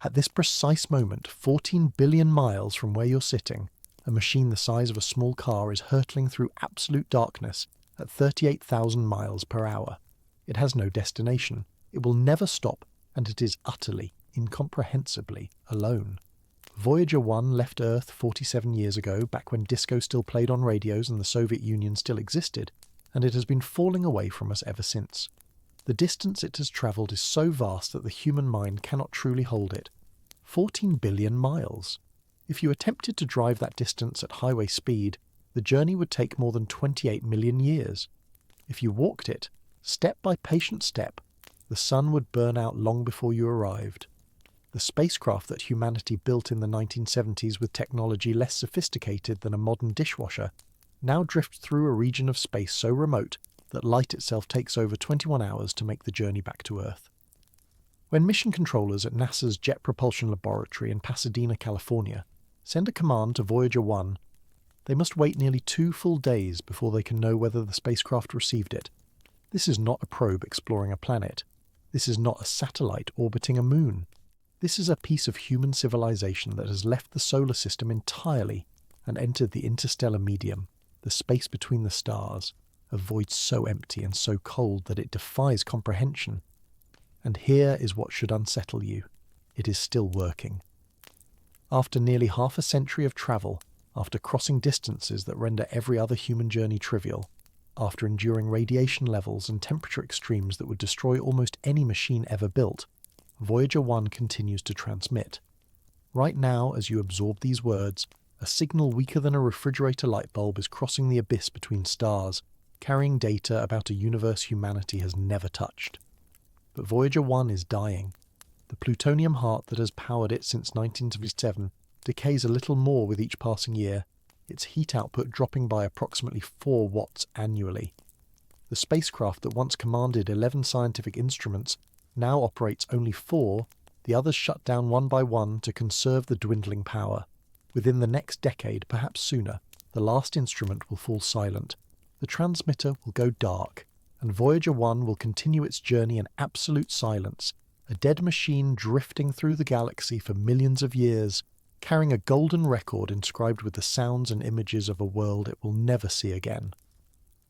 At this precise moment, 14 billion miles from where you're sitting, a machine the size of a small car is hurtling through absolute darkness at 38,000 miles per hour. It has no destination. It will never stop, and it is utterly, incomprehensibly alone. Voyager 1 left Earth 47 years ago, back when disco still played on radios and the Soviet Union still existed, and it has been falling away from us ever since. The distance it has travelled is so vast that the human mind cannot truly hold it. 14 billion miles. If you attempted to drive that distance at highway speed, the journey would take more than 28 million years. If you walked it, step by patient step, the sun would burn out long before you arrived. The spacecraft that humanity built in the 1970s with technology less sophisticated than a modern dishwasher now drift through a region of space so remote that light itself takes over 21 hours to make the journey back to Earth. When mission controllers at NASA's Jet Propulsion Laboratory in Pasadena, California, send a command to Voyager 1, they must wait nearly 2 full days before they can know whether the spacecraft received it. This is not a probe exploring a planet. This is not a satellite orbiting a moon. This is a piece of human civilization that has left the solar system entirely and entered the interstellar medium, the space between the stars, a void so empty and so cold that it defies comprehension. And here is what should unsettle you. It is still working. After nearly half a century of travel, after crossing distances that render every other human journey trivial, after enduring radiation levels and temperature extremes that would destroy almost any machine ever built, Voyager 1 continues to transmit. Right now, as you absorb these words, a signal weaker than a refrigerator light bulb is crossing the abyss between stars, carrying data about a universe humanity has never touched. But Voyager 1 is dying. The plutonium heart that has powered it since 1977 decays a little more with each passing year, its heat output dropping by approximately 4 watts annually. The spacecraft that once commanded 11 scientific instruments now operates only 4, the others shut down one by one to conserve the dwindling power. Within the next decade, perhaps sooner, the last instrument will fall silent. The transmitter will go dark, and Voyager 1 will continue its journey in absolute silence, a dead machine drifting through the galaxy for millions of years, carrying a golden record inscribed with the sounds and images of a world it will never see again.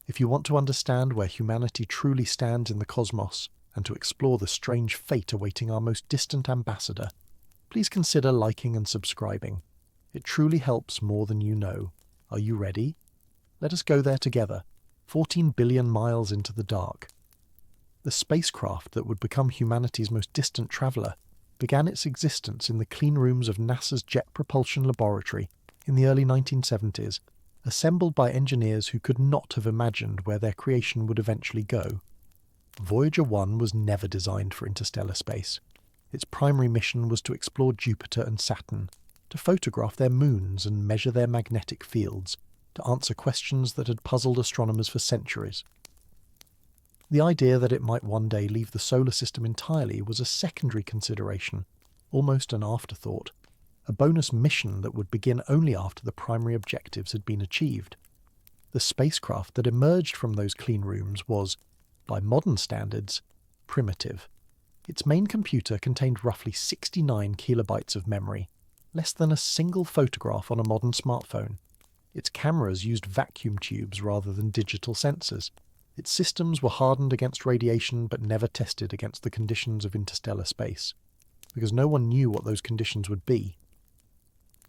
If you want to understand where humanity truly stands in the cosmos, and to explore the strange fate awaiting our most distant ambassador, please consider liking and subscribing. It truly helps more than you know. Are you ready? Let us go there together, 14 billion miles into the dark. The spacecraft that would become humanity's most distant traveller began its existence in the clean rooms of NASA's Jet Propulsion Laboratory in the early 1970s, assembled by engineers who could not have imagined where their creation would eventually go. Voyager 1 was never designed for interstellar space. Its primary mission was to explore Jupiter and Saturn, to photograph their moons and measure their magnetic fields, to answer questions that had puzzled astronomers for centuries. The idea that it might one day leave the solar system entirely was a secondary consideration, almost an afterthought, a bonus mission that would begin only after the primary objectives had been achieved. The spacecraft that emerged from those clean rooms was, by modern standards, primitive. Its main computer contained roughly 69 kilobytes of memory, less than a single photograph on a modern smartphone. Its cameras used vacuum tubes rather than digital sensors. Its systems were hardened against radiation but never tested against the conditions of interstellar space, because no one knew what those conditions would be.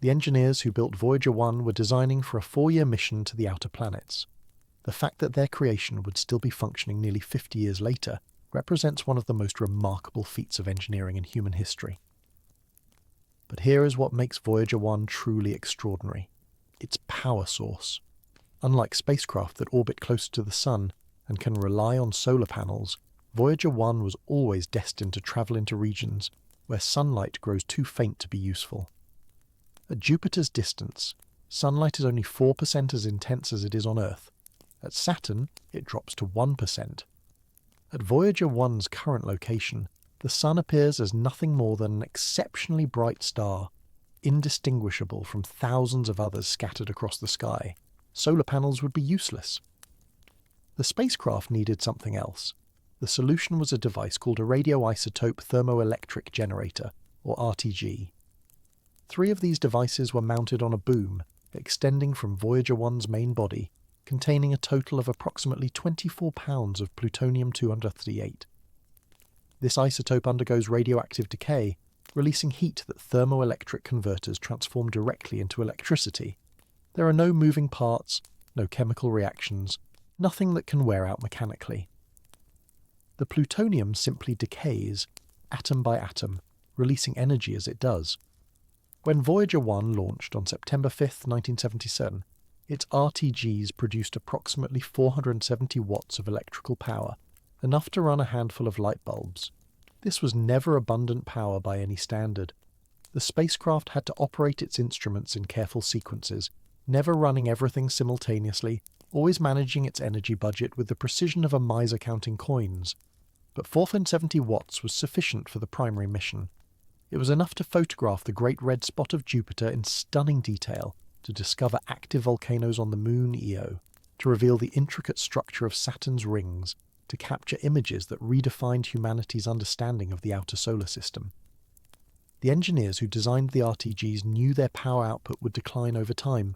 The engineers who built Voyager 1 were designing for a 4-year mission to the outer planets. The fact that their creation would still be functioning nearly 50 years later represents one of the most remarkable feats of engineering in human history. But here is what makes Voyager 1 truly extraordinary: its power source. Unlike spacecraft that orbit closer to the Sun and can rely on solar panels, Voyager 1 was always destined to travel into regions where sunlight grows too faint to be useful. At Jupiter's distance, sunlight is only 4% as intense as it is on Earth. At Saturn, it drops to 1%. At Voyager 1's current location, the Sun appears as nothing more than an exceptionally bright star, indistinguishable from thousands of others scattered across the sky. Solar panels would be useless. The spacecraft needed something else. The solution was a device called a radioisotope thermoelectric generator, or RTG. 3 of these devices were mounted on a boom, extending from Voyager 1's main body, containing a total of approximately 24 pounds of plutonium-238. This isotope undergoes radioactive decay, releasing heat that thermoelectric converters transform directly into electricity. There are no moving parts, no chemical reactions, nothing that can wear out mechanically. The plutonium simply decays, atom by atom, releasing energy as it does. When Voyager 1 launched on September 5, 1977, its RTGs produced approximately 470 watts of electrical power, enough to run a handful of light bulbs. This was never abundant power by any standard. The spacecraft had to operate its instruments in careful sequences, never running everything simultaneously, always managing its energy budget with the precision of a miser counting coins. But 470 watts was sufficient for the primary mission. It was enough to photograph the great red spot of Jupiter in stunning detail, to discover active volcanoes on the moon Io, to reveal the intricate structure of Saturn's rings, to capture images that redefined humanity's understanding of the outer solar system. The engineers who designed the RTGs knew their power output would decline over time.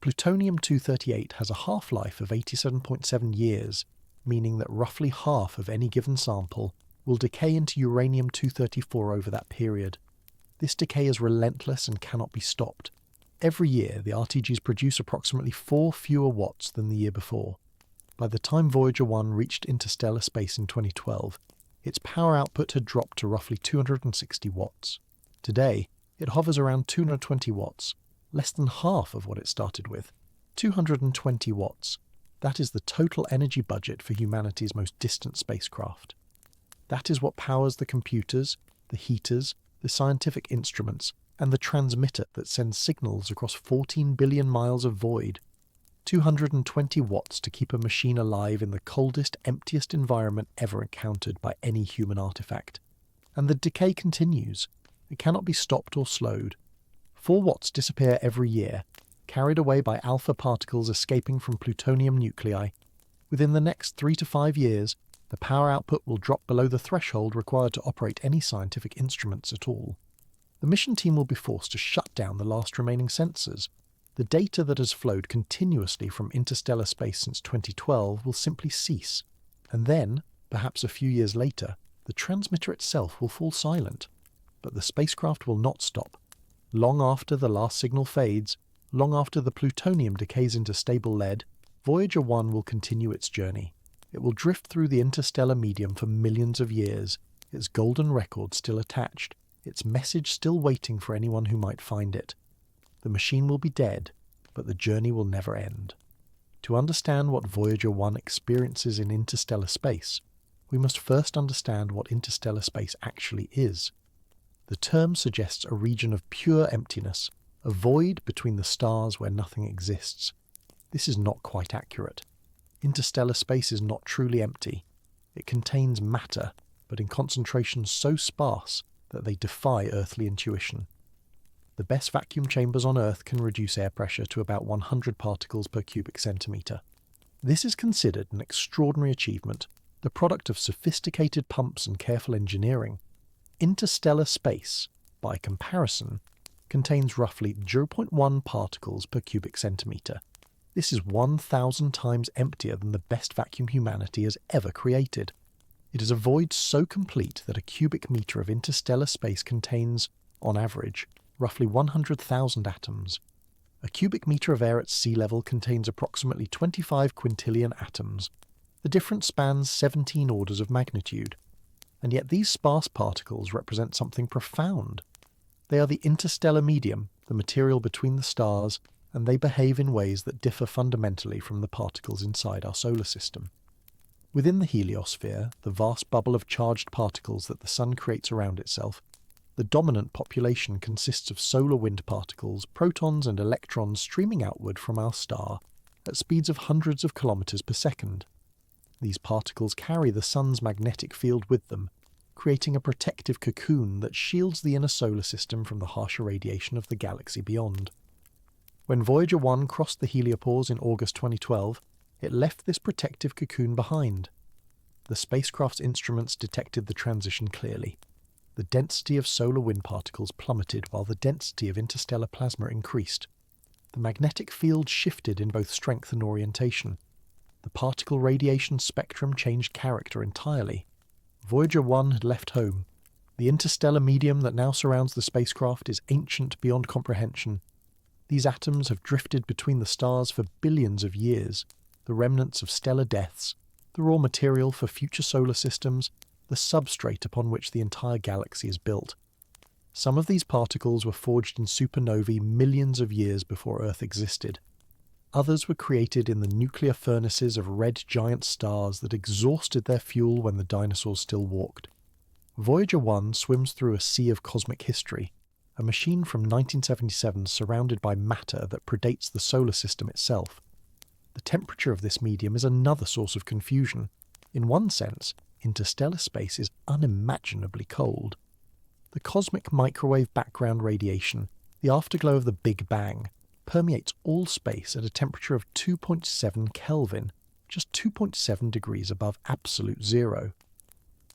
Plutonium-238 has a half-life of 87.7 years, meaning that roughly half of any given sample will decay into uranium-234 over that period. This decay is relentless and cannot be stopped. Every year, the RTGs produce approximately 4 fewer watts than the year before. By the time Voyager 1 reached interstellar space in 2012, its power output had dropped to roughly 260 watts. Today, it hovers around 220 watts, less than half of what it started with. 220 watts. That is the total energy budget for humanity's most distant spacecraft. That is what powers the computers, the heaters, the scientific instruments, and the transmitter that sends signals across 14 billion miles of void. 220 watts to keep a machine alive in the coldest, emptiest environment ever encountered by any human artifact. And the decay continues. It cannot be stopped or slowed. 4 watts disappear every year, carried away by alpha particles escaping from plutonium nuclei. Within the next 3 to 5 years, the power output will drop below the threshold required to operate any scientific instruments at all. The mission team will be forced to shut down the last remaining sensors. The data that has flowed continuously from interstellar space since 2012 will simply cease. And then, perhaps a few years later, the transmitter itself will fall silent. But the spacecraft will not stop. Long after the last signal fades, long after the plutonium decays into stable lead, Voyager 1 will continue its journey. It will drift through the interstellar medium for millions of years, its golden record still attached, its message still waiting for anyone who might find it. The machine will be dead, but the journey will never end. To understand what Voyager 1 experiences in interstellar space, we must first understand what interstellar space actually is. The term suggests a region of pure emptiness, a void between the stars where nothing exists. This is not quite accurate. Interstellar space is not truly empty. It contains matter, but in concentrations so sparse that they defy earthly intuition. The best vacuum chambers on Earth can reduce air pressure to about 100 particles per cubic centimetre. This is considered an extraordinary achievement, the product of sophisticated pumps and careful engineering. Interstellar space, by comparison, contains roughly 0.1 particles per cubic centimetre. This is 1,000 times emptier than the best vacuum humanity has ever created. It is a void so complete that a cubic metre of interstellar space contains, on average, roughly 100,000 atoms. A cubic metre of air at sea level contains approximately 25 quintillion atoms. The difference spans 17 orders of magnitude. And yet these sparse particles represent something profound. They are the interstellar medium, the material between the stars, and they behave in ways that differ fundamentally from the particles inside our solar system. Within the heliosphere, the vast bubble of charged particles that the Sun creates around itself, the dominant population consists of solar wind particles, protons and electrons streaming outward from our star at speeds of hundreds of kilometers per second. These particles carry the Sun's magnetic field with them, creating a protective cocoon that shields the inner solar system from the harsher radiation of the galaxy beyond. When Voyager 1 crossed the heliopause in August 2012, it left this protective cocoon behind. The spacecraft's instruments detected the transition clearly. the density of solar wind particles plummeted while the density of interstellar plasma increased. The magnetic field shifted in both strength and orientation. The particle radiation spectrum changed character entirely. Voyager 1 had left home. The interstellar medium that now surrounds the spacecraft is ancient beyond comprehension. These atoms have drifted between the stars for billions of years, the remnants of stellar deaths, the raw material for future solar systems, the substrate upon which the entire galaxy is built. Some of these particles were forged in supernovae millions of years before Earth existed. Others were created in the nuclear furnaces of red giant stars that exhausted their fuel when the dinosaurs still walked. Voyager 1 swims through a sea of cosmic history, a machine from 1977 surrounded by matter that predates the solar system itself. The temperature of this medium is another source of confusion. In one sense, interstellar space is unimaginably cold. The cosmic microwave background radiation, the afterglow of the Big Bang, permeates all space at a temperature of 2.7 Kelvin, just 2.7 degrees above absolute zero.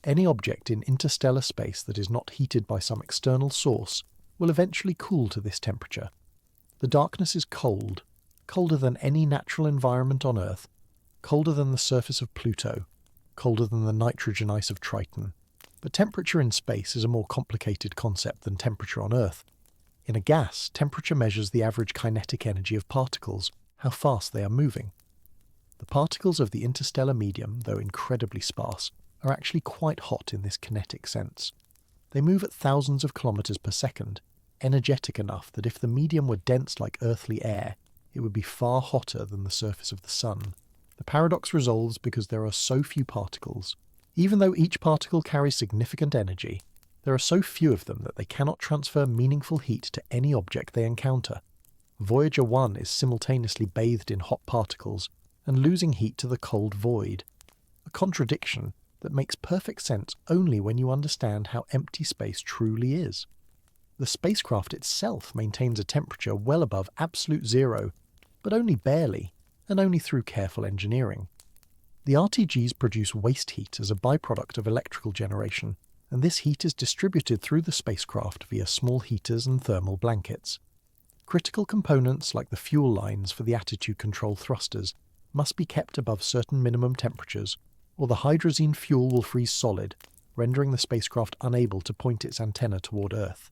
Any object in interstellar space that is not heated by some external source will eventually cool to this temperature. The darkness is cold, colder than any natural environment on Earth, colder than the surface of Pluto, colder than the nitrogen ice of Triton. But temperature in space is a more complicated concept than temperature on Earth. In a gas, temperature measures the average kinetic energy of particles, how fast they are moving. The particles of the interstellar medium, though incredibly sparse, are actually quite hot in this kinetic sense. They move at thousands of kilometers per second, energetic enough that if the medium were dense like earthly air, it would be far hotter than the surface of the sun. The paradox resolves because there are so few particles. Even though each particle carries significant energy, there are so few of them that they cannot transfer meaningful heat to any object they encounter. Voyager 1 is simultaneously bathed in hot particles and losing heat to the cold void. A contradiction that makes perfect sense only when you understand how empty space truly is. The spacecraft itself maintains a temperature well above absolute zero, but only barely, and only through careful engineering. The RTGs produce waste heat as a byproduct of electrical generation, and this heat is distributed through the spacecraft via small heaters and thermal blankets. Critical components like the fuel lines for the attitude control thrusters must be kept above certain minimum temperatures, or the hydrazine fuel will freeze solid, rendering the spacecraft unable to point its antenna toward Earth.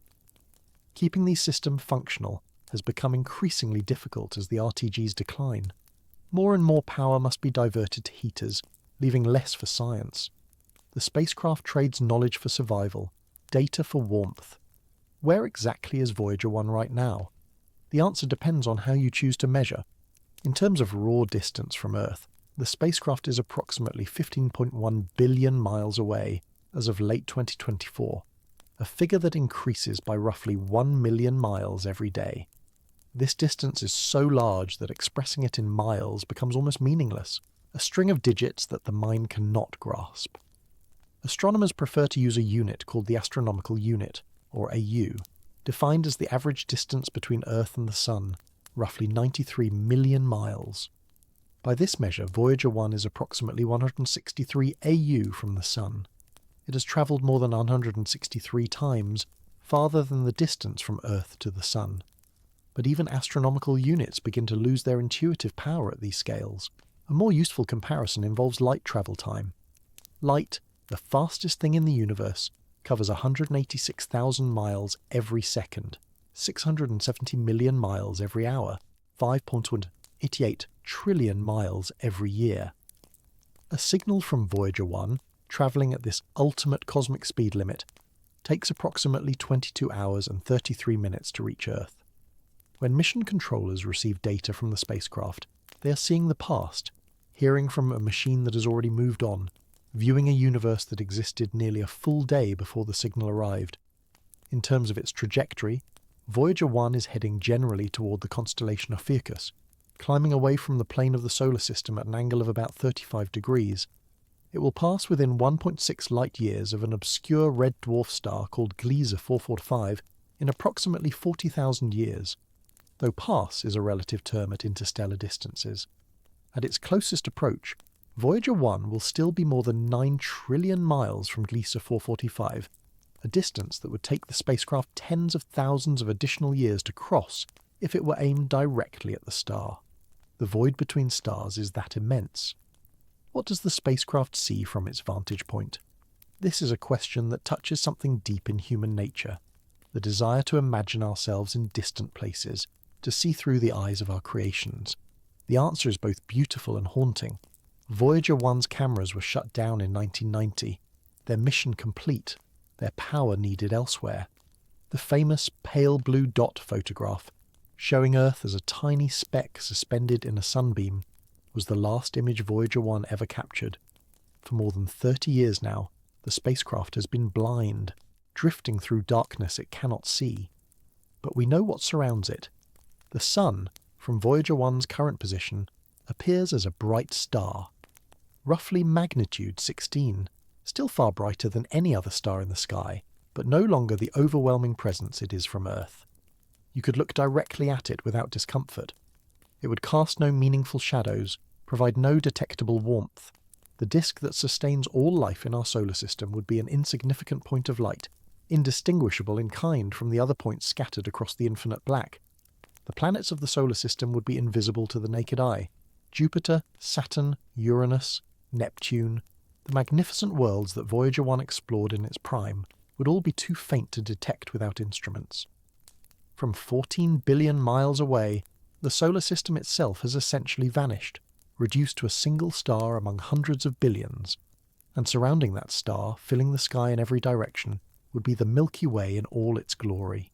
Keeping these systems functional has become increasingly difficult as the RTGs decline. More and more power must be diverted to heaters, leaving less for science. The spacecraft trades knowledge for survival, data for warmth. Where exactly is Voyager 1 right now? The answer depends on how you choose to measure. In terms of raw distance from Earth, the spacecraft is approximately 15.1 billion miles away as of late 2024, a figure that increases by roughly 1 million miles every day. This distance is so large that expressing it in miles becomes almost meaningless, a string of digits that the mind cannot grasp. Astronomers prefer to use a unit called the astronomical unit, or AU, defined as the average distance between Earth and the Sun, roughly 93 million miles. By this measure, Voyager 1 is approximately 163 AU from the Sun. It has travelled more than 163 times farther than the distance from Earth to the Sun. But even astronomical units begin to lose their intuitive power at these scales. A more useful comparison involves light travel time. Light, the fastest thing in the universe, covers 186,000 miles every second, 670 million miles every hour, 5.88 trillion miles every year. A signal from Voyager 1, travelling at this ultimate cosmic speed limit, takes approximately 22 hours and 33 minutes to reach Earth. When mission controllers receive data from the spacecraft, they are seeing the past, hearing from a machine that has already moved on, viewing a universe that existed nearly a full day before the signal arrived. In terms of its trajectory, Voyager 1 is heading generally toward the constellation Ophiuchus, climbing away from the plane of the solar system at an angle of about 35 degrees. It will pass within 1.6 light-years of an obscure red dwarf star called Gliese 445 in approximately 40,000 years, though pass is a relative term at interstellar distances. At its closest approach, Voyager 1 will still be more than 9 trillion miles from Gliese 445, a distance that would take the spacecraft tens of thousands of additional years to cross if it were aimed directly at the star. The void between stars is that immense. What does the spacecraft see from its vantage point? This is a question that touches something deep in human nature, the desire to imagine ourselves in distant places, to see through the eyes of our creations. The answer is both beautiful and haunting. Voyager 1's cameras were shut down in 1990, their mission complete, their power needed elsewhere. The famous pale blue dot photograph, showing Earth as a tiny speck suspended in a sunbeam, was the last image Voyager 1 ever captured. For more than 30 years now, the spacecraft has been blind, drifting through darkness it cannot see. But we know what surrounds it. The Sun, from Voyager 1's current position, appears as a bright star. Roughly magnitude 16, still far brighter than any other star in the sky, but no longer the overwhelming presence it is from Earth. You could look directly at it without discomfort. It would cast no meaningful shadows, provide no detectable warmth. The disk that sustains all life in our solar system would be an insignificant point of light, indistinguishable in kind from the other points scattered across the infinite black. The planets of the solar system would be invisible to the naked eye. Jupiter, Saturn, Uranus, Neptune, the magnificent worlds that Voyager 1 explored in its prime, would all be too faint to detect without instruments. From 14 billion miles away, the solar system itself has essentially vanished, reduced to a single star among hundreds of billions, and surrounding that star, filling the sky in every direction, would be the Milky Way in all its glory.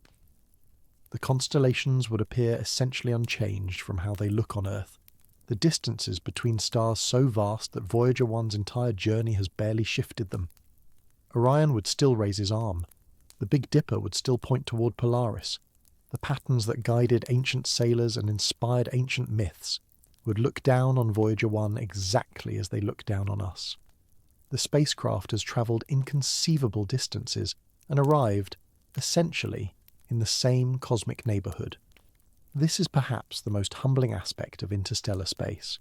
The constellations would appear essentially unchanged from how they look on Earth, the distances between stars so vast that Voyager 1's entire journey has barely shifted them. Orion would still raise his arm. The Big Dipper would still point toward Polaris. The patterns that guided ancient sailors and inspired ancient myths would look down on Voyager 1 exactly as they look down on us. The spacecraft has travelled inconceivable distances and arrived, essentially, in the same cosmic neighbourhood. This is perhaps the most humbling aspect of interstellar space.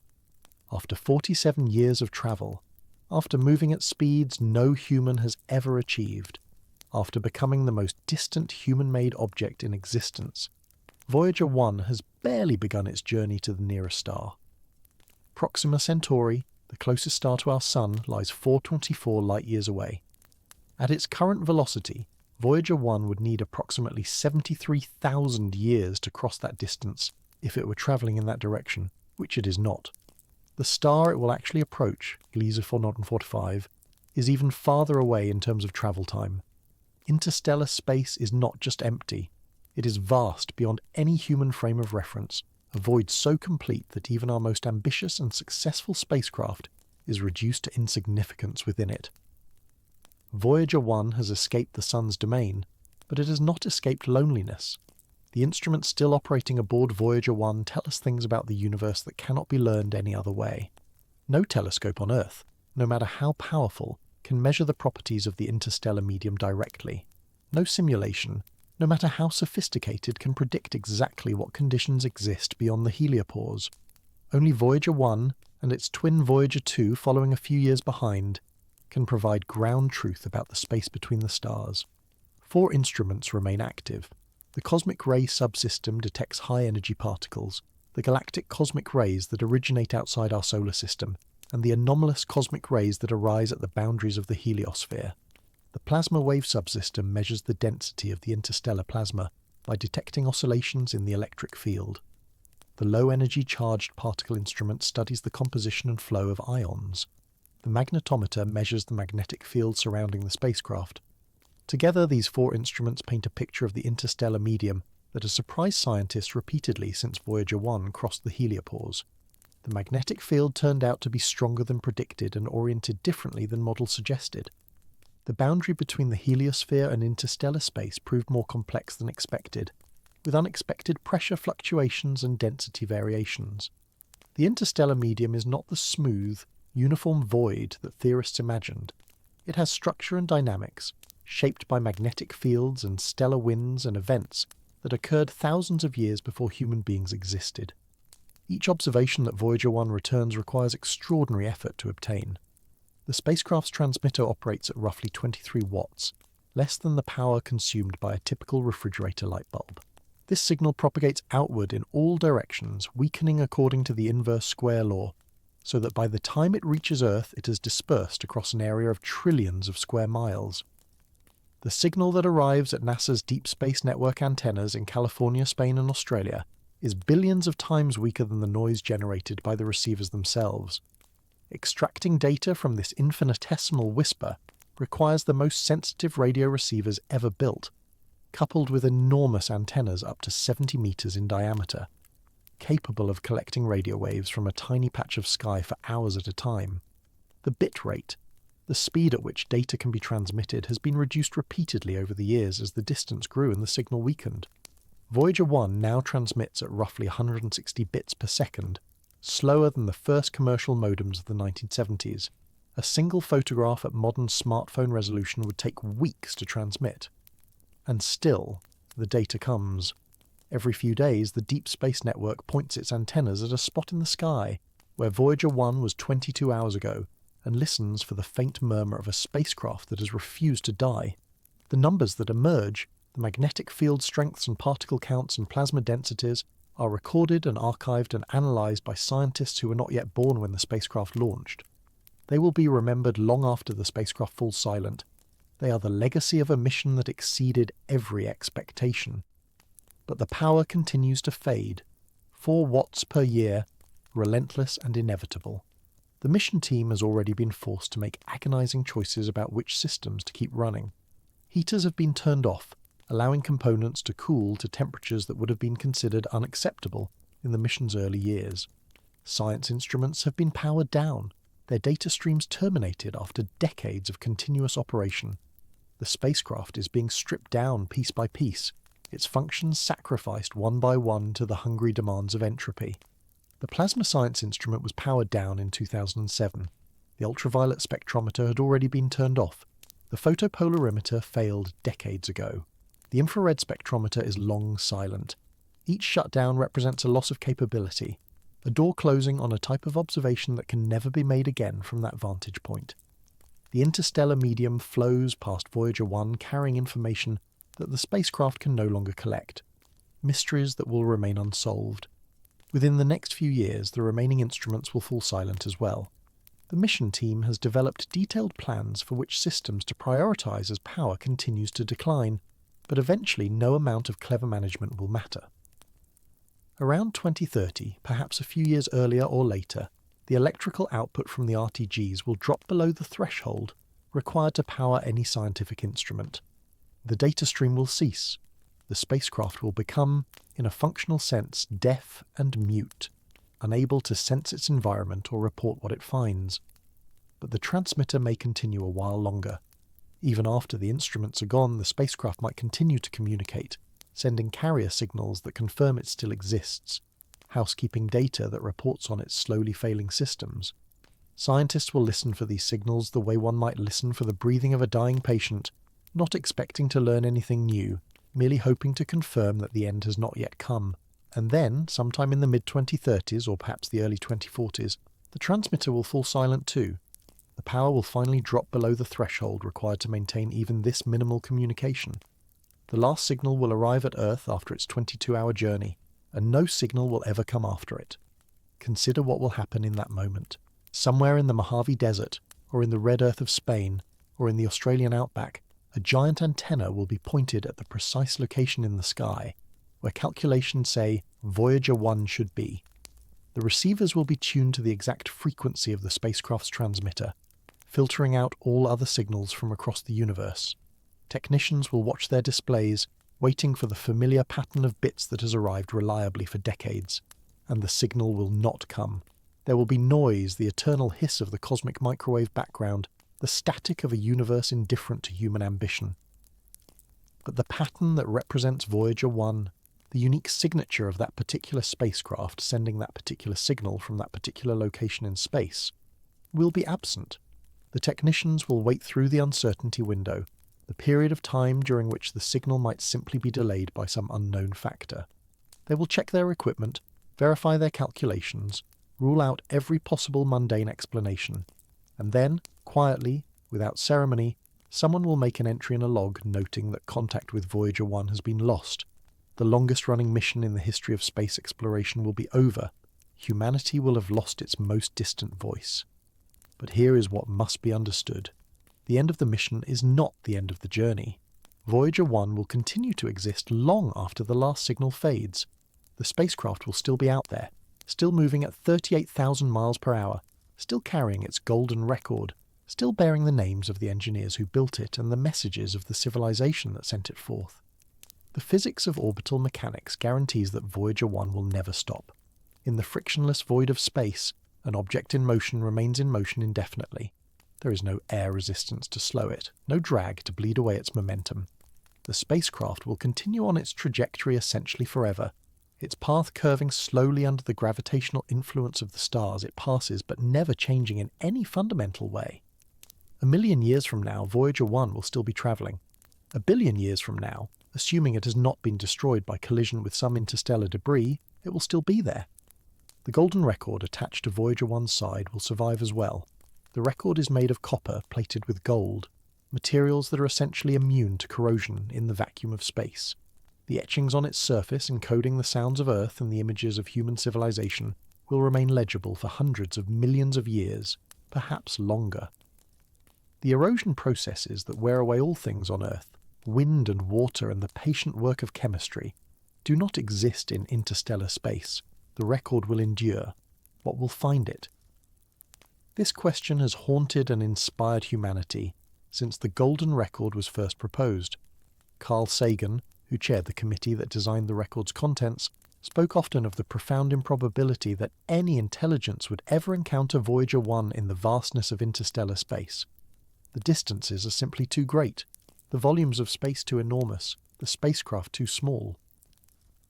After 47 years of travel, after moving at speeds no human has ever achieved, after becoming the most distant human-made object in existence, Voyager 1 has barely begun its journey to the nearest star. Proxima Centauri, the closest star to our Sun, lies 424 light-years away. At its current velocity, Voyager 1 would need approximately 73,000 years to cross that distance if it were travelling in that direction, which it is not. The star it will actually approach, Gliese 445, is even farther away in terms of travel time. Interstellar space is not just empty, it is vast beyond any human frame of reference, a void so complete that even our most ambitious and successful spacecraft is reduced to insignificance within it. Voyager 1 has escaped the Sun's domain, but it has not escaped loneliness. The instruments still operating aboard Voyager 1 tell us things about the universe that cannot be learned any other way. No telescope on Earth, no matter how powerful, can measure the properties of the interstellar medium directly. No simulation, no matter how sophisticated, can predict exactly what conditions exist beyond the heliopause. Only Voyager 1 and its twin Voyager 2 following a few years behind can provide ground truth about the space between the stars. 4 instruments remain active. The cosmic ray subsystem detects high-energy particles, the galactic cosmic rays that originate outside our solar system, and the anomalous cosmic rays that arise at the boundaries of the heliosphere. The plasma wave subsystem measures the density of the interstellar plasma by detecting oscillations in the electric field. The low-energy charged particle instrument studies the composition and flow of ions. The magnetometer measures the magnetic field surrounding the spacecraft. Together, these 4 instruments paint a picture of the interstellar medium that has surprised scientists repeatedly since Voyager 1 crossed the heliopause. The magnetic field turned out to be stronger than predicted and oriented differently than models suggested. The boundary between the heliosphere and interstellar space proved more complex than expected, with unexpected pressure fluctuations and density variations. The interstellar medium is not the smooth, uniform void that theorists imagined. It has structure and dynamics, shaped by magnetic fields and stellar winds and events that occurred thousands of years before human beings existed. Each observation that Voyager 1 returns requires extraordinary effort to obtain. The spacecraft's transmitter operates at roughly 23 watts, less than the power consumed by a typical refrigerator light bulb. This signal propagates outward in all directions, weakening according to the inverse square law, so that by the time it reaches Earth it is dispersed across an area of trillions of square miles. The signal that arrives at NASA's Deep Space Network antennas in California, Spain and Australia is billions of times weaker than the noise generated by the receivers themselves. Extracting data from this infinitesimal whisper requires the most sensitive radio receivers ever built, coupled with enormous antennas up to 70 meters in diameter, capable of collecting radio waves from a tiny patch of sky for hours at a time. The bit rate, the speed at which data can be transmitted, has been reduced repeatedly over the years as the distance grew and the signal weakened. Voyager 1 now transmits at roughly 160 bits per second, slower than the first commercial modems of the 1970s. A single photograph at modern smartphone resolution would take weeks to transmit. And still, the data comes. Every few days, the Deep Space Network points its antennas at a spot in the sky where Voyager 1 was 22 hours ago, and listens for the faint murmur of a spacecraft that has refused to die. The numbers that emerge, the magnetic field strengths and particle counts and plasma densities, are recorded and archived and analysed by scientists who were not yet born when the spacecraft launched. They will be remembered long after the spacecraft falls silent. They are the legacy of a mission that exceeded every expectation. But the power continues to fade. 4 watts per year, relentless and inevitable. The mission team has already been forced to make agonizing choices about which systems to keep running. Heaters have been turned off, allowing components to cool to temperatures that would have been considered unacceptable in the mission's early years. Science instruments have been powered down, their data streams terminated after decades of continuous operation. The spacecraft is being stripped down piece by piece, its functions sacrificed one by one to the hungry demands of entropy. The plasma science instrument was powered down in 2007. The ultraviolet spectrometer had already been turned off. The photopolarimeter failed decades ago. The infrared spectrometer is long silent. Each shutdown represents a loss of capability, a door closing on a type of observation that can never be made again from that vantage point. The interstellar medium flows past Voyager 1 carrying information that the spacecraft can no longer collect, mysteries that will remain unsolved. Within the next few years, the remaining instruments will fall silent as well. The mission team has developed detailed plans for which systems to prioritize as power continues to decline, but eventually no amount of clever management will matter. Around 2030, perhaps a few years earlier or later, the electrical output from the RTGs will drop below the threshold required to power any scientific instrument. The data stream will cease. The spacecraft will become, in a functional sense, deaf and mute, unable to sense its environment or report what it finds. But the transmitter may continue a while longer. Even after the instruments are gone, the spacecraft might continue to communicate, sending carrier signals that confirm it still exists, housekeeping data that reports on its slowly failing systems. Scientists will listen for these signals the way one might listen for the breathing of a dying patient, not expecting to learn anything new, merely hoping to confirm that the end has not yet come. And then, sometime in the mid-2030s or perhaps the early 2040s, the transmitter will fall silent too. The power will finally drop below the threshold required to maintain even this minimal communication. The last signal will arrive at Earth after its 22-hour journey, and no signal will ever come after it. Consider what will happen in that moment. Somewhere in the Mojave Desert, or in the red earth of Spain, or in the Australian outback, a giant antenna will be pointed at the precise location in the sky where calculations say Voyager 1 should be. The receivers will be tuned to the exact frequency of the spacecraft's transmitter, filtering out all other signals from across the universe. Technicians will watch their displays, waiting for the familiar pattern of bits that has arrived reliably for decades, and the signal will not come. There will be noise, the eternal hiss of the cosmic microwave background, the static of a universe indifferent to human ambition. But the pattern that represents Voyager 1, the unique signature of that particular spacecraft sending that particular signal from that particular location in space, will be absent. The technicians will wait through the uncertainty window, the period of time during which the signal might simply be delayed by some unknown factor. They will check their equipment, verify their calculations, rule out every possible mundane explanation, and then, quietly, without ceremony, Someone will make an entry in a log noting that contact with Voyager 1 has been lost. The longest-running mission in the history of space exploration will be over. Humanity will have lost its most distant voice. But here is what must be understood. The end of the mission is not the end of the journey. Voyager 1 will continue to exist long after the last signal fades. The spacecraft will still be out there, still moving at 38,000 miles per hour, still carrying its golden record, still bearing the names of the engineers who built it and the messages of the civilization that sent it forth. The physics of orbital mechanics guarantees that Voyager 1 will never stop. In the frictionless void of space, an object in motion remains in motion indefinitely. There is no air resistance to slow it, no drag to bleed away its momentum. The spacecraft will continue on its trajectory essentially forever, its path curving slowly under the gravitational influence of the stars it passes, but never changing in any fundamental way. 1 million years from now, Voyager 1 will still be travelling. 1 billion years from now, assuming it has not been destroyed by collision with some interstellar debris, it will still be there. The golden record attached to Voyager 1's side will survive as well. The record is made of copper plated with gold, materials that are essentially immune to corrosion in the vacuum of space. The etchings on its surface encoding the sounds of Earth and the images of human civilization will remain legible for hundreds of millions of years, perhaps longer. The erosion processes that wear away all things on Earth, wind and water and the patient work of chemistry, do not exist in interstellar space. The record will endure. What will find it? This question has haunted and inspired humanity since the golden record was first proposed. Carl Sagan, who chaired the committee that designed the record's contents, spoke often of the profound improbability that any intelligence would ever encounter Voyager 1 in the vastness of interstellar space. The distances are simply too great, the volumes of space too enormous, the spacecraft too small.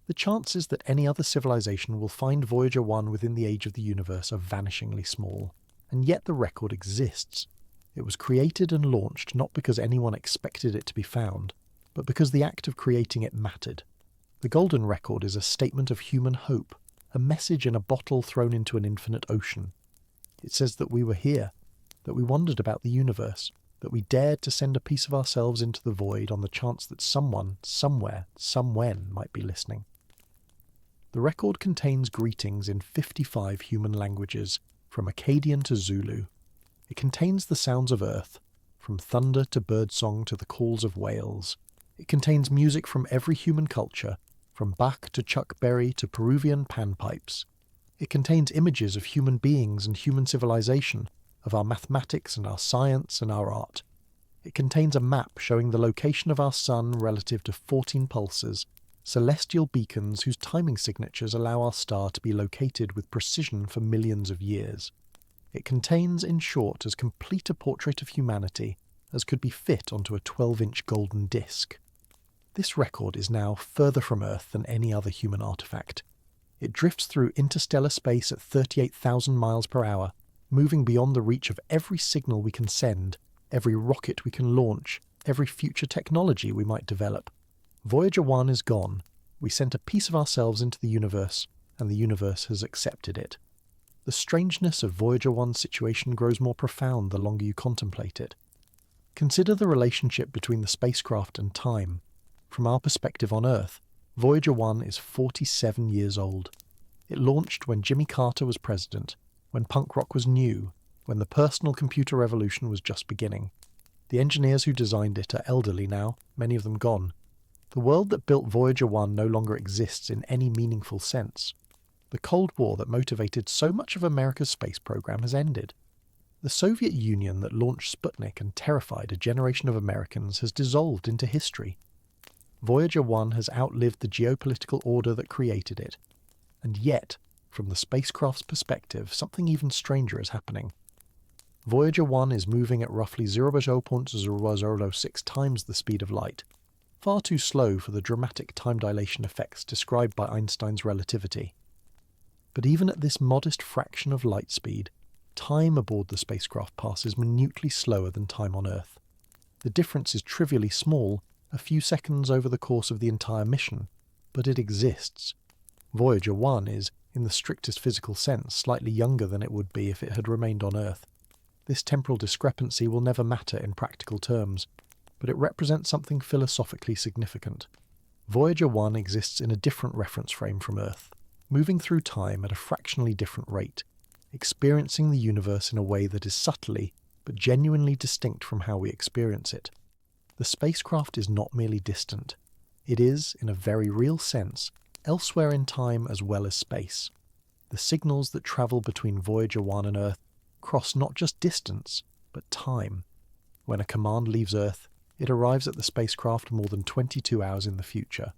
The chances that any other civilization will find Voyager 1 within the age of the universe are vanishingly small, and yet the record exists. It was created and launched not because anyone expected it to be found, but because the act of creating it mattered. The golden record is a statement of human hope, a message in a bottle thrown into an infinite ocean. It says that we were here, that we wondered about the universe, that we dared to send a piece of ourselves into the void on the chance that someone, somewhere, somewhen might be listening. The record contains greetings in 55 human languages, from Akkadian to Zulu. It contains the sounds of Earth, from thunder to birdsong to the calls of whales. It contains music from every human culture, from Bach to Chuck Berry to Peruvian panpipes. It contains images of human beings and human civilization, of our mathematics and our science and our art. It contains a map showing the location of our sun relative to 14 pulsars, celestial beacons whose timing signatures allow our star to be located with precision for millions of years. It contains, in short, as complete a portrait of humanity as could be fit onto a 12-inch golden disc. This record is now further from Earth than any other human artifact. It drifts through interstellar space at 38,000 miles per hour, moving beyond the reach of every signal we can send, every rocket we can launch, every future technology we might develop. Voyager 1 is gone. We sent a piece of ourselves into the universe, and the universe has accepted it. The strangeness of Voyager 1's situation grows more profound the longer you contemplate it. Consider the relationship between the spacecraft and time. From our perspective on Earth, Voyager 1 is 47 years old. It launched when Jimmy Carter was president, when punk rock was new, when the personal computer revolution was just beginning. The engineers who designed it are elderly now, many of them gone. The world that built Voyager 1 no longer exists in any meaningful sense. The Cold War that motivated so much of America's space program has ended. The Soviet Union that launched Sputnik and terrified a generation of Americans has dissolved into history. Voyager 1 has outlived the geopolitical order that created it. And yet, from the spacecraft's perspective, something even stranger is happening. Voyager 1 is moving at roughly 0.0006 times the speed of light, far too slow for the dramatic time dilation effects described by Einstein's relativity. But even at this modest fraction of light speed, time aboard the spacecraft passes minutely slower than time on Earth. The difference is trivially small, a few seconds over the course of the entire mission, but it exists. Voyager 1 is, in the strictest physical sense, slightly younger than it would be if it had remained on Earth. This temporal discrepancy will never matter in practical terms, but it represents something philosophically significant. Voyager 1 exists in a different reference frame from Earth, moving through time at a fractionally different rate, experiencing the universe in a way that is subtly but genuinely distinct from how we experience it. The spacecraft is not merely distant. It is, in a very real sense, elsewhere in time as well as space. The signals that travel between Voyager 1 and Earth cross not just distance, but time. When a command leaves Earth, it arrives at the spacecraft more than 22 hours in the future.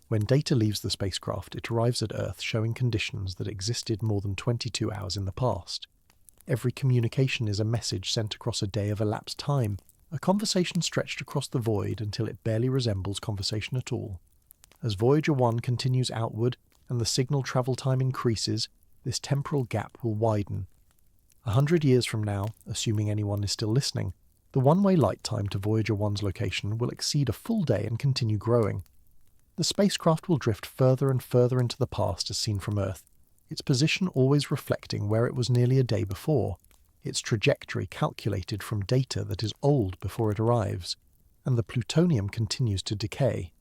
When data leaves the spacecraft, it arrives at Earth showing conditions that existed more than 22 hours in the past. Every communication is a message sent across a day of elapsed time, a conversation stretched across the void until it barely resembles conversation at all. As Voyager 1 continues outward and the signal travel time increases, this temporal gap will widen. 100 years from now, assuming anyone is still listening, the one-way light time to Voyager 1's location will exceed a full day and continue growing. The spacecraft will drift further and further into the past as seen from Earth, its position always reflecting where it was nearly a day before, its trajectory calculated from data that is old before it arrives, and the plutonium continues to decay.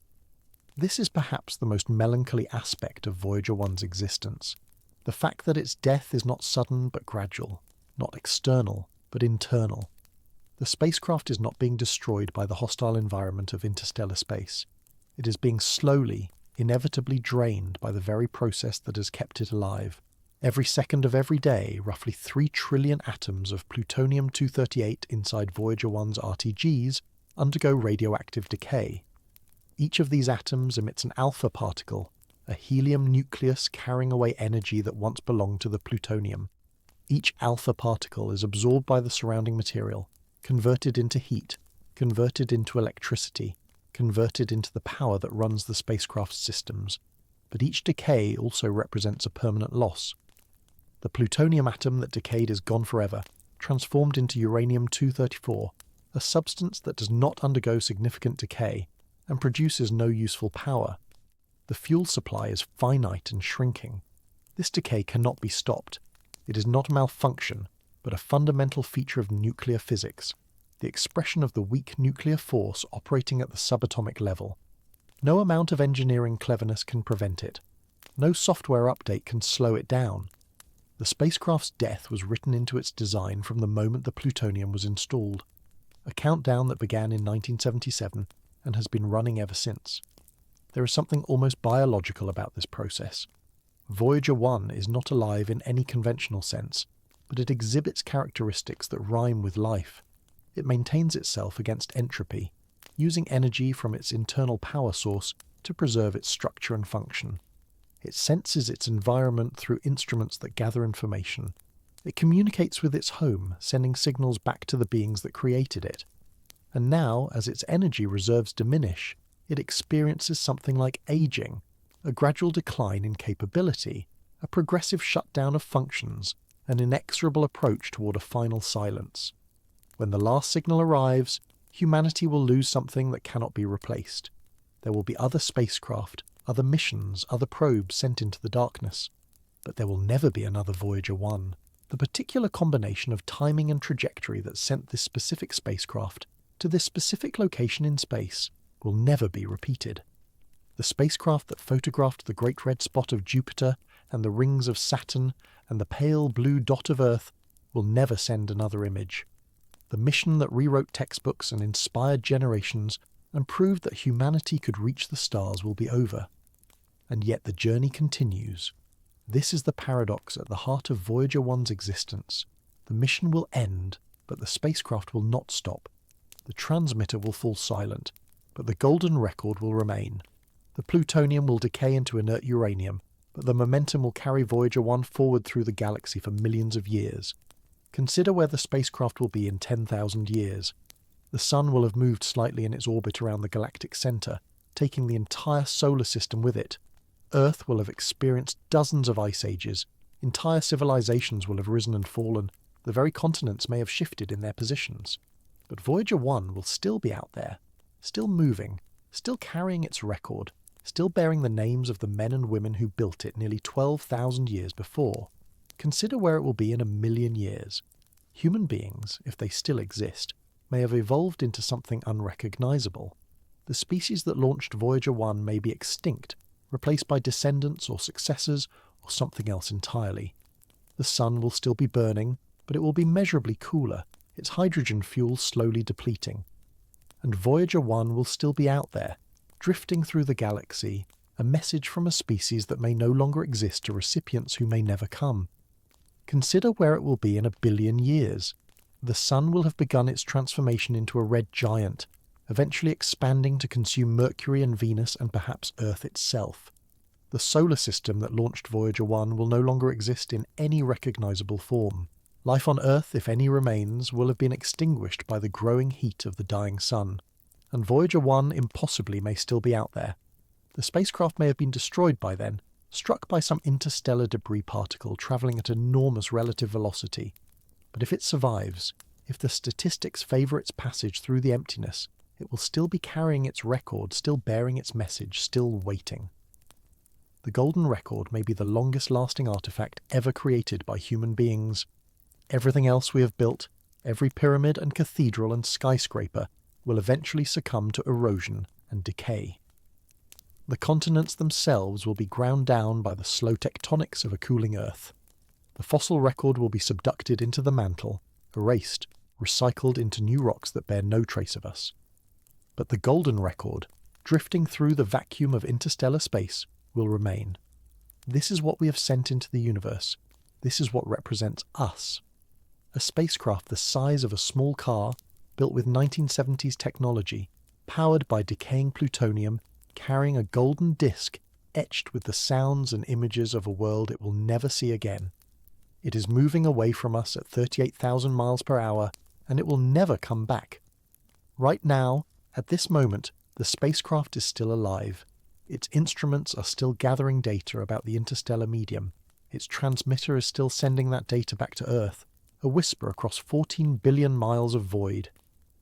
This is perhaps the most melancholy aspect of Voyager 1's existence, the fact that its death is not sudden but gradual, not external but internal. The spacecraft is not being destroyed by the hostile environment of interstellar space. It is being slowly, inevitably drained by the very process that has kept it alive. Every second of every day, roughly 3 trillion atoms of plutonium-238 inside Voyager 1's RTGs undergo radioactive decay. Each of these atoms emits an alpha particle, a helium nucleus carrying away energy that once belonged to the plutonium. Each alpha particle is absorbed by the surrounding material, converted into heat, converted into electricity, converted into the power that runs the spacecraft's systems. But each decay also represents a permanent loss. The plutonium atom that decayed is gone forever, transformed into uranium-234, a substance that does not undergo significant decay and produces no useful power. The fuel supply is finite and shrinking. This decay cannot be stopped. It is not a malfunction, but a fundamental feature of nuclear physics, the expression of the weak nuclear force operating at the subatomic level. No amount of engineering cleverness can prevent it. No software update can slow it down. The spacecraft's death was written into its design from the moment the plutonium was installed, a countdown that began in 1977 and has been running ever since. There is something almost biological about this process. Voyager 1 is not alive in any conventional sense, but it exhibits characteristics that rhyme with life. It maintains itself against entropy, using energy from its internal power source to preserve its structure and function. It senses its environment through instruments that gather information. It communicates with its home, sending signals back to the beings that created it. And now, as its energy reserves diminish, it experiences something like aging, a gradual decline in capability, a progressive shutdown of functions, an inexorable approach toward a final silence. When the last signal arrives, humanity will lose something that cannot be replaced. There will be other spacecraft, other missions, other probes sent into the darkness. But there will never be another Voyager 1. The particular combination of timing and trajectory that sent this specific spacecraft to this specific location in space will never be repeated. The spacecraft that photographed the great red spot of Jupiter and the rings of Saturn and the pale blue dot of Earth will never send another image. The mission that rewrote textbooks and inspired generations and proved that humanity could reach the stars will be over. And yet the journey continues. This is the paradox at the heart of Voyager 1's existence. The mission will end, but the spacecraft will not stop. The transmitter will fall silent, but the golden record will remain. The plutonium will decay into inert uranium, but the momentum will carry Voyager 1 forward through the galaxy for millions of years. Consider where the spacecraft will be in 10,000 years. The Sun will have moved slightly in its orbit around the galactic centre, taking the entire solar system with it. Earth will have experienced dozens of ice ages. Entire civilizations will have risen and fallen. The very continents may have shifted in their positions. But Voyager 1 will still be out there, still moving, still carrying its record, still bearing the names of the men and women who built it nearly 12,000 years before. Consider where it will be in 1,000,000 years. Human beings, if they still exist, may have evolved into something unrecognizable. The species that launched Voyager 1 may be extinct, replaced by descendants or successors or something else entirely. The sun will still be burning, but it will be measurably cooler, its hydrogen fuel slowly depleting. And Voyager 1 will still be out there, drifting through the galaxy, a message from a species that may no longer exist to recipients who may never come. Consider where it will be in 1 billion years. The sun will have begun its transformation into a red giant, eventually expanding to consume Mercury and Venus and perhaps Earth itself. The solar system that launched Voyager 1 will no longer exist in any recognizable form. Life on Earth, if any remains, will have been extinguished by the growing heat of the dying sun. And Voyager 1 impossibly may still be out there. The spacecraft may have been destroyed by then, struck by some interstellar debris particle travelling at enormous relative velocity. But if it survives, if the statistics favour its passage through the emptiness, it will still be carrying its record, still bearing its message, still waiting. The Golden Record may be the longest-lasting artefact ever created by human beings. Everything else we have built, every pyramid and cathedral and skyscraper, will eventually succumb to erosion and decay. The continents themselves will be ground down by the slow tectonics of a cooling Earth. The fossil record will be subducted into the mantle, erased, recycled into new rocks that bear no trace of us. But the Golden Record, drifting through the vacuum of interstellar space, will remain. This is what we have sent into the universe. This is what represents us. A spacecraft the size of a small car, built with 1970s technology, powered by decaying plutonium, carrying a golden disc etched with the sounds and images of a world it will never see again. It is moving away from us at 38,000 miles per hour, and it will never come back. Right now, at this moment, the spacecraft is still alive. Its instruments are still gathering data about the interstellar medium. Its transmitter is still sending that data back to Earth, a whisper across 14 billion miles of void.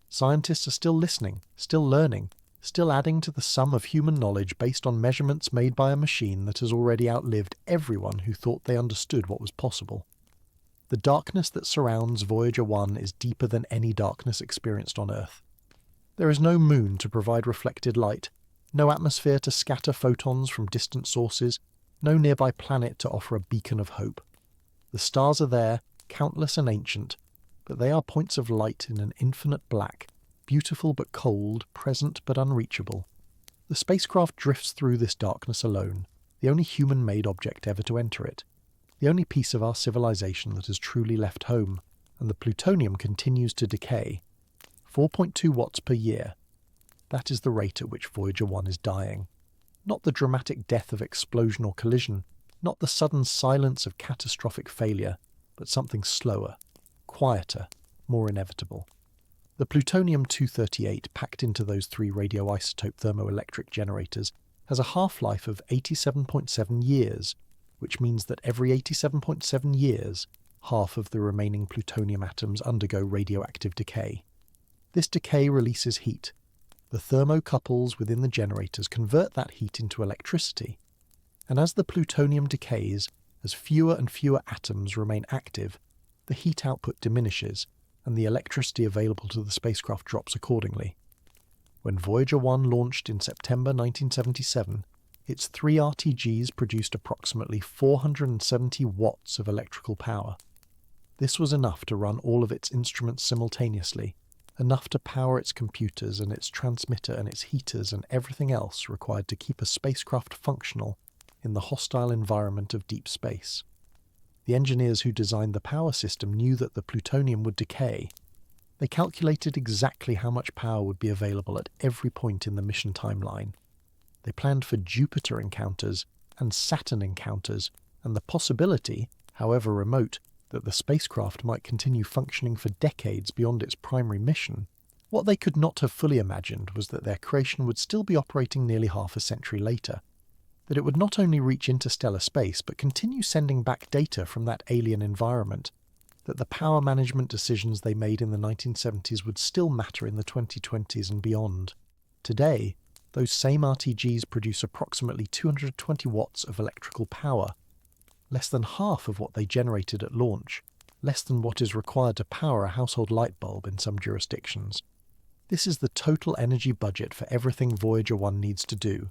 Scientists are still listening, still learning, still adding to the sum of human knowledge based on measurements made by a machine that has already outlived everyone who thought they understood what was possible. The darkness that surrounds Voyager 1 is deeper than any darkness experienced on Earth. There is no moon to provide reflected light, no atmosphere to scatter photons from distant sources, no nearby planet to offer a beacon of hope. The stars are there, countless and ancient, but they are points of light in an infinite black, beautiful but cold, present but unreachable. The spacecraft drifts through this darkness alone, the only human-made object ever to enter it, the only piece of our civilization that has truly left home, and the plutonium continues to decay. 4.2 watts per year. That is the rate at which Voyager 1 is dying. Not the dramatic death of explosion or collision, not the sudden silence of catastrophic failure, but something slower, quieter, more inevitable. The plutonium-238 packed into those 3 radioisotope thermoelectric generators has a half-life of 87.7 years, which means that every 87.7 years, half of the remaining plutonium atoms undergo radioactive decay. This decay releases heat. The thermocouples within the generators convert that heat into electricity. And as the plutonium decays, as fewer and fewer atoms remain active, the heat output diminishes, and the electricity available to the spacecraft drops accordingly. When Voyager 1 launched in September 1977, its 3 RTGs produced approximately 470 watts of electrical power. This was enough to run all of its instruments simultaneously, enough to power its computers and its transmitter and its heaters and everything else required to keep a spacecraft functional in the hostile environment of deep space. The engineers who designed the power system knew that the plutonium would decay. They calculated exactly how much power would be available at every point in the mission timeline. They planned for Jupiter encounters and Saturn encounters, and the possibility, however remote, that the spacecraft might continue functioning for decades beyond its primary mission. What they could not have fully imagined was that their creation would still be operating nearly half a century later, that it would not only reach interstellar space but continue sending back data from that alien environment, that the power management decisions they made in the 1970s would still matter in the 2020s and beyond. Today, those same RTGs produce approximately 220 watts of electrical power, less than half of what they generated at launch, less than what is required to power a household light bulb in some jurisdictions. This is the total energy budget for everything Voyager 1 needs to do: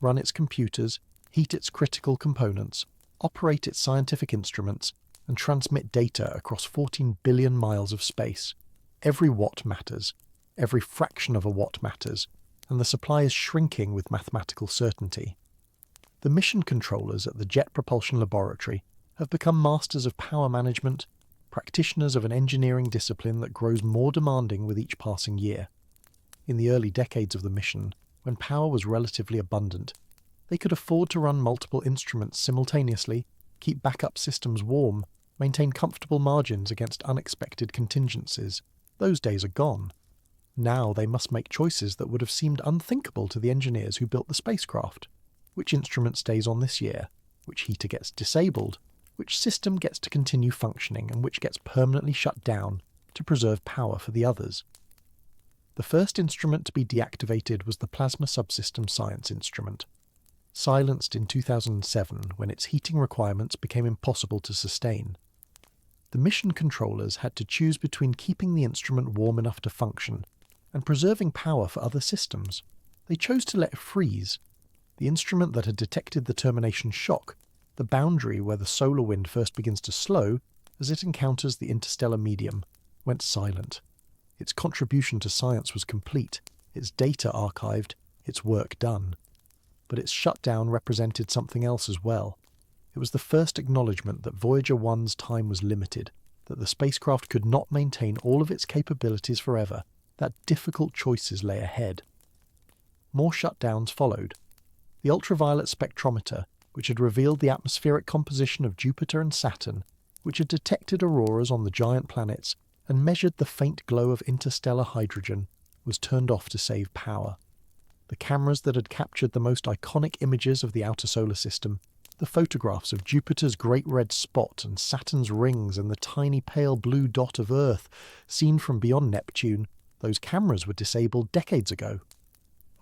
run its computers, heat its critical components, operate its scientific instruments, and transmit data across 14 billion miles of space. Every watt matters, every fraction of a watt matters, and the supply is shrinking with mathematical certainty. The mission controllers at the Jet Propulsion Laboratory have become masters of power management, practitioners of an engineering discipline that grows more demanding with each passing year. In the early decades of the mission, when power was relatively abundant, they could afford to run multiple instruments simultaneously, keep backup systems warm, maintain comfortable margins against unexpected contingencies. Those days are gone. Now they must make choices that would have seemed unthinkable to the engineers who built the spacecraft. Which instrument stays on this year? Which heater gets disabled? Which system gets to continue functioning and which gets permanently shut down to preserve power for the others? The first instrument to be deactivated was the Plasma Subsystem Science Instrument. Silenced in 2007 when its heating requirements became impossible to sustain. The mission controllers had to choose between keeping the instrument warm enough to function and preserving power for other systems. They chose to let it freeze. The instrument that had detected the termination shock, the boundary where the solar wind first begins to slow as it encounters the interstellar medium, went silent. Its contribution to science was complete, its data archived, its work done. But its shutdown represented something else as well. It was the first acknowledgement that Voyager 1's time was limited, that the spacecraft could not maintain all of its capabilities forever, that difficult choices lay ahead. More shutdowns followed. The ultraviolet spectrometer, which had revealed the atmospheric composition of Jupiter and Saturn, which had detected auroras on the giant planets and measured the faint glow of interstellar hydrogen, was turned off to save power. The cameras that had captured the most iconic images of the outer solar system, the photographs of Jupiter's great red spot and Saturn's rings and the tiny pale blue dot of Earth seen from beyond Neptune, those cameras were disabled decades ago.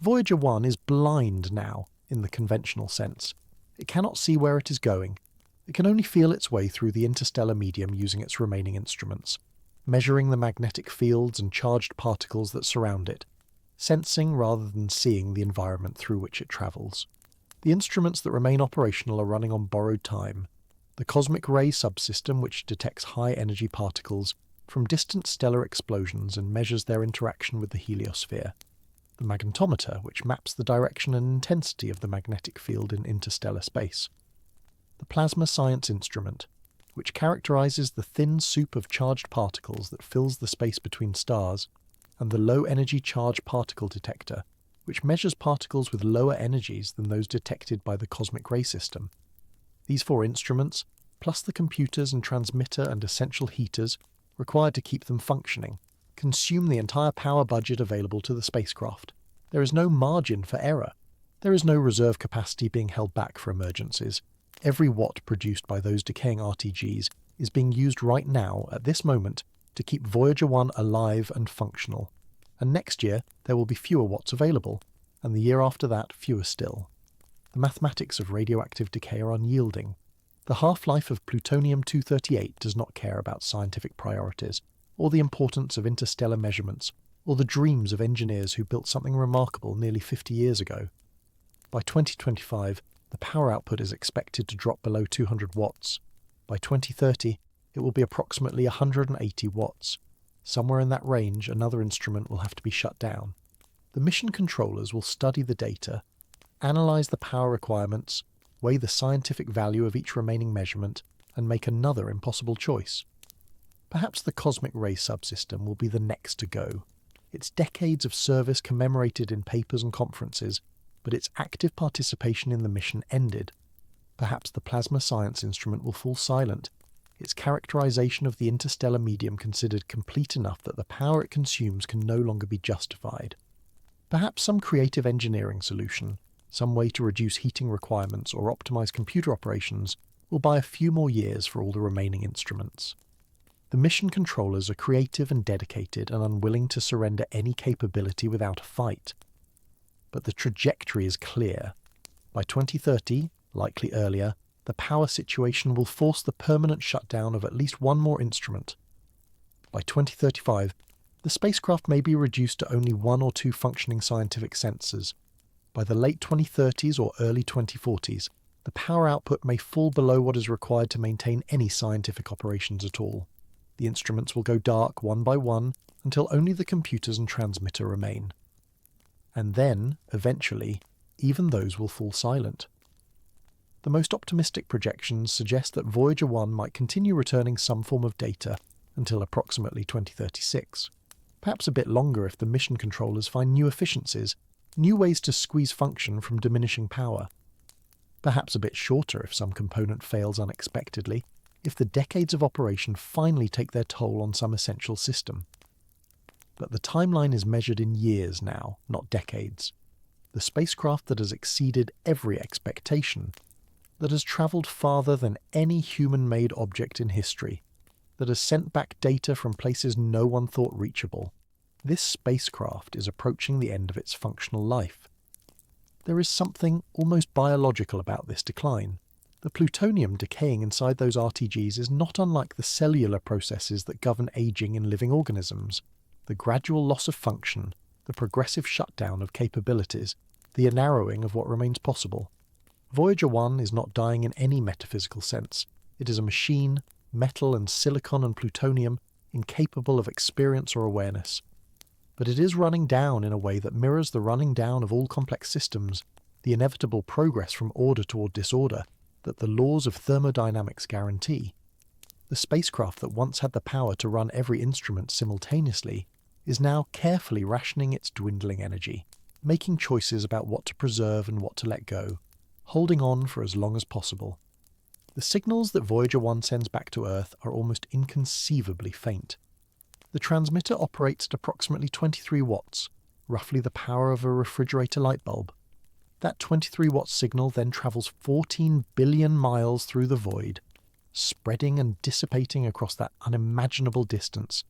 Voyager 1 is blind now, in the conventional sense. It cannot see where it is going. It can only feel its way through the interstellar medium using its remaining instruments, measuring the magnetic fields and charged particles that surround it, sensing rather than seeing the environment through which it travels. The instruments that remain operational are running on borrowed time. The cosmic ray subsystem, which detects high-energy particles from distant stellar explosions and measures their interaction with the heliosphere. The magnetometer, which maps the direction and intensity of the magnetic field in interstellar space. The Plasma Science Instrument, which characterizes the thin soup of charged particles that fills the space between stars, and the low-energy charge particle detector, which measures particles with lower energies than those detected by the cosmic ray system. These 4 instruments, plus the computers and transmitter and essential heaters required to keep them functioning, consume the entire power budget available to the spacecraft. There is no margin for error. There is no reserve capacity being held back for emergencies. Every watt produced by those decaying RTGs is being used right now, at this moment, to keep Voyager 1 alive and functional. And next year there will be fewer watts available, and the year after that fewer still. The mathematics of radioactive decay are unyielding. The half-life of plutonium-238 does not care about scientific priorities, or the importance of interstellar measurements, or the dreams of engineers who built something remarkable nearly 50 years ago. By 2025, the power output is expected to drop below 200 watts. By 2030, it will be approximately 180 watts. Somewhere in that range, another instrument will have to be shut down. The mission controllers will study the data, analyze the power requirements, weigh the scientific value of each remaining measurement, and make another impossible choice. Perhaps the cosmic ray subsystem will be the next to go. Its decades of service commemorated in papers and conferences, but its active participation in the mission ended. Perhaps the Plasma Science Instrument will fall silent, its characterization of the interstellar medium considered complete enough that the power it consumes can no longer be justified. Perhaps some creative engineering solution, some way to reduce heating requirements or optimize computer operations, will buy a few more years for all the remaining instruments. The mission controllers are creative and dedicated and unwilling to surrender any capability without a fight. But the trajectory is clear. By 2030, likely earlier, the power situation will force the permanent shutdown of at least one more instrument. By 2035, the spacecraft may be reduced to only one or two functioning scientific sensors. By the late 2030s or early 2040s, the power output may fall below what is required to maintain any scientific operations at all. The instruments will go dark one by one until only the computers and transmitter remain. And then, eventually, even those will fall silent. The most optimistic projections suggest that Voyager 1 might continue returning some form of data until approximately 2036. Perhaps a bit longer if the mission controllers find new efficiencies, new ways to squeeze function from diminishing power. Perhaps a bit shorter if some component fails unexpectedly, if the decades of operation finally take their toll on some essential system. But the timeline is measured in years now, not decades. The spacecraft that has exceeded every expectation, that has travelled farther than any human-made object in history, that has sent back data from places no one thought reachable. This spacecraft is approaching the end of its functional life. There is something almost biological about this decline. The plutonium decaying inside those RTGs is not unlike the cellular processes that govern aging in living organisms. The gradual loss of function, the progressive shutdown of capabilities, the narrowing of what remains possible. Voyager 1 is not dying in any metaphysical sense. It is a machine, metal and silicon and plutonium, incapable of experience or awareness. But it is running down in a way that mirrors the running down of all complex systems, the inevitable progress from order toward disorder that the laws of thermodynamics guarantee. The spacecraft that once had the power to run every instrument simultaneously is now carefully rationing its dwindling energy, making choices about what to preserve and what to let go, holding on for as long as possible. The signals that Voyager 1 sends back to Earth are almost inconceivably faint. The transmitter operates at approximately 23 watts, roughly the power of a refrigerator light bulb. That 23-watt signal then travels 14 billion miles through the void, spreading and dissipating across that unimaginable distance,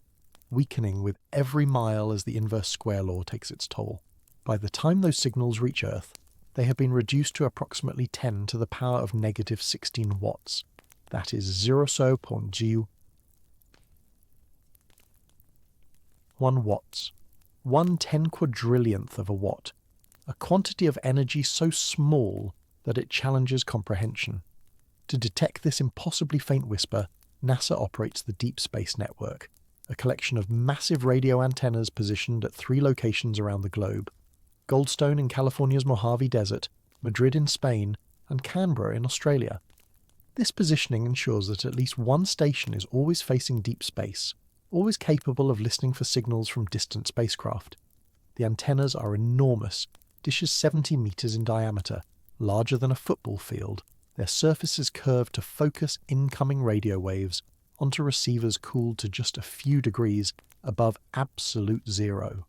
weakening with every mile as the inverse square law takes its toll. By the time those signals reach Earth, they have been reduced to approximately 10 to the power of negative 16 watts. That is 0.01 watts. 1/10 quadrillionth of a watt. A quantity of energy so small that it challenges comprehension. To detect this impossibly faint whisper, NASA operates the Deep Space Network, a collection of massive radio antennas positioned at 3 locations around the globe: Goldstone in California's Mojave Desert, Madrid in Spain, and Canberra in Australia. This positioning ensures that at least one station is always facing deep space, always capable of listening for signals from distant spacecraft. The antennas are enormous, dishes 70 meters in diameter, larger than a football field, their surfaces curved to focus incoming radio waves onto receivers cooled to just a few degrees above absolute zero.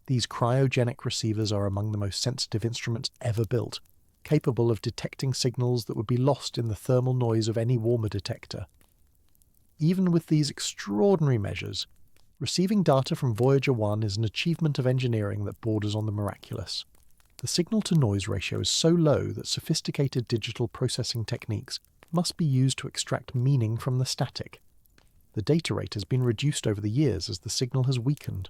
These cryogenic receivers are among the most sensitive instruments ever built, capable of detecting signals that would be lost in the thermal noise of any warmer detector. Even with these extraordinary measures, receiving data from Voyager 1 is an achievement of engineering that borders on the miraculous. The signal-to-noise ratio is so low that sophisticated digital processing techniques must be used to extract meaning from the static. The data rate has been reduced over the years as the signal has weakened.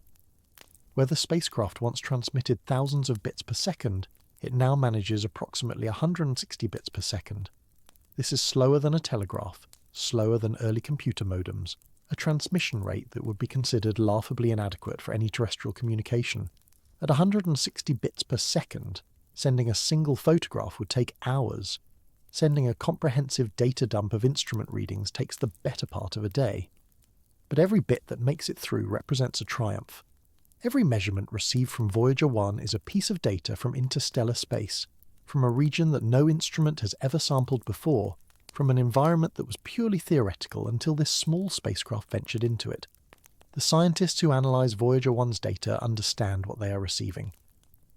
Where the spacecraft once transmitted thousands of bits per second, it now manages approximately 160 bits per second. This is slower than a telegraph, slower than early computer modems, a transmission rate that would be considered laughably inadequate for any terrestrial communication. At 160 bits per second, sending a single photograph would take hours. Sending a comprehensive data dump of instrument readings takes the better part of a day. But every bit that makes it through represents a triumph. Every measurement received from Voyager 1 is a piece of data from interstellar space, from a region that no instrument has ever sampled before, from an environment that was purely theoretical until this small spacecraft ventured into it. The scientists who analyse Voyager 1's data understand what they are receiving.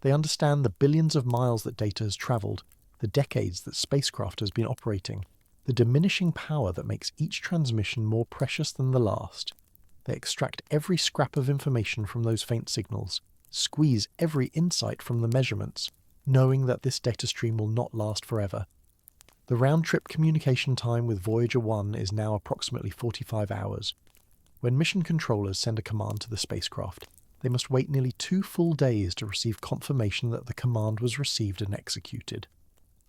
They understand the billions of miles that data has travelled, the decades that spacecraft has been operating, the diminishing power that makes each transmission more precious than the last. They extract every scrap of information from those faint signals, squeeze every insight from the measurements, knowing that this data stream will not last forever. The round-trip communication time with Voyager 1 is now approximately 45 hours. When mission controllers send a command to the spacecraft, they must wait nearly 2 full days to receive confirmation that the command was received and executed.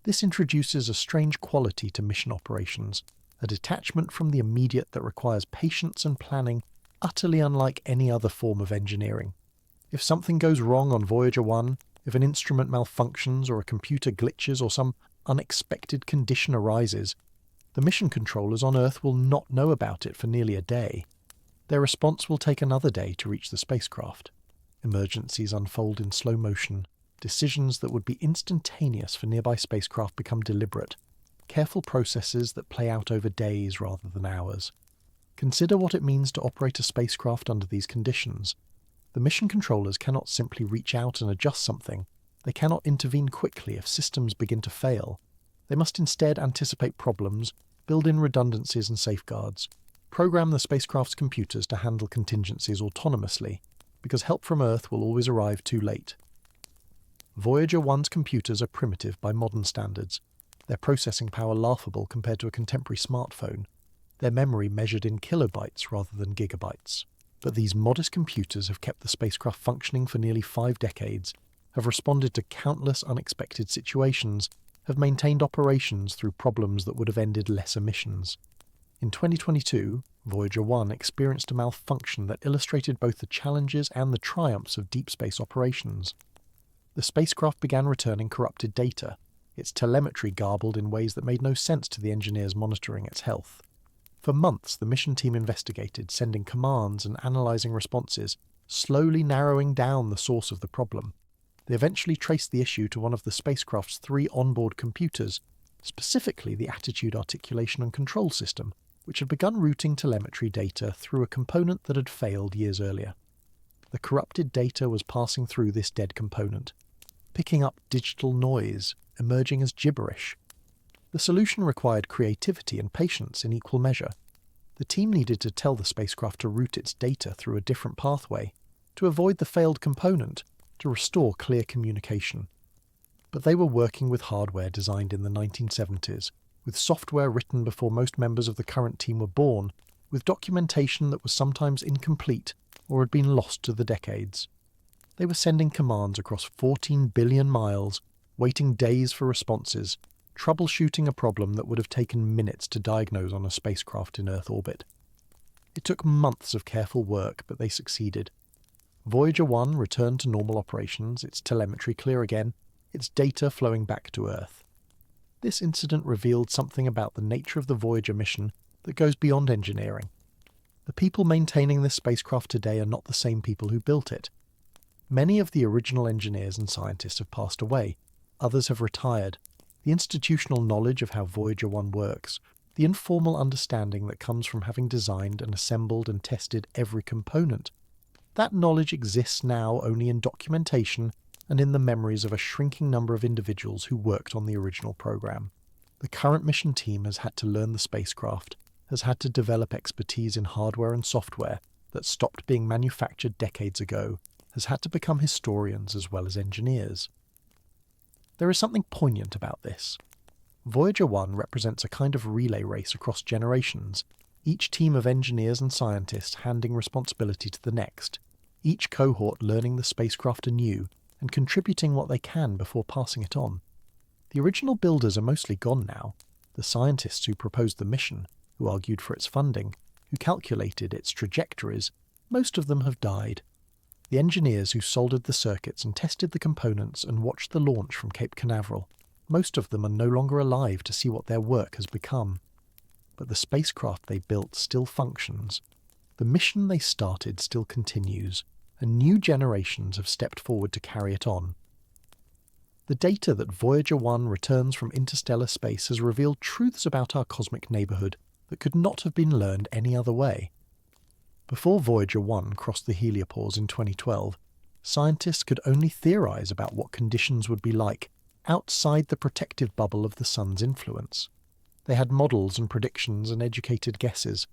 This introduces a strange quality to mission operations, a detachment from the immediate that requires patience and planning utterly unlike any other form of engineering. If something goes wrong on Voyager 1, if an instrument malfunctions or a computer glitches or some unexpected condition arises, the mission controllers on Earth will not know about it for nearly a day. Their response will take another day to reach the spacecraft. Emergencies unfold in slow motion. Decisions that would be instantaneous for nearby spacecraft become deliberate, careful processes that play out over days rather than hours. Consider what it means to operate a spacecraft under these conditions. The mission controllers cannot simply reach out and adjust something. They cannot intervene quickly if systems begin to fail. They must instead anticipate problems, build in redundancies and safeguards, program the spacecraft's computers to handle contingencies autonomously, because help from Earth will always arrive too late. Voyager 1's computers are primitive by modern standards, their processing power laughable compared to a contemporary smartphone, their memory measured in kilobytes rather than gigabytes. But these modest computers have kept the spacecraft functioning for nearly 5 decades, have responded to countless unexpected situations, have maintained operations through problems that would have ended lesser missions. In 2022, Voyager 1 experienced a malfunction that illustrated both the challenges and the triumphs of deep space operations. The spacecraft began returning corrupted data, its telemetry garbled in ways that made no sense to the engineers monitoring its health. For months, the mission team investigated, sending commands and analysing responses, slowly narrowing down the source of the problem. They eventually traced the issue to one of the spacecraft's 3 onboard computers, specifically the Attitude Articulation and Control System, which had begun routing telemetry data through a component that had failed years earlier. The corrupted data was passing through this dead component, picking up digital noise, emerging as gibberish. The solution required creativity and patience in equal measure. The team needed to tell the spacecraft to route its data through a different pathway, to avoid the failed component, to restore clear communication. But they were working with hardware designed in the 1970s, with software written before most members of the current team were born, with documentation that was sometimes incomplete or had been lost to the decades. They were sending commands across 14 billion miles, waiting days for responses, troubleshooting a problem that would have taken minutes to diagnose on a spacecraft in Earth orbit. It took months of careful work, but they succeeded. Voyager 1 returned to normal operations, its telemetry clear again, its data flowing back to Earth. This incident revealed something about the nature of the Voyager mission that goes beyond engineering. The people maintaining this spacecraft today are not the same people who built it. Many of the original engineers and scientists have passed away, others have retired. The institutional knowledge of how Voyager 1 works, the informal understanding that comes from having designed and assembled and tested every component, that knowledge exists now only in documentation and in the memories of a shrinking number of individuals who worked on the original program. The current mission team has had to learn the spacecraft, has had to develop expertise in hardware and software that stopped being manufactured decades ago, has had to become historians as well as engineers. There is something poignant about this. Voyager 1 represents a kind of relay race across generations, each team of engineers and scientists handing responsibility to the next, each cohort learning the spacecraft anew and contributing what they can before passing it on. The original builders are mostly gone now, the scientists who proposed the mission, who argued for its funding, who calculated its trajectories, most of them have died. The engineers who soldered the circuits and tested the components and watched the launch from Cape Canaveral, most of them are no longer alive to see what their work has become. But the spacecraft they built still functions. The mission they started still continues, and new generations have stepped forward to carry it on. The data that Voyager 1 returns from interstellar space has revealed truths about our cosmic neighbourhood that could not have been learned any other way. Before Voyager 1 crossed the heliopause in 2012, scientists could only theorize about what conditions would be like outside the protective bubble of the Sun's influence. They had models and predictions and educated guesses.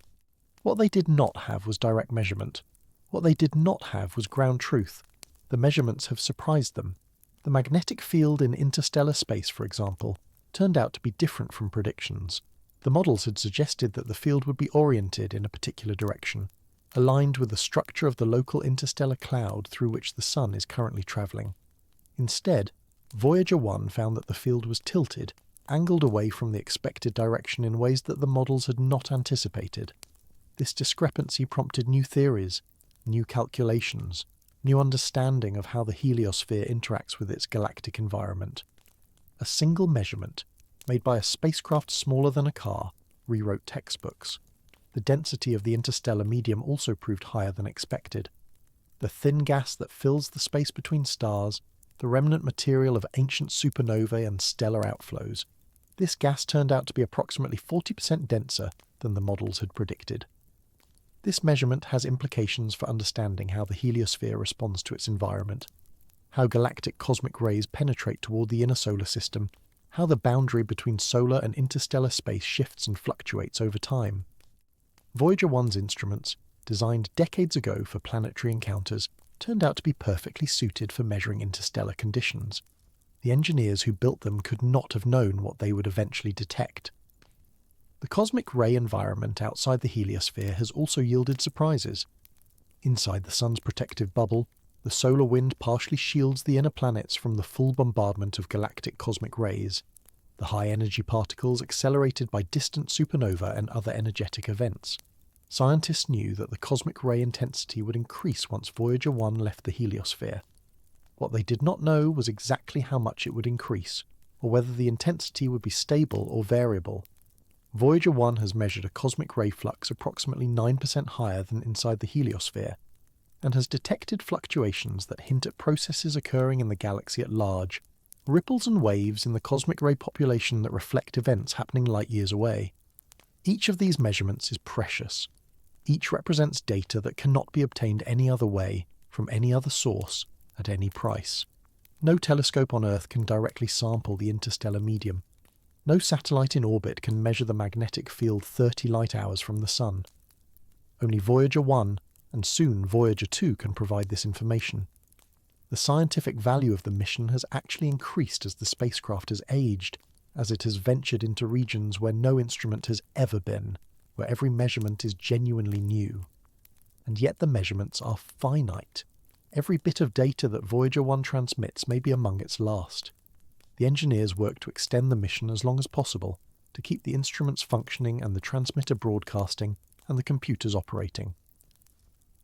What they did not have was direct measurement. What they did not have was ground truth. The measurements have surprised them. The magnetic field in interstellar space, for example, turned out to be different from predictions. The models had suggested that the field would be oriented in a particular direction, aligned with the structure of the local interstellar cloud through which the Sun is currently travelling. Instead, Voyager 1 found that the field was tilted, angled away from the expected direction in ways that the models had not anticipated. This discrepancy prompted new theories, new calculations, new understanding of how the heliosphere interacts with its galactic environment. A single measurement, made by a spacecraft smaller than a car, rewrote textbooks. The density of the interstellar medium also proved higher than expected. The thin gas that fills the space between stars, the remnant material of ancient supernovae and stellar outflows, this gas turned out to be approximately 40% denser than the models had predicted. This measurement has implications for understanding how the heliosphere responds to its environment, how galactic cosmic rays penetrate toward the inner solar system, how the boundary between solar and interstellar space shifts and fluctuates over time. Voyager 1's instruments, designed decades ago for planetary encounters, turned out to be perfectly suited for measuring interstellar conditions. The engineers who built them could not have known what they would eventually detect. The cosmic ray environment outside the heliosphere has also yielded surprises. Inside the Sun's protective bubble, the solar wind partially shields the inner planets from the full bombardment of galactic cosmic rays. The high-energy particles accelerated by distant supernova and other energetic events. Scientists knew that the cosmic ray intensity would increase once Voyager 1 left the heliosphere. What they did not know was exactly how much it would increase, or whether the intensity would be stable or variable. Voyager 1 has measured a cosmic ray flux approximately 9% higher than inside the heliosphere, and has detected fluctuations that hint at processes occurring in the galaxy at large, ripples and waves in the cosmic ray population that reflect events happening light years away. Each of these measurements is precious. Each represents data that cannot be obtained any other way, from any other source, at any price. No telescope on Earth can directly sample the interstellar medium. No satellite in orbit can measure the magnetic field 30 light-hours from the Sun. Only Voyager 1 and soon Voyager 2 can provide this information. The scientific value of the mission has actually increased as the spacecraft has aged, as it has ventured into regions where no instrument has ever been, where every measurement is genuinely new. And yet the measurements are finite. Every bit of data that Voyager 1 transmits may be among its last. The engineers work to extend the mission as long as possible, to keep the instruments functioning and the transmitter broadcasting and the computers operating.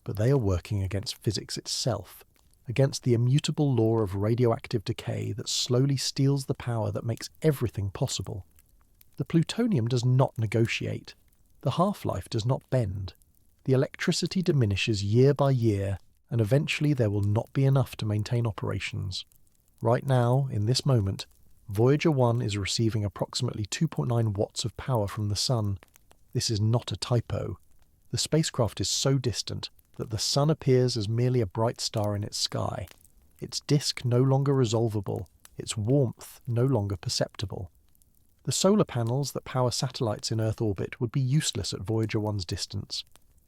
But they are working against physics itself, against the immutable law of radioactive decay that slowly steals the power that makes everything possible. The plutonium does not negotiate. The half-life does not bend. The electricity diminishes year by year, and eventually there will not be enough to maintain operations. Right now, in this moment, Voyager 1 is receiving approximately 2.9 watts of power from the Sun. This is not a typo. The spacecraft is so distant that the Sun appears as merely a bright star in its sky, its disk no longer resolvable, its warmth no longer perceptible. The solar panels that power satellites in Earth orbit would be useless at Voyager 1's distance.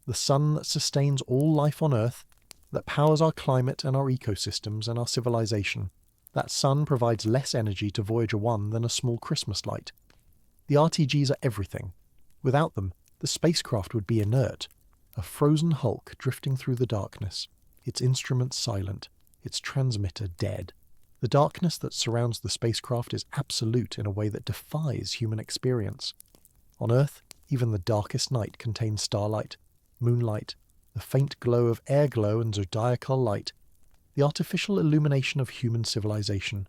The Sun that sustains all life on Earth, that powers our climate and our ecosystems and our civilization, that Sun provides less energy to Voyager 1 than a small Christmas light. The RTGs are everything. Without them, the spacecraft would be inert, a frozen hulk drifting through the darkness, its instruments silent, its transmitter dead. The darkness that surrounds the spacecraft is absolute in a way that defies human experience. On Earth, even the darkest night contains starlight, moonlight, the faint glow of air glow and zodiacal light, the artificial illumination of human civilization.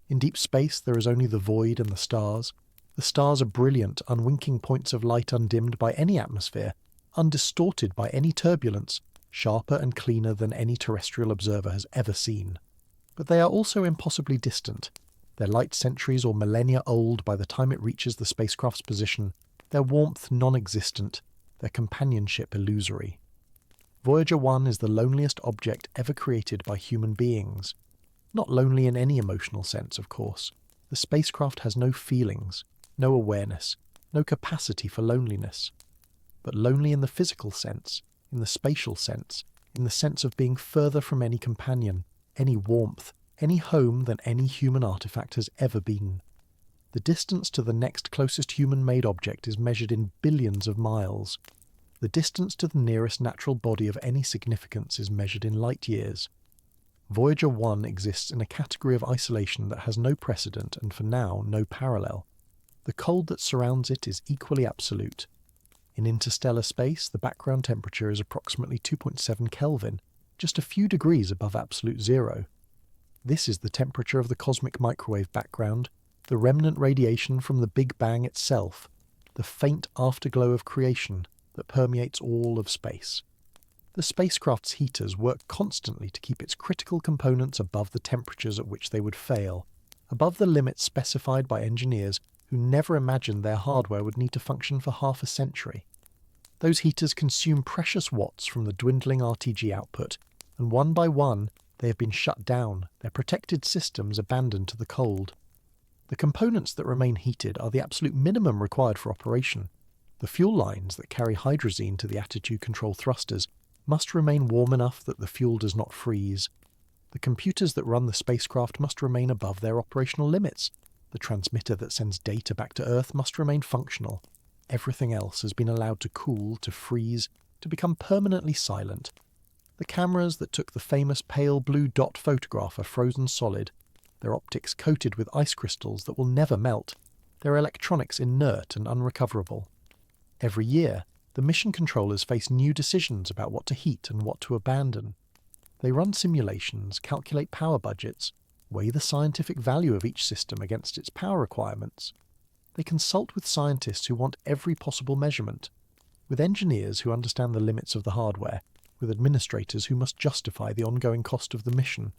In deep space there is only the void and the stars. The stars are brilliant, unwinking points of light undimmed by any atmosphere, undistorted by any turbulence, sharper and cleaner than any terrestrial observer has ever seen. But they are also impossibly distant, their light centuries or millennia old by the time it reaches the spacecraft's position, their warmth non-existent, their companionship illusory. Voyager 1 is the loneliest object ever created by human beings. Not lonely in any emotional sense, of course. The spacecraft has no feelings, no awareness, no capacity for loneliness. But lonely in the physical sense, in the spatial sense, in the sense of being further from any companion, any warmth, any home than any human artifact has ever been. The distance to the next closest human-made object is measured in billions of miles. The distance to the nearest natural body of any significance is measured in light years. Voyager 1 exists in a category of isolation that has no precedent and for now no parallel. The cold that surrounds it is equally absolute. In interstellar space, the background temperature is approximately 2.7 Kelvin, just a few degrees above absolute zero. This is the temperature of the cosmic microwave background, the remnant radiation from the Big Bang itself, the faint afterglow of creation that permeates all of space. The spacecraft's heaters work constantly to keep its critical components above the temperatures at which they would fail, above the limits specified by engineers who never imagined their hardware would need to function for half a century. Those heaters consume precious watts from the dwindling RTG output, and one by one they have been shut down, their protected systems abandoned to the cold. The components that remain heated are the absolute minimum required for operation. The fuel lines that carry hydrazine to the attitude control thrusters must remain warm enough that the fuel does not freeze. The computers that run the spacecraft must remain above their operational limits. The transmitter that sends data back to Earth must remain functional. Everything else has been allowed to cool, to freeze, to become permanently silent. The cameras that took the famous pale blue dot photograph are frozen solid, their optics coated with ice crystals that will never melt, their electronics inert and unrecoverable. Every year, the mission controllers face new decisions about what to heat and what to abandon. They run simulations, calculate power budgets, weigh the scientific value of each system against its power requirements. They consult with scientists who want every possible measurement, with engineers who understand the limits of the hardware, with administrators who must justify the ongoing cost of the mission.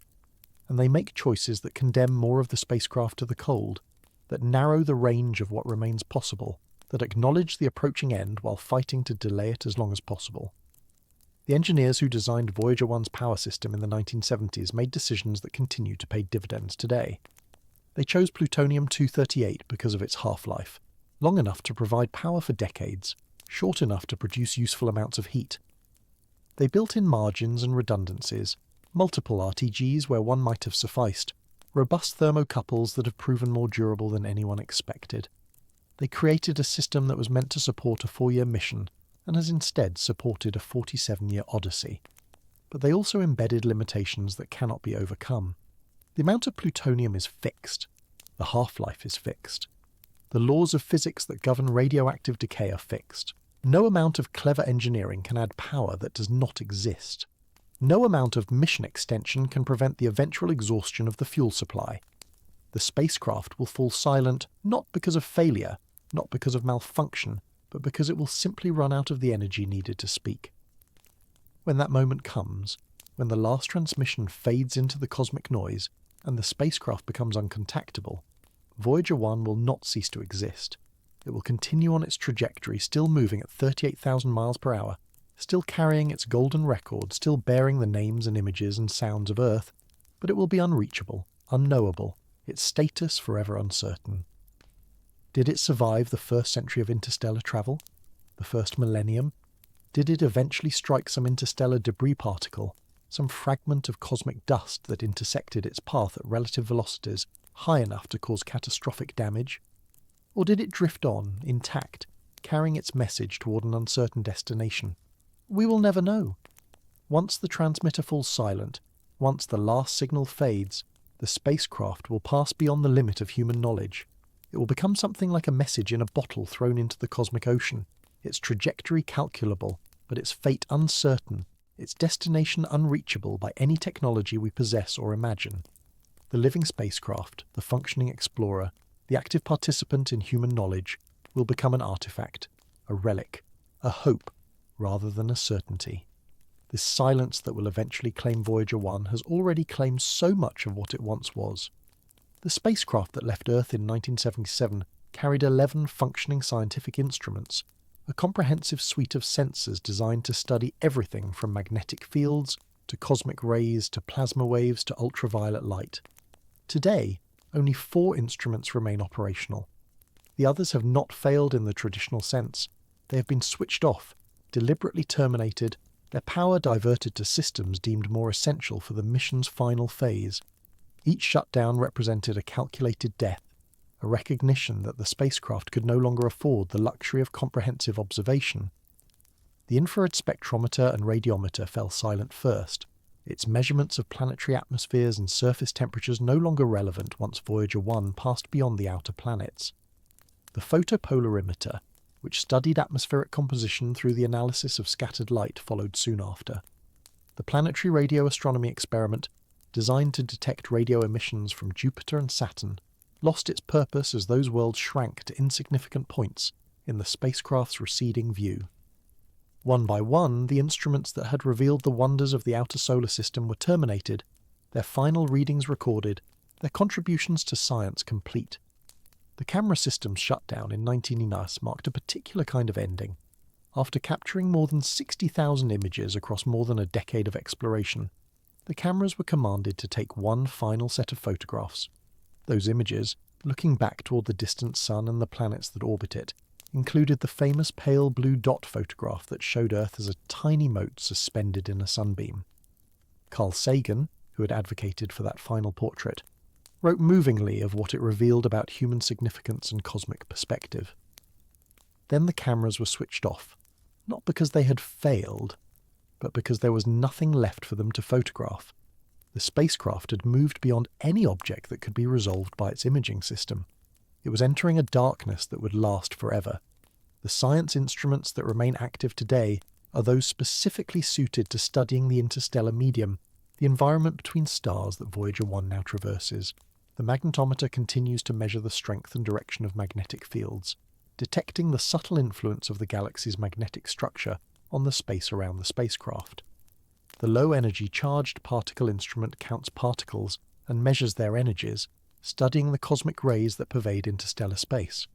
And they make choices that condemn more of the spacecraft to the cold, that narrow the range of what remains possible, that acknowledge the approaching end while fighting to delay it as long as possible. The engineers who designed Voyager 1's power system in the 1970s made decisions that continue to pay dividends today. They chose plutonium-238 because of its half-life, long enough to provide power for decades, short enough to produce useful amounts of heat. They built in margins and redundancies, multiple RTGs where one might have sufficed, robust thermocouples that have proven more durable than anyone expected. They created a system that was meant to support a 4-year mission, and has instead supported a 47-year odyssey. But they also embedded limitations that cannot be overcome. The amount of plutonium is fixed. The half-life is fixed. The laws of physics that govern radioactive decay are fixed. No amount of clever engineering can add power that does not exist. No amount of mission extension can prevent the eventual exhaustion of the fuel supply. The spacecraft will fall silent not because of failure, not because of malfunction, but because it will simply run out of the energy needed to speak. When that moment comes, when the last transmission fades into the cosmic noise and the spacecraft becomes uncontactable, Voyager 1 will not cease to exist. It will continue on its trajectory, still moving at 38,000 miles per hour, still carrying its golden record, still bearing the names and images and sounds of Earth, but it will be unreachable, unknowable, its status forever uncertain. Did it survive the first century of interstellar travel? The first millennium? Did it eventually strike some interstellar debris particle, some fragment of cosmic dust that intersected its path at relative velocities high enough to cause catastrophic damage? Or did it drift on, intact, carrying its message toward an uncertain destination? We will never know. Once the transmitter falls silent, once the last signal fades, the spacecraft will pass beyond the limit of human knowledge. It will become something like a message in a bottle thrown into the cosmic ocean, its trajectory calculable, but its fate uncertain, its destination unreachable by any technology we possess or imagine. The living spacecraft, the functioning explorer, the active participant in human knowledge, will become an artifact, a relic, a hope, rather than a certainty. This silence that will eventually claim Voyager 1 has already claimed so much of what it once was. The spacecraft that left Earth in 1977 carried 11 functioning scientific instruments, a comprehensive suite of sensors designed to study everything from magnetic fields to cosmic rays to plasma waves to ultraviolet light. Today, only 4 instruments remain operational. The others have not failed in the traditional sense. They have been switched off, deliberately terminated, their power diverted to systems deemed more essential for the mission's final phase. Each shutdown represented a calculated death, a recognition that the spacecraft could no longer afford the luxury of comprehensive observation. The infrared spectrometer and radiometer fell silent first, its measurements of planetary atmospheres and surface temperatures no longer relevant once Voyager 1 passed beyond the outer planets. The photopolarimeter, which studied atmospheric composition through the analysis of scattered light, followed soon after. The planetary radio astronomy experiment, designed to detect radio emissions from Jupiter and Saturn, lost its purpose as those worlds shrank to insignificant points in the spacecraft's receding view. One by one, the instruments that had revealed the wonders of the outer solar system were terminated, their final readings recorded, their contributions to science complete. The camera system's shutdown in 1990 marked a particular kind of ending. After capturing more than 60,000 images across more than a decade of exploration, the cameras were commanded to take one final set of photographs. Those images, looking back toward the distant sun and the planets that orbit it, included the famous pale blue dot photograph that showed Earth as a tiny mote suspended in a sunbeam. Carl Sagan, who had advocated for that final portrait, wrote movingly of what it revealed about human significance and cosmic perspective. Then the cameras were switched off, not because they had failed, but because there was nothing left for them to photograph. The spacecraft had moved beyond any object that could be resolved by its imaging system. It was entering a darkness that would last forever. The science instruments that remain active today are those specifically suited to studying the interstellar medium, the environment between stars that Voyager 1 now traverses. The magnetometer continues to measure the strength and direction of magnetic fields, detecting the subtle influence of the galaxy's magnetic structure on the space around the spacecraft. The low-energy charged particle instrument counts particles and measures their energies, studying the cosmic rays that pervade interstellar space.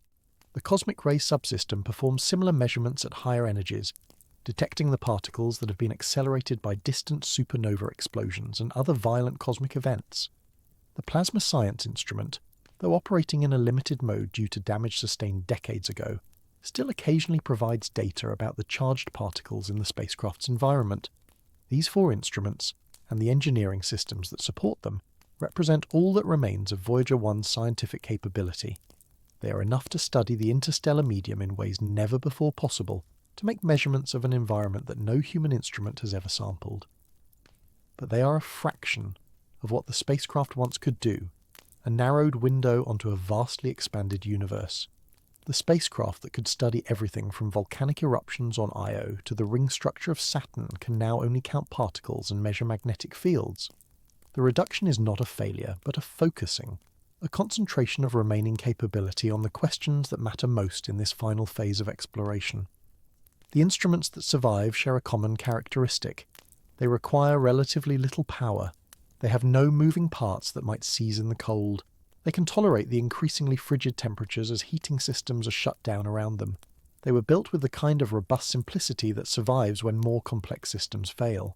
The cosmic ray subsystem performs similar measurements at higher energies, detecting the particles that have been accelerated by distant supernova explosions and other violent cosmic events. The plasma science instrument, though operating in a limited mode due to damage sustained decades ago, still occasionally provides data about the charged particles in the spacecraft's environment. These four instruments, and the engineering systems that support them, represent all that remains of Voyager 1's scientific capability. They are enough to study the interstellar medium in ways never before possible, to make measurements of an environment that no human instrument has ever sampled. But they are a fraction of what the spacecraft once could do, a narrowed window onto a vastly expanded universe. The spacecraft that could study everything from volcanic eruptions on Io to the ring structure of Saturn can now only count particles and measure magnetic fields. The reduction is not a failure, but a focusing, a concentration of remaining capability on the questions that matter most in this final phase of exploration. The instruments that survive share a common characteristic. They require relatively little power. They have no moving parts that might seize in the cold. They can tolerate the increasingly frigid temperatures as heating systems are shut down around them. They were built with the kind of robust simplicity that survives when more complex systems fail.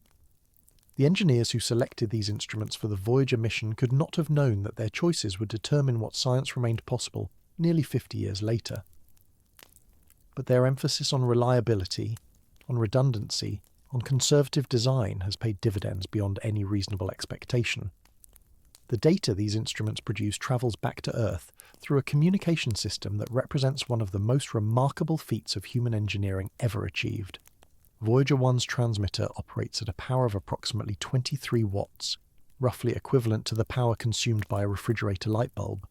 The engineers who selected these instruments for the Voyager mission could not have known that their choices would determine what science remained possible nearly 50 years later. But their emphasis on reliability, on redundancy, on conservative design has paid dividends beyond any reasonable expectation. The data these instruments produce travels back to Earth through a communication system that represents one of the most remarkable feats of human engineering ever achieved. Voyager 1's transmitter operates at a power of approximately 23 watts, roughly equivalent to the power consumed by a refrigerator light bulb.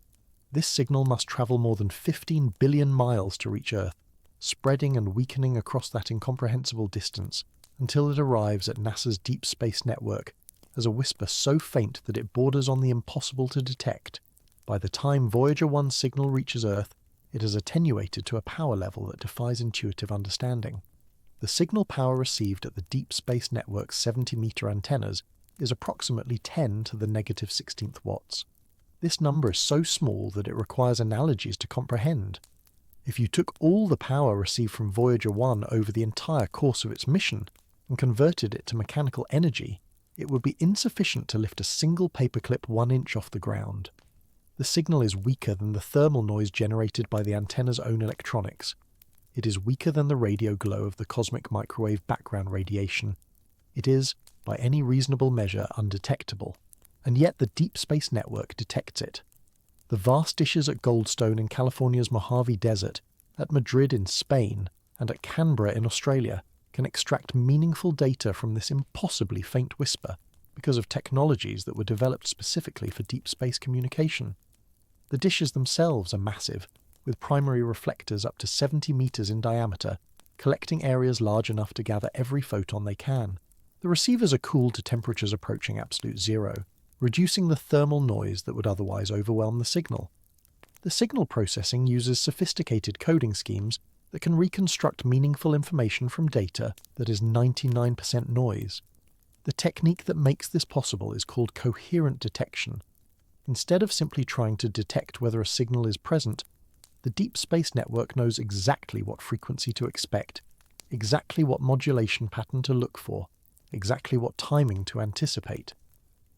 This signal must travel more than 15 billion miles to reach Earth, spreading and weakening across that incomprehensible distance until it arrives at NASA's Deep Space Network as a whisper so faint that it borders on the impossible to detect. By the time Voyager 1's signal reaches Earth, it has attenuated to a power level that defies intuitive understanding. The signal power received at the Deep Space Network's 70-meter antennas is approximately 10 to the negative 16th watts. This number is so small that it requires analogies to comprehend. If you took all the power received from Voyager 1 over the entire course of its mission and converted it to mechanical energy, it would be insufficient to lift a single paperclip 1 inch off the ground. The signal is weaker than the thermal noise generated by the antenna's own electronics. It is weaker than the radio glow of the cosmic microwave background radiation. It is, by any reasonable measure, undetectable, and yet the Deep Space Network detects it. The vast dishes at Goldstone in California's Mojave Desert, at Madrid in Spain, and at Canberra in Australia can extract meaningful data from this impossibly faint whisper because of technologies that were developed specifically for deep space communication. The dishes themselves are massive, with primary reflectors up to 70 meters in diameter, collecting areas large enough to gather every photon they can. The receivers are cooled to temperatures approaching absolute zero, reducing the thermal noise that would otherwise overwhelm the signal. The signal processing uses sophisticated coding schemes that can reconstruct meaningful information from data that is 99% noise. The technique that makes this possible is called coherent detection. Instead of simply trying to detect whether a signal is present, the deep space network knows exactly what frequency to expect, exactly what modulation pattern to look for, exactly what timing to anticipate.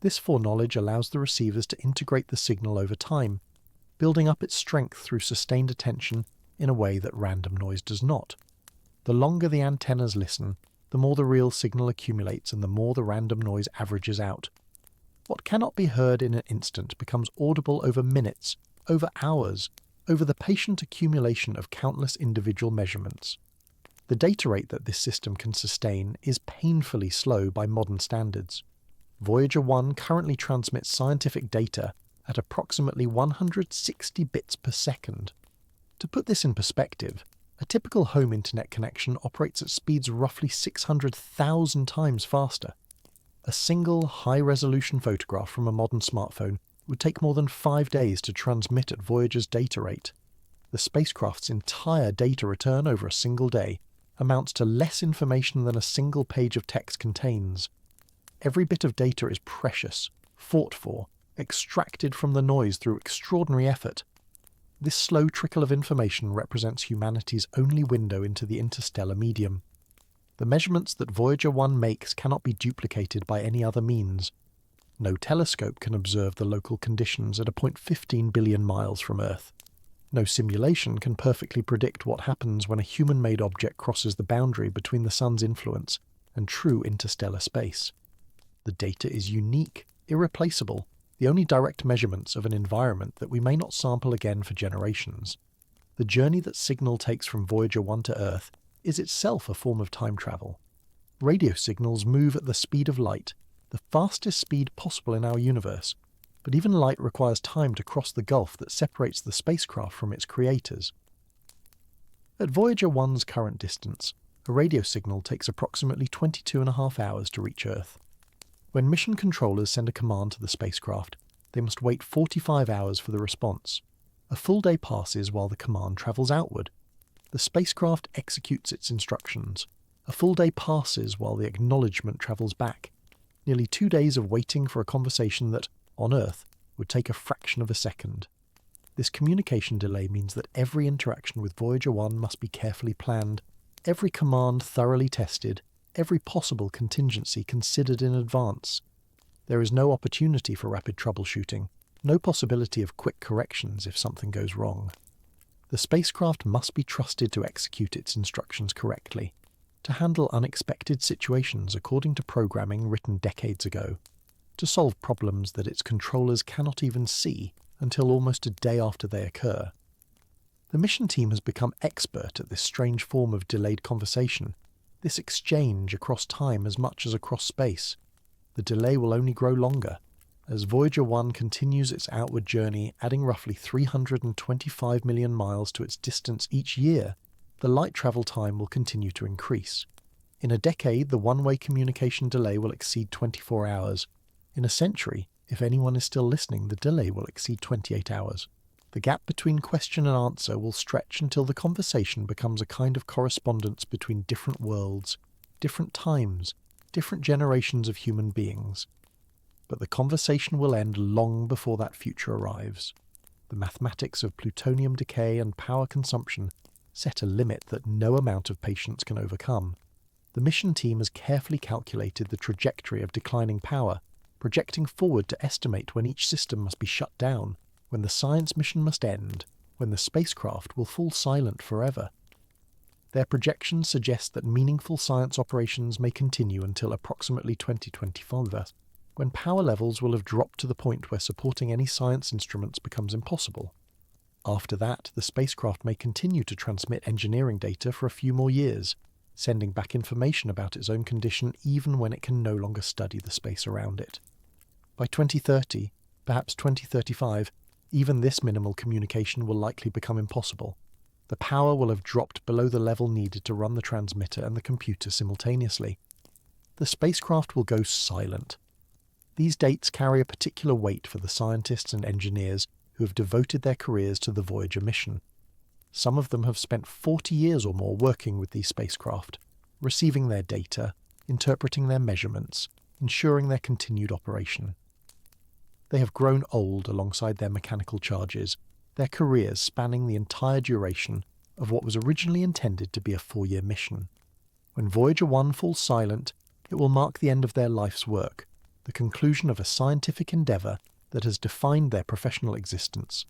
This foreknowledge allows the receivers to integrate the signal over time, building up its strength through sustained attention in a way that random noise does not. The longer the antennas listen, the more the real signal accumulates and the more the random noise averages out. What cannot be heard in an instant becomes audible over minutes, over hours, over the patient accumulation of countless individual measurements. The data rate that this system can sustain is painfully slow by modern standards. Voyager 1 currently transmits scientific data at approximately 160 bits per second. To put this in perspective, a typical home internet connection operates at speeds roughly 600,000 times faster. A single high-resolution photograph from a modern smartphone would take more than 5 days to transmit at Voyager's data rate. The spacecraft's entire data return over a single day amounts to less information than a single page of text contains. Every bit of data is precious, fought for, extracted from the noise through extraordinary effort. This slow trickle of information represents humanity's only window into the interstellar medium. The measurements that Voyager 1 makes cannot be duplicated by any other means. No telescope can observe the local conditions at a point 15 billion miles from Earth. No simulation can perfectly predict what happens when a human-made object crosses the boundary between the Sun's influence and true interstellar space. The data is unique, irreplaceable, the only direct measurements of an environment that we may not sample again for generations. The journey that signal takes from Voyager 1 to Earth is itself a form of time travel. Radio signals move at the speed of light, the fastest speed possible in our universe, but even light requires time to cross the gulf that separates the spacecraft from its creators. At Voyager 1's current distance, a radio signal takes approximately 22.5 hours to reach Earth. When mission controllers send a command to the spacecraft, they must wait 45 hours for the response. A full day passes while the command travels outward. The spacecraft executes its instructions. A full day passes while the acknowledgement travels back. Nearly 2 days of waiting for a conversation that, on Earth, would take a fraction of a second. This communication delay means that every interaction with Voyager 1 must be carefully planned, every command thoroughly tested, every possible contingency considered in advance. There is no opportunity for rapid troubleshooting, no possibility of quick corrections if something goes wrong. The spacecraft must be trusted to execute its instructions correctly, to handle unexpected situations according to programming written decades ago, to solve problems that its controllers cannot even see until almost a day after they occur. The mission team has become expert at this strange form of delayed conversation, this exchange across time as much as across space. The delay will only grow longer. As Voyager 1 continues its outward journey, adding roughly 325 million miles to its distance each year, the light travel time will continue to increase. In a decade, the one-way communication delay will exceed 24 hours. In a century, if anyone is still listening, the delay will exceed 28 hours. The gap between question and answer will stretch until the conversation becomes a kind of correspondence between different worlds, different times, different generations of human beings. But the conversation will end long before that future arrives. The mathematics of plutonium decay and power consumption set a limit that no amount of patience can overcome. The mission team has carefully calculated the trajectory of declining power, projecting forward to estimate when each system must be shut down, when the science mission must end, when the spacecraft will fall silent forever. Their projections suggest that meaningful science operations may continue until approximately 2025. when power levels will have dropped to the point where supporting any science instruments becomes impossible. After that, the spacecraft may continue to transmit engineering data for a few more years, sending back information about its own condition even when it can no longer study the space around it. By 2030, perhaps 2035, even this minimal communication will likely become impossible. The power will have dropped below the level needed to run the transmitter and the computer simultaneously. The spacecraft will go silent. These dates carry a particular weight for the scientists and engineers who have devoted their careers to the Voyager mission. Some of them have spent 40 years or more working with these spacecraft, receiving their data, interpreting their measurements, ensuring their continued operation. They have grown old alongside their mechanical charges, their careers spanning the entire duration of what was originally intended to be a 4-year mission. When Voyager 1 falls silent, it will mark the end of their life's work, the conclusion of a scientific endeavour that has defined their professional existence.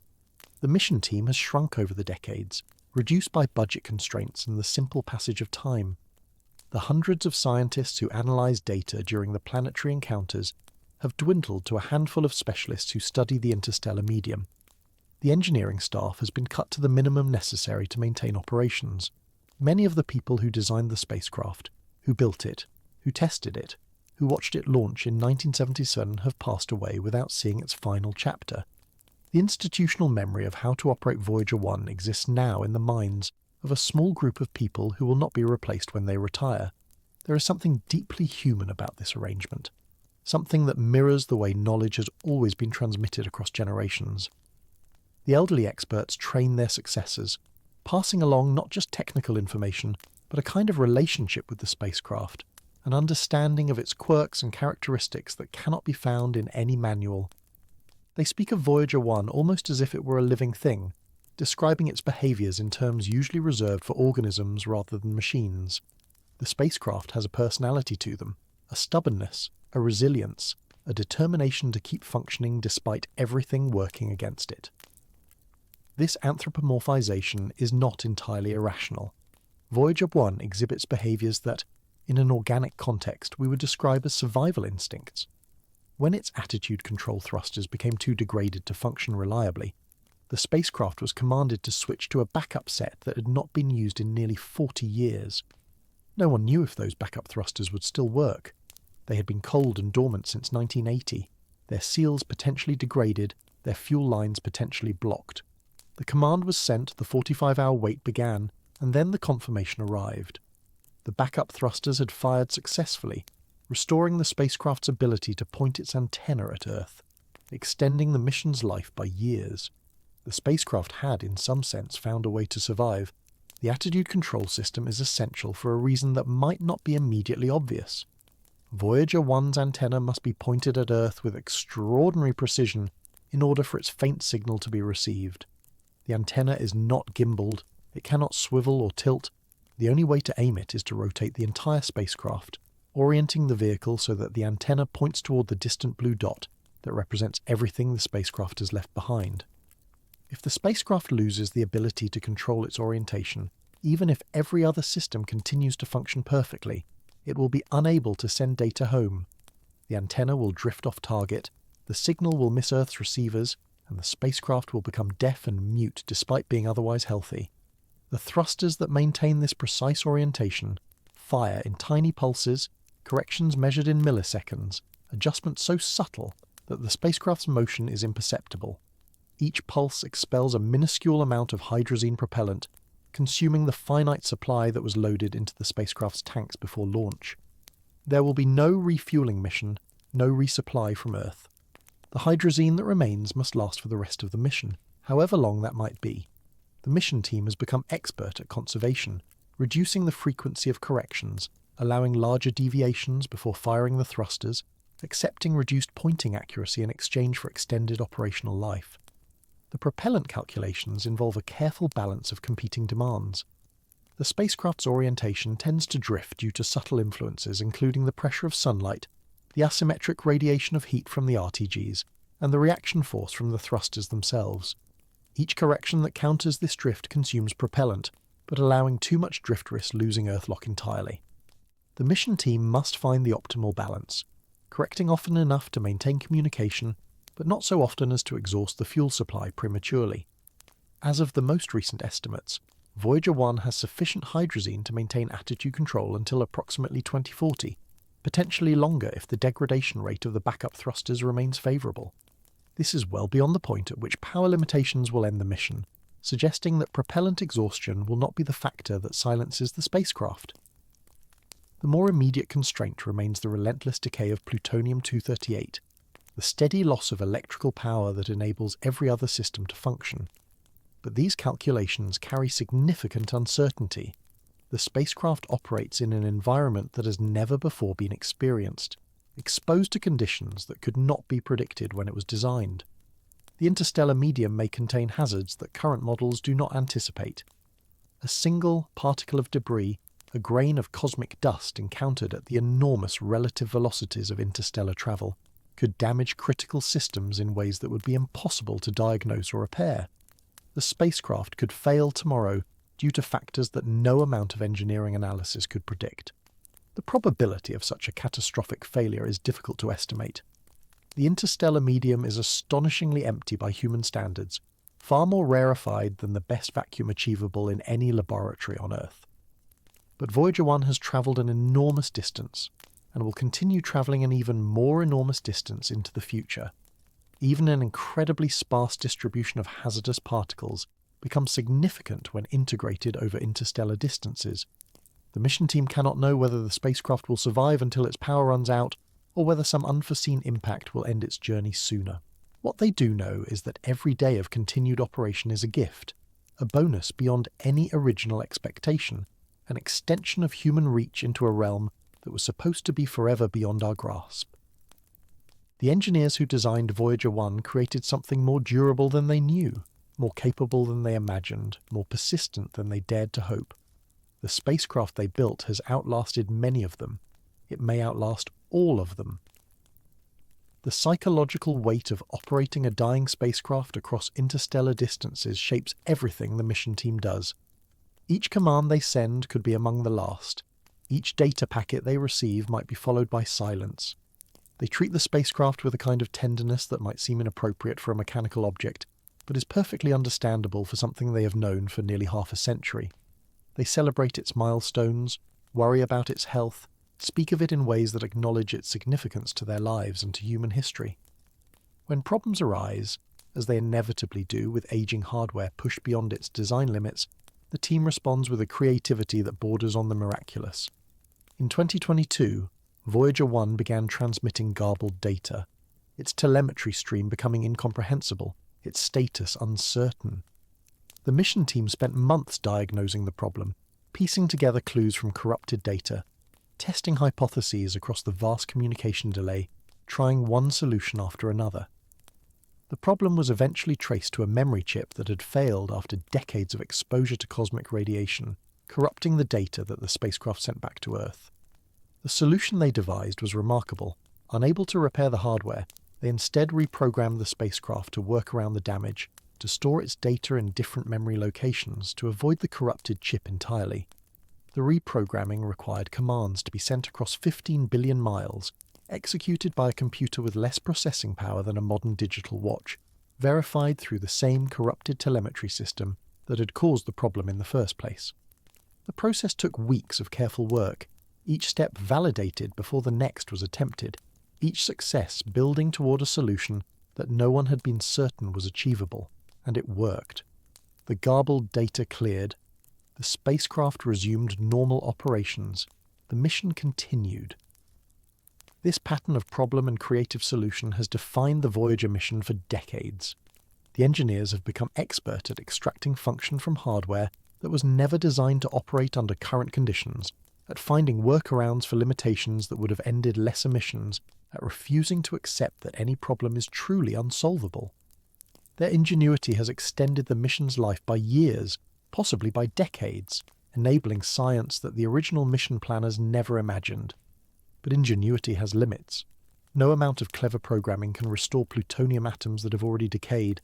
The mission team has shrunk over the decades, reduced by budget constraints and the simple passage of time. The hundreds of scientists who analyse data during the planetary encounters have dwindled to a handful of specialists who study the interstellar medium. The engineering staff has been cut to the minimum necessary to maintain operations. Many of the people who designed the spacecraft, who built it, who tested it, who watched it launch in 1977 have passed away without seeing its final chapter. The institutional memory of how to operate Voyager 1 exists now in the minds of a small group of people who will not be replaced when they retire. There is something deeply human about this arrangement, something that mirrors the way knowledge has always been transmitted across generations. The elderly experts train their successors, passing along not just technical information, but a kind of relationship with the spacecraft, an understanding of its quirks and characteristics that cannot be found in any manual. They speak of Voyager 1 almost as if it were a living thing, describing its behaviours in terms usually reserved for organisms rather than machines. The spacecraft has a personality to them, a stubbornness, a resilience, a determination to keep functioning despite everything working against it. This anthropomorphization is not entirely irrational. Voyager 1 exhibits behaviours that, in an organic context, we would describe as survival instincts. When its attitude control thrusters became too degraded to function reliably, the spacecraft was commanded to switch to a backup set that had not been used in nearly 40 years. No one knew if those backup thrusters would still work. They had been cold and dormant since 1980, their seals potentially degraded, their fuel lines potentially blocked. The command was sent, the 45-hour wait began, and then the confirmation arrived. The backup thrusters had fired successfully, restoring the spacecraft's ability to point its antenna at Earth, extending the mission's life by years. The spacecraft had, in some sense, found a way to survive. The attitude control system is essential for a reason that might not be immediately obvious. Voyager 1's antenna must be pointed at Earth with extraordinary precision in order for its faint signal to be received. The antenna is not gimbaled, it cannot swivel or tilt. The only way to aim it is to rotate the entire spacecraft, orienting the vehicle so that the antenna points toward the distant blue dot that represents everything the spacecraft has left behind. If the spacecraft loses the ability to control its orientation, even if every other system continues to function perfectly, it will be unable to send data home. The antenna will drift off target, the signal will miss Earth's receivers, and the spacecraft will become deaf and mute despite being otherwise healthy. The thrusters that maintain this precise orientation fire in tiny pulses, corrections measured in milliseconds, adjustments so subtle that the spacecraft's motion is imperceptible. Each pulse expels a minuscule amount of hydrazine propellant, consuming the finite supply that was loaded into the spacecraft's tanks before launch. There will be no refueling mission, no resupply from Earth. The hydrazine that remains must last for the rest of the mission, however long that might be. The mission team has become expert at conservation, reducing the frequency of corrections, allowing larger deviations before firing the thrusters, accepting reduced pointing accuracy in exchange for extended operational life. The propellant calculations involve a careful balance of competing demands. The spacecraft's orientation tends to drift due to subtle influences including the pressure of sunlight, the asymmetric radiation of heat from the RTGs, and the reaction force from the thrusters themselves. Each correction that counters this drift consumes propellant, but allowing too much drift risks losing Earth lock entirely. The mission team must find the optimal balance. correcting often enough to maintain communication, but not so often as to exhaust the fuel supply prematurely. As of the most recent estimates, Voyager 1 has sufficient hydrazine to maintain attitude control until approximately 2040, potentially longer if the degradation rate of the backup thrusters remains favourable. This is well beyond the point at which power limitations will end the mission, suggesting that propellant exhaustion will not be the factor that silences the spacecraft. The more immediate constraint remains the relentless decay of plutonium-238, the steady loss of electrical power that enables every other system to function. But these calculations carry significant uncertainty. The spacecraft operates in an environment that has never before been experienced, exposed to conditions that could not be predicted when it was designed. The interstellar medium may contain hazards that current models do not anticipate. A single particle of debris, a grain of cosmic dust encountered at the enormous relative velocities of interstellar travel, could damage critical systems in ways that would be impossible to diagnose or repair. The spacecraft could fail tomorrow due to factors that no amount of engineering analysis could predict. The probability of such a catastrophic failure is difficult to estimate. The interstellar medium is astonishingly empty by human standards, far more rarefied than the best vacuum achievable in any laboratory on Earth. But Voyager 1 has travelled an enormous distance, and will continue travelling an even more enormous distance into the future. Even an incredibly sparse distribution of hazardous particles becomes significant when integrated over interstellar distances. The mission team cannot know whether the spacecraft will survive until its power runs out, or whether some unforeseen impact will end its journey sooner. What they do know is that every day of continued operation is a gift, a bonus beyond any original expectation, an extension of human reach into a realm that was supposed to be forever beyond our grasp. The engineers who designed Voyager 1 created something more durable than they knew, more capable than they imagined, more persistent than they dared to hope. The spacecraft they built has outlasted many of them. It may outlast all of them. The psychological weight of operating a dying spacecraft across interstellar distances shapes everything the mission team does. Each command they send could be among the last. Each data packet they receive might be followed by silence. They treat the spacecraft with a kind of tenderness that might seem inappropriate for a mechanical object, but is perfectly understandable for something they have known for nearly half a century. They celebrate its milestones, worry about its health, speak of it in ways that acknowledge its significance to their lives and to human history. When problems arise, as they inevitably do with aging hardware pushed beyond its design limits, the team responds with a creativity that borders on the miraculous. In 2022, Voyager 1 began transmitting garbled data, its telemetry stream becoming incomprehensible, its status uncertain. The mission team spent months diagnosing the problem, piecing together clues from corrupted data, testing hypotheses across the vast communication delay, trying one solution after another. The problem was eventually traced to a memory chip that had failed after decades of exposure to cosmic radiation, corrupting the data that the spacecraft sent back to Earth. The solution they devised was remarkable. Unable to repair the hardware, they instead reprogrammed the spacecraft to work around the damage, to store its data in different memory locations to avoid the corrupted chip entirely. The reprogramming required commands to be sent across 15 billion miles, executed by a computer with less processing power than a modern digital watch, verified through the same corrupted telemetry system that had caused the problem in the first place. The process took weeks of careful work, each step validated before the next was attempted, each success building toward a solution that no one had been certain was achievable, and it worked. The garbled data cleared. The spacecraft resumed normal operations. The mission continued. This pattern of problem and creative solution has defined the Voyager mission for decades. The engineers have become expert at extracting function from hardware that was never designed to operate under current conditions, at finding workarounds for limitations that would have ended lesser missions, at refusing to accept that any problem is truly unsolvable. Their ingenuity has extended the mission's life by years, possibly by decades, enabling science that the original mission planners never imagined. But ingenuity has limits. No amount of clever programming can restore plutonium atoms that have already decayed.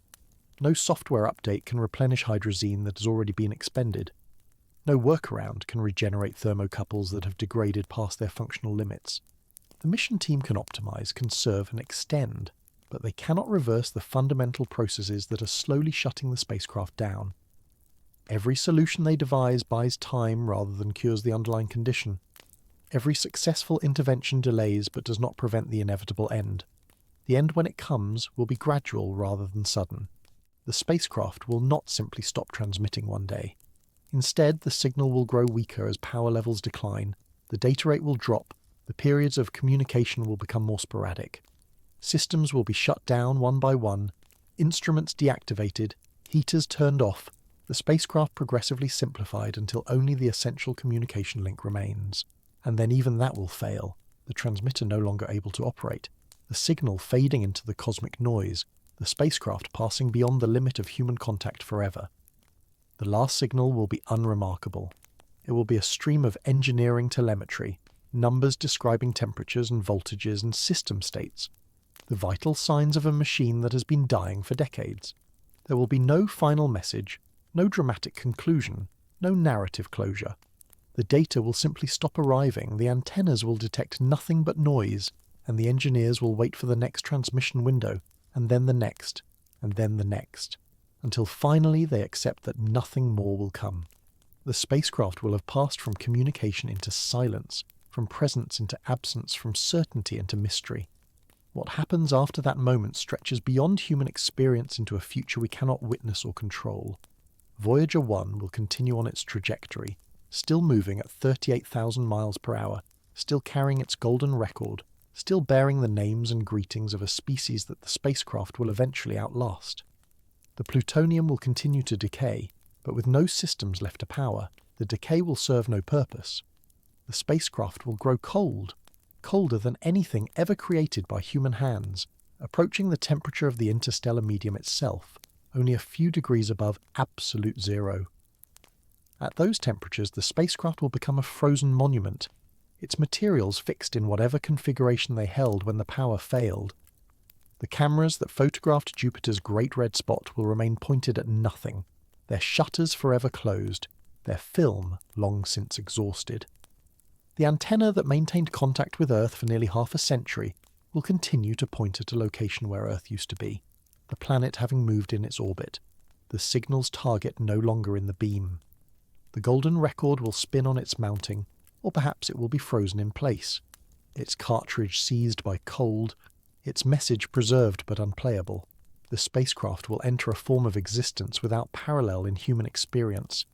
No software update can replenish hydrazine that has already been expended. No workaround can regenerate thermocouples that have degraded past their functional limits. The mission team can optimize, conserve, and extend, but they cannot reverse the fundamental processes that are slowly shutting the spacecraft down. Every solution they devise buys time rather than cures the underlying condition. Every successful intervention delays but does not prevent the inevitable end. The end, when it comes, will be gradual rather than sudden. The spacecraft will not simply stop transmitting one day. Instead, the signal will grow weaker as power levels decline, the data rate will drop, the periods of communication will become more sporadic. Systems will be shut down one by one, instruments deactivated, heaters turned off, the spacecraft progressively simplified until only the essential communication link remains. And then even that will fail, the transmitter no longer able to operate, the signal fading into the cosmic noise, the spacecraft passing beyond the limit of human contact forever. The last signal will be unremarkable. It will be a stream of engineering telemetry, numbers describing temperatures and voltages and system states, the vital signs of a machine that has been dying for decades. There will be no final message, no dramatic conclusion, no narrative closure. The data will simply stop arriving, the antennas will detect nothing but noise, and the engineers will wait for the next transmission window, and then the next, and then the next, until finally they accept that nothing more will come. The spacecraft will have passed from communication into silence, from presence into absence, from certainty into mystery. What happens after that moment stretches beyond human experience into a future we cannot witness or control. Voyager 1 will continue on its trajectory, still moving at 38,000 miles per hour, still carrying its golden record, still bearing the names and greetings of a species that the spacecraft will eventually outlast. The plutonium will continue to decay, but with no systems left to power, the decay will serve no purpose. The spacecraft will grow cold, colder than anything ever created by human hands, approaching the temperature of the interstellar medium itself, only a few degrees above absolute zero. At those temperatures, the spacecraft will become a frozen monument, its materials fixed in whatever configuration they held when the power failed. The cameras that photographed Jupiter's Great Red Spot will remain pointed at nothing, their shutters forever closed, their film long since exhausted. The antenna that maintained contact with Earth for nearly half a century will continue to point at a location where Earth used to be, the planet having moved in its orbit, the signal's target no longer in the beam. The golden record will spin on its mounting, or perhaps it will be frozen in place, its cartridge seized by cold, its message preserved but unplayable. The spacecraft will enter a form of existence without parallel in human experience.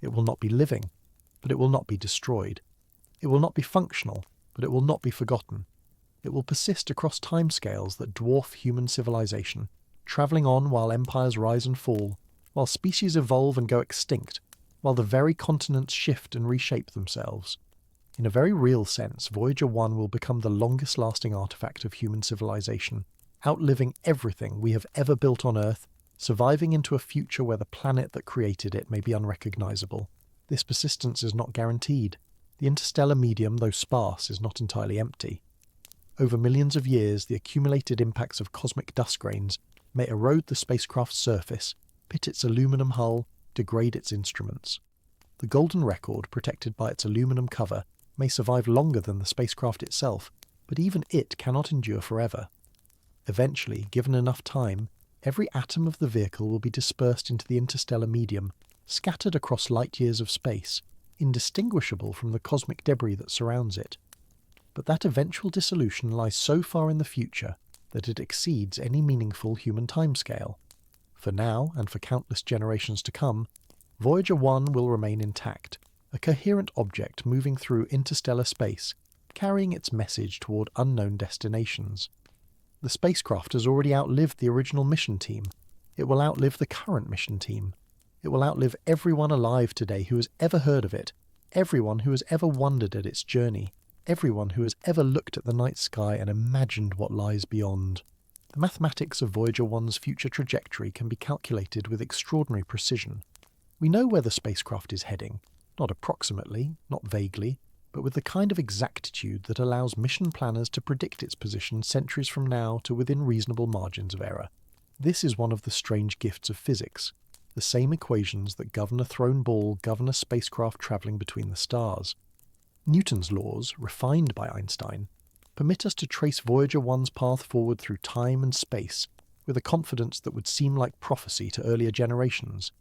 It will not be living, but it will not be destroyed. It will not be functional, but it will not be forgotten. It will persist across timescales that dwarf human civilization, travelling on while empires rise and fall, while species evolve and go extinct, while the very continents shift and reshape themselves. In a very real sense, Voyager 1 will become the longest-lasting artifact of human civilization, outliving everything we have ever built on Earth, surviving into a future where the planet that created it may be unrecognizable. This persistence is not guaranteed. The interstellar medium, though sparse, is not entirely empty. Over millions of years, the accumulated impacts of cosmic dust grains may erode the spacecraft's surface, pit its aluminum hull, degrade its instruments. The golden record, protected by its aluminum cover, may survive longer than the spacecraft itself, but even it cannot endure forever. Eventually, given enough time, every atom of the vehicle will be dispersed into the interstellar medium, scattered across light years of space, indistinguishable from the cosmic debris that surrounds it. But that eventual dissolution lies so far in the future that it exceeds any meaningful human timescale. For now, and for countless generations to come, Voyager 1 will remain intact, a coherent object moving through interstellar space, carrying its message toward unknown destinations. The spacecraft has already outlived the original mission team. It will outlive the current mission team. It will outlive everyone alive today who has ever heard of it, everyone who has ever wondered at its journey, everyone who has ever looked at the night sky and imagined what lies beyond. The mathematics of Voyager 1's future trajectory can be calculated with extraordinary precision. We know where the spacecraft is heading, not approximately, not vaguely, but with the kind of exactitude that allows mission planners to predict its position centuries from now to within reasonable margins of error. This is one of the strange gifts of physics. The same equations that govern a thrown ball govern a spacecraft travelling between the stars. Newton's laws, refined by Einstein, permit us to trace Voyager 1's path forward through time and space with a confidence that would seem like prophecy to earlier generations.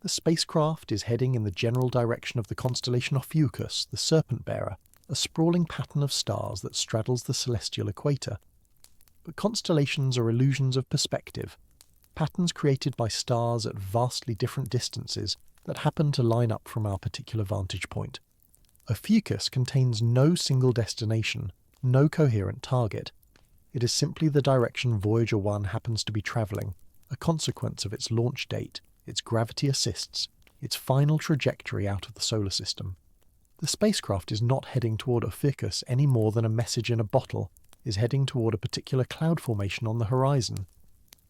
The spacecraft is heading in the general direction of the constellation Ophiuchus, the Serpent Bearer, a sprawling pattern of stars that straddles the celestial equator. But constellations are illusions of perspective, patterns created by stars at vastly different distances that happen to line up from our particular vantage point. Ophiuchus contains no single destination, no coherent target. It is simply the direction Voyager 1 happens to be travelling, a consequence of its launch date, its gravity assists, its final trajectory out of the solar system. The spacecraft is not heading toward Ophiuchus any more than a message in a bottle is heading toward a particular cloud formation on the horizon.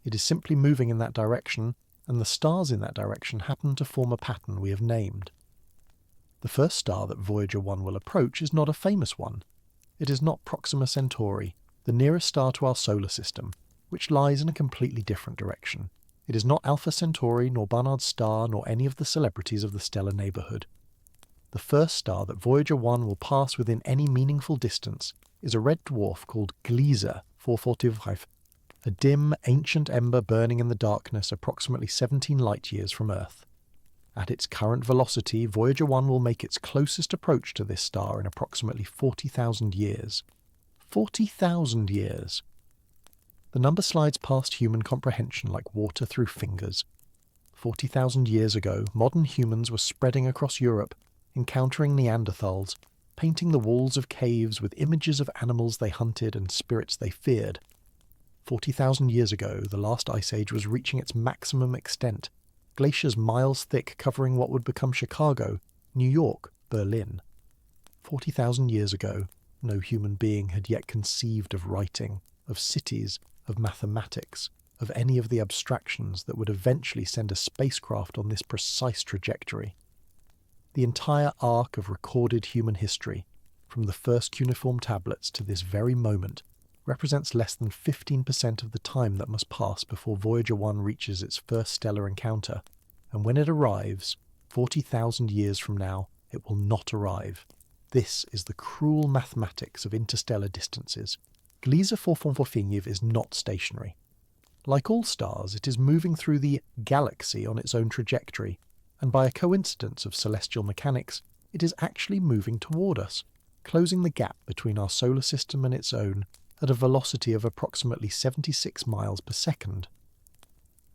It is simply moving in that direction, and the stars in that direction happen to form a pattern we have named. The first star that Voyager 1 will approach is not a famous one. It is not Proxima Centauri, the nearest star to our solar system, which lies in a completely different direction. It is not Alpha Centauri, nor Barnard's star, nor any of the celebrities of the stellar neighbourhood. The first star that Voyager 1 will pass within any meaningful distance is a red dwarf called Gliese 445, a dim, ancient ember burning in the darkness approximately 17 light-years from Earth. At its current velocity, Voyager 1 will make its closest approach to this star in approximately 40,000 years. 40,000 years! The number slides past human comprehension like water through fingers. 40,000 years ago, modern humans were spreading across Europe, encountering Neanderthals, painting the walls of caves with images of animals they hunted and spirits they feared. 40,000 years ago, the last ice age was reaching its maximum extent, glaciers miles thick covering what would become Chicago, New York, Berlin. 40,000 years ago, no human being had yet conceived of writing, of cities, of mathematics, of any of the abstractions that would eventually send a spacecraft on this precise trajectory. The entire arc of recorded human history, from the first cuneiform tablets to this very moment, represents less than 15% of the time that must pass before Voyager 1 reaches its first stellar encounter, and when it arrives, 40,000 years from now, it will not arrive. This is the cruel mathematics of interstellar distances. Gliese 445 is not stationary. Like all stars, it is moving through the galaxy on its own trajectory, and by a coincidence of celestial mechanics, it is actually moving toward us, closing the gap between our solar system and its own at a velocity of approximately 76 miles per second.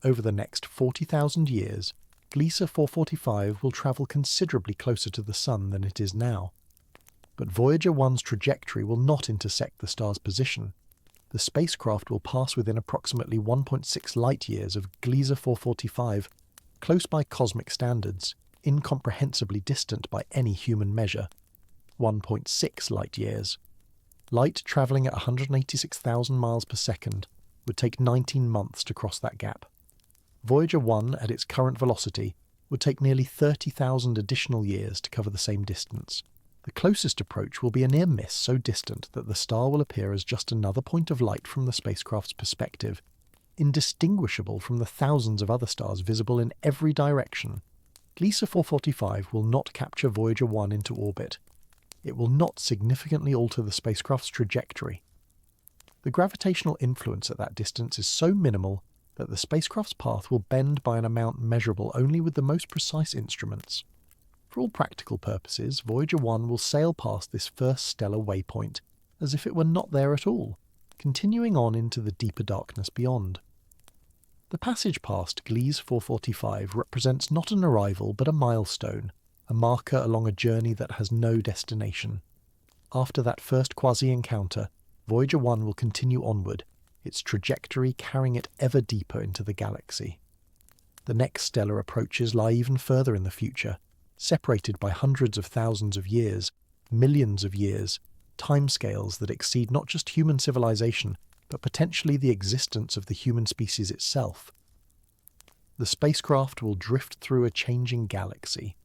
Over the next 40,000 years, Gliese 445 will travel considerably closer to the Sun than it is now. But Voyager 1's trajectory will not intersect the star's position. The spacecraft will pass within approximately 1.6 light-years of Gliese 445, close by cosmic standards, incomprehensibly distant by any human measure. 1.6 light-years. Light travelling at 186,000 miles per second would take 19 months to cross that gap. Voyager 1, at its current velocity, would take nearly 30,000 additional years to cover the same distance. The closest approach will be a near miss so distant that the star will appear as just another point of light from the spacecraft's perspective, indistinguishable from the thousands of other stars visible in every direction. Gliese 445 will not capture Voyager 1 into orbit. It will not significantly alter the spacecraft's trajectory. The gravitational influence at that distance is so minimal that the spacecraft's path will bend by an amount measurable only with the most precise instruments. For all practical purposes, Voyager 1 will sail past this first stellar waypoint as if it were not there at all, continuing on into the deeper darkness beyond. The passage past Gliese 445 represents not an arrival but a milestone, a marker along a journey that has no destination. After that first quasi-encounter, Voyager 1 will continue onward, its trajectory carrying it ever deeper into the galaxy. The next stellar approaches lie even further in the future, separated by hundreds of thousands of years, millions of years, timescales that exceed not just human civilization, but potentially the existence of the human species itself. The spacecraft will drift through a changing galaxy,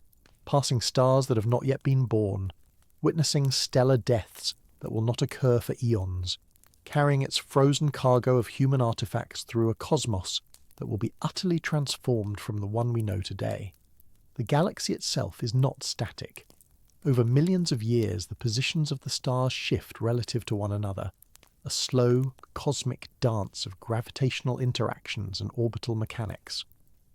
passing stars that have not yet been born, witnessing stellar deaths that will not occur for eons, carrying its frozen cargo of human artifacts through a cosmos that will be utterly transformed from the one we know today. The galaxy itself is not static. Over millions of years, the positions of the stars shift relative to one another, a slow, cosmic dance of gravitational interactions and orbital mechanics.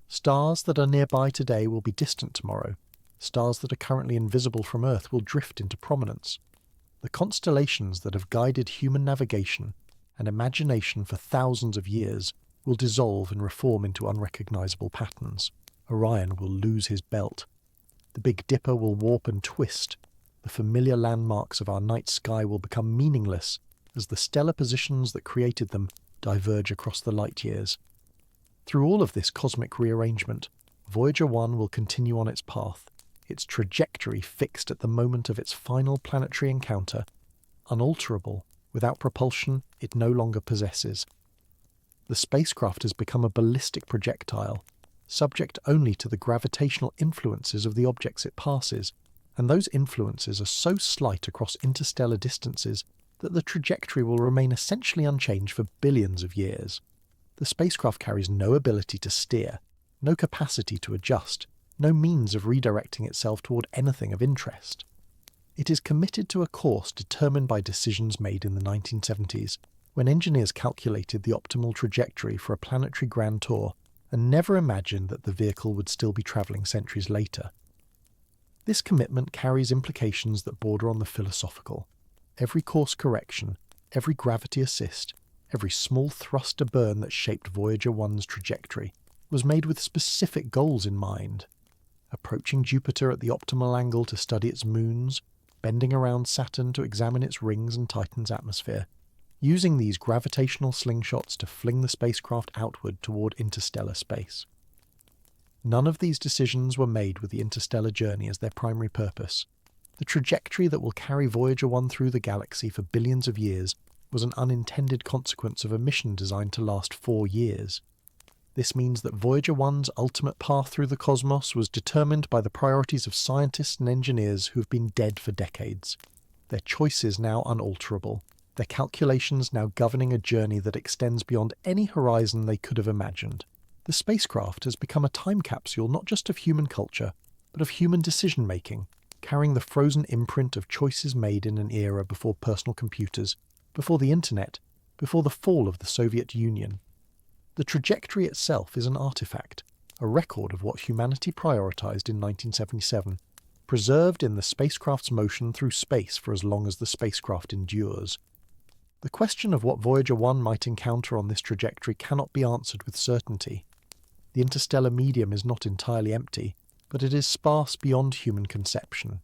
Stars that are nearby today will be distant tomorrow. Stars that are currently invisible from Earth will drift into prominence. The constellations that have guided human navigation and imagination for thousands of years will dissolve and reform into unrecognizable patterns. Orion will lose his belt. The Big Dipper will warp and twist. The familiar landmarks of our night sky will become meaningless as the stellar positions that created them diverge across the light years. Through all of this cosmic rearrangement, Voyager 1 will continue on its path, its trajectory fixed at the moment of its final planetary encounter, unalterable. Without propulsion, it no longer possesses. The spacecraft has become a ballistic projectile, subject only to the gravitational influences of the objects it passes, and those influences are so slight across interstellar distances that the trajectory will remain essentially unchanged for billions of years. The spacecraft carries no ability to steer, no capacity to adjust, no means of redirecting itself toward anything of interest. It is committed to a course determined by decisions made in the 1970s, when engineers calculated the optimal trajectory for a planetary grand tour and never imagined that the vehicle would still be travelling centuries later. This commitment carries implications that border on the philosophical. Every course correction, every gravity assist, every small thruster burn that shaped Voyager 1's trajectory was made with specific goals in mind. Approaching Jupiter at the optimal angle to study its moons, bending around Saturn to examine its rings and Titan's atmosphere, using these gravitational slingshots to fling the spacecraft outward toward interstellar space. None of these decisions were made with the interstellar journey as their primary purpose. The trajectory that will carry Voyager 1 through the galaxy for billions of years was an unintended consequence of a mission designed to last 4 years. This means that Voyager 1's ultimate path through the cosmos was determined by the priorities of scientists and engineers who have been dead for decades. Their choices now unalterable, their calculations now governing a journey that extends beyond any horizon they could have imagined. The spacecraft has become a time capsule not just of human culture, but of human decision-making, carrying the frozen imprint of choices made in an era before personal computers, before the internet, before the fall of the Soviet Union. The trajectory itself is an artifact, a record of what humanity prioritized in 1977, preserved in the spacecraft's motion through space for as long as the spacecraft endures. The question of what Voyager 1 might encounter on this trajectory cannot be answered with certainty. The interstellar medium is not entirely empty, but it is sparse beyond human conception.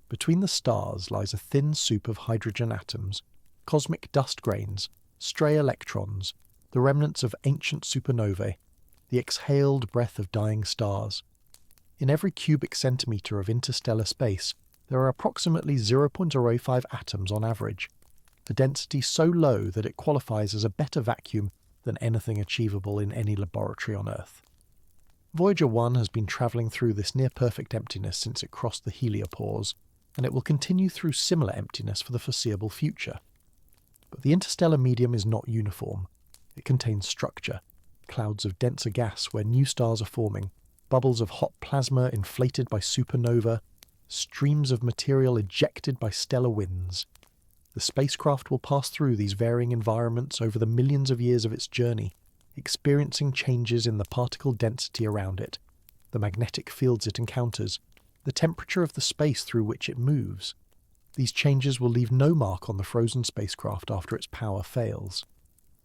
Between the stars lies a thin soup of hydrogen atoms, cosmic dust grains, stray electrons, the remnants of ancient supernovae, the exhaled breath of dying stars. In every cubic centimetre of interstellar space, there are approximately 0.05 atoms on average, a density so low that it qualifies as a better vacuum than anything achievable in any laboratory on Earth. Voyager 1 has been travelling through this near-perfect emptiness since it crossed the heliopause, and it will continue through similar emptiness for the foreseeable future. But the interstellar medium is not uniform. It contains structure, clouds of denser gas where new stars are forming, bubbles of hot plasma inflated by supernova, streams of material ejected by stellar winds. The spacecraft will pass through these varying environments over the millions of years of its journey, experiencing changes in the particle density around it, the magnetic fields it encounters, the temperature of the space through which it moves. These changes will leave no mark on the frozen spacecraft after its power fails.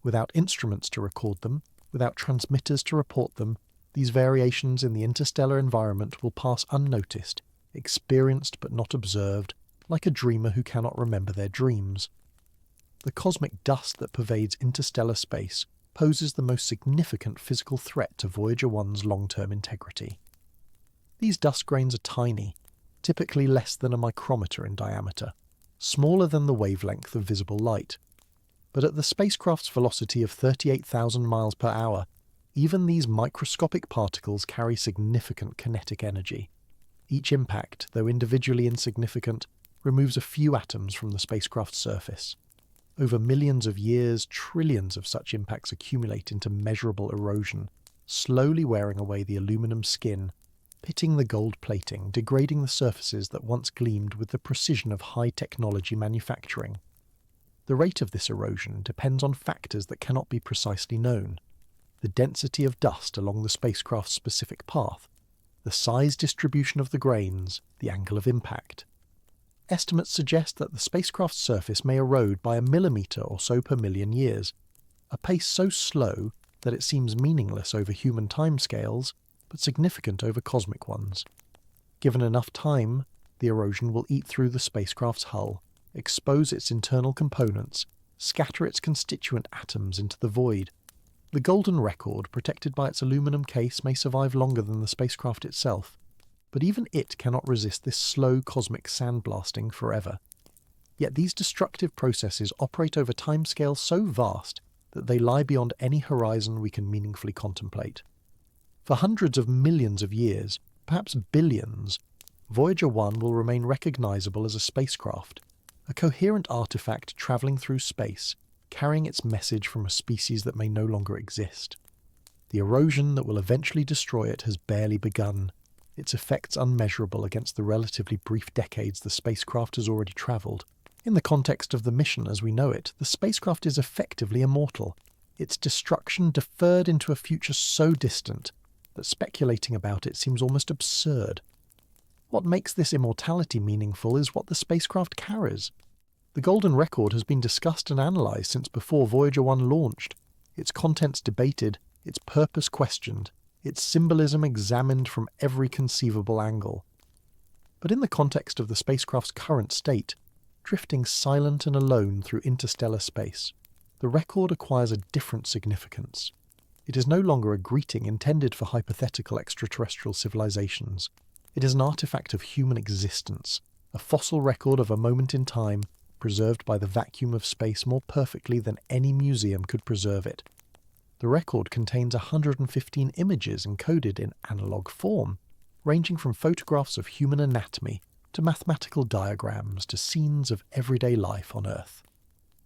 Without instruments to record them, without transmitters to report them, these variations in the interstellar environment will pass unnoticed, experienced but not observed, like a dreamer who cannot remember their dreams. The cosmic dust that pervades interstellar space poses the most significant physical threat to Voyager 1's long-term integrity. These dust grains are tiny, typically less than a micrometer in diameter, smaller than the wavelength of visible light. But at the spacecraft's velocity of 38,000 miles per hour, even these microscopic particles carry significant kinetic energy. Each impact, though individually insignificant, removes a few atoms from the spacecraft's surface. Over millions of years, trillions of such impacts accumulate into measurable erosion, slowly wearing away the aluminum skin, pitting the gold plating, degrading the surfaces that once gleamed with the precision of high-technology manufacturing. The rate of this erosion depends on factors that cannot be precisely known: the density of dust along the spacecraft's specific path, the size distribution of the grains, the angle of impact. Estimates suggest that the spacecraft's surface may erode by 1 millimetre or so per million years, a pace so slow that it seems meaningless over human timescales, but significant over cosmic ones. Given enough time, the erosion will eat through the spacecraft's hull, expose its internal components, scatter its constituent atoms into the void. The golden record, protected by its aluminum case, may survive longer than the spacecraft itself, but even it cannot resist this slow cosmic sandblasting forever. Yet these destructive processes operate over timescales so vast that they lie beyond any horizon we can meaningfully contemplate. For hundreds of millions of years, perhaps billions, Voyager 1 will remain recognizable as a spacecraft, a coherent artifact traveling through space, carrying its message from a species that may no longer exist. The erosion that will eventually destroy it has barely begun, its effects unmeasurable against the relatively brief decades the spacecraft has already travelled. In the context of the mission as we know it, the spacecraft is effectively immortal, its destruction deferred into a future so distant that speculating about it seems almost absurd. What makes this immortality meaningful is what the spacecraft carries. The golden record has been discussed and analysed since before Voyager 1 launched, its contents debated, its purpose questioned, its symbolism examined from every conceivable angle. But in the context of the spacecraft's current state, drifting silent and alone through interstellar space, the record acquires a different significance. It is no longer a greeting intended for hypothetical extraterrestrial civilizations. It is an artifact of human existence, a fossil record of a moment in time, preserved by the vacuum of space more perfectly than any museum could preserve it. The record contains 115 images encoded in analog form, ranging from photographs of human anatomy to mathematical diagrams to scenes of everyday life on Earth.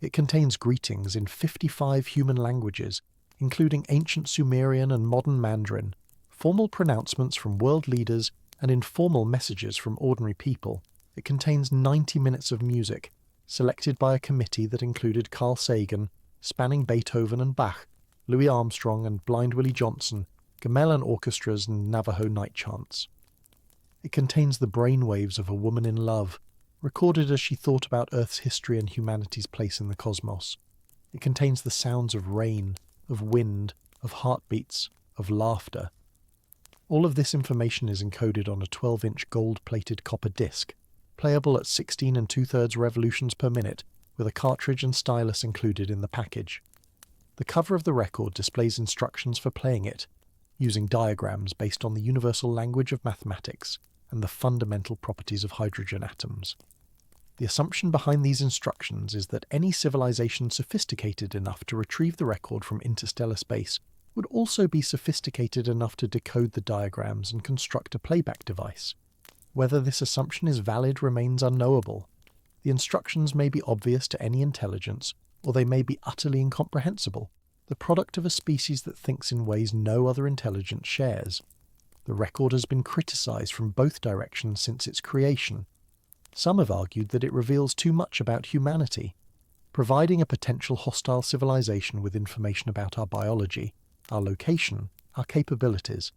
It contains greetings in 55 human languages, including ancient Sumerian and modern Mandarin, formal pronouncements from world leaders, and informal messages from ordinary people. It contains 90 minutes of music, selected by a committee that included Carl Sagan, spanning Beethoven and Bach, Louis Armstrong and Blind Willie Johnson, gamelan orchestras and Navajo night chants. It contains the brainwaves of a woman in love, recorded as she thought about Earth's history and humanity's place in the cosmos. It contains the sounds of rain, of wind, of heartbeats, of laughter. All of this information is encoded on a 12-inch gold-plated copper disc, playable at 16 2/3 revolutions per minute, with a cartridge and stylus included in the package. The cover of the record displays instructions for playing it, using diagrams based on the universal language of mathematics and the fundamental properties of hydrogen atoms. The assumption behind these instructions is that any civilization sophisticated enough to retrieve the record from interstellar space would also be sophisticated enough to decode the diagrams and construct a playback device. Whether this assumption is valid remains unknowable. The instructions may be obvious to any intelligence, or they may be utterly incomprehensible, the product of a species that thinks in ways no other intelligence shares. The record has been criticised from both directions since its creation. Some have argued that it reveals too much about humanity, providing a potential hostile civilization with information about our biology, our location, our capabilities.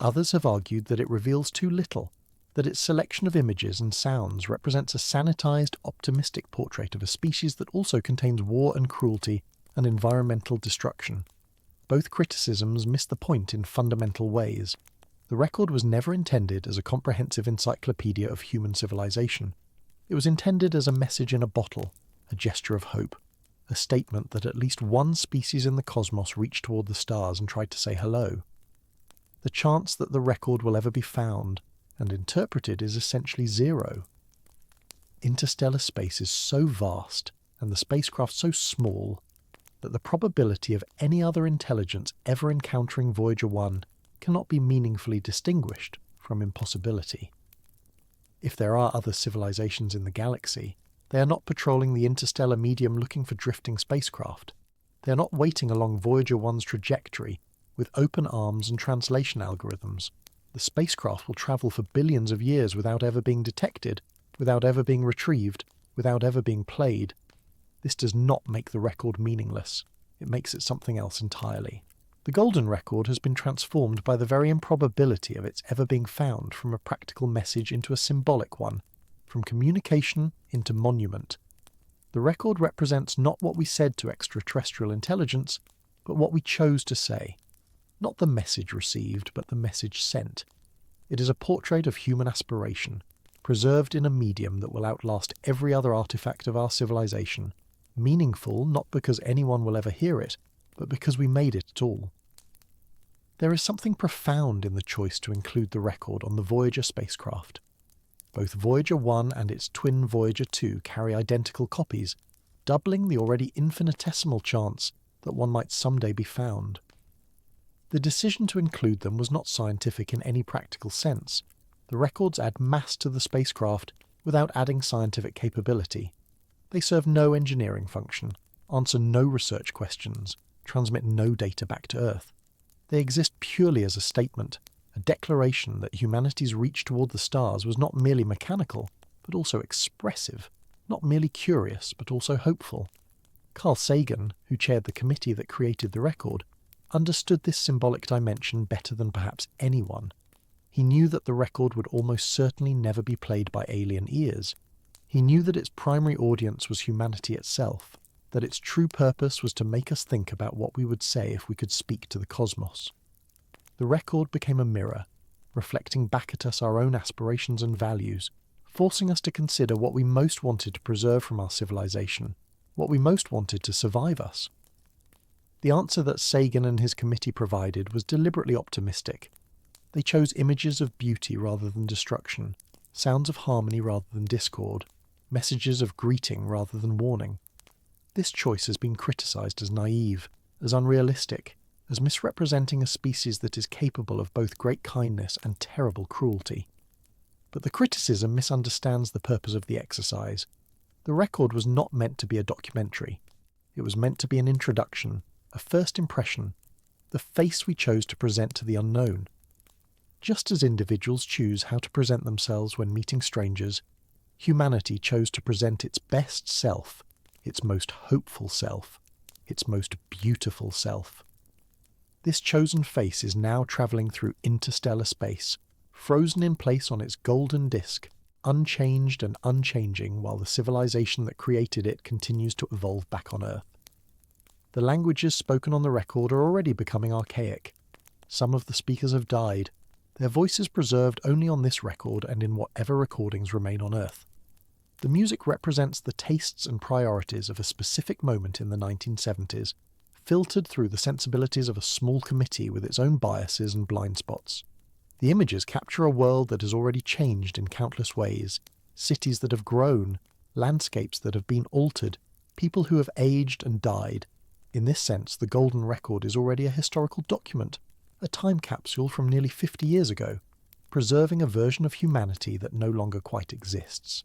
Others have argued that it reveals too little, that its selection of images and sounds represents a sanitized, optimistic portrait of a species that also contains war and cruelty and environmental destruction. Both criticisms miss the point in fundamental ways. The record was never intended as a comprehensive encyclopedia of human civilization. It was intended as a message in a bottle, a gesture of hope, a statement that at least one species in the cosmos reached toward the stars and tried to say hello. The chance that the record will ever be found and interpreted is essentially zero. Interstellar space is so vast and the spacecraft so small that the probability of any other intelligence ever encountering Voyager 1 cannot be meaningfully distinguished from impossibility. If there are other civilizations in the galaxy, they are not patrolling the interstellar medium looking for drifting spacecraft. They are not waiting along Voyager 1's trajectory with open arms and translation algorithms. The spacecraft will travel for billions of years without ever being detected, without ever being retrieved, without ever being played. This does not make the record meaningless. It makes it something else entirely. The golden record has been transformed by the very improbability of its ever being found from a practical message into a symbolic one, from communication into monument. The record represents not what we said to extraterrestrial intelligence, but what we chose to say. Not the message received, but the message sent. It is a portrait of human aspiration, preserved in a medium that will outlast every other artifact of our civilization, meaningful not because anyone will ever hear it, but because we made it at all. There is something profound in the choice to include the record on the Voyager spacecraft. Both Voyager 1 and its twin Voyager 2 carry identical copies, doubling the already infinitesimal chance that one might someday be found. The decision to include them was not scientific in any practical sense. The records add mass to the spacecraft without adding scientific capability. They serve no engineering function, answer no research questions, transmit no data back to Earth. They exist purely as a statement, a declaration that humanity's reach toward the stars was not merely mechanical, but also expressive, not merely curious, but also hopeful. Carl Sagan, who chaired the committee that created the record, understood this symbolic dimension better than perhaps anyone. He knew that the record would almost certainly never be played by alien ears. He knew that its primary audience was humanity itself, that its true purpose was to make us think about what we would say if we could speak to the cosmos. The record became a mirror, reflecting back at us our own aspirations and values, forcing us to consider what we most wanted to preserve from our civilization, what we most wanted to survive us. The answer that Sagan and his committee provided was deliberately optimistic. They chose images of beauty rather than destruction, sounds of harmony rather than discord, messages of greeting rather than warning. This choice has been criticised as naive, as unrealistic, as misrepresenting a species that is capable of both great kindness and terrible cruelty. But the criticism misunderstands the purpose of the exercise. The record was not meant to be a documentary. It was meant to be an introduction, a first impression, the face we chose to present to the unknown. Just as individuals choose how to present themselves when meeting strangers, humanity chose to present its best self, its most hopeful self, its most beautiful self. This chosen face is now travelling through interstellar space, frozen in place on its golden disk, unchanged and unchanging while the civilization that created it continues to evolve back on Earth. The languages spoken on the record are already becoming archaic. Some of the speakers have died, their voices preserved only on this record and in whatever recordings remain on Earth. The music represents the tastes and priorities of a specific moment in the 1970s, filtered through the sensibilities of a small committee with its own biases and blind spots. The images capture a world that has already changed in countless ways, cities that have grown, landscapes that have been altered, people who have aged and died. In this sense, the Golden Record is already a historical document, a time capsule from nearly 50 years ago, preserving a version of humanity that no longer quite exists.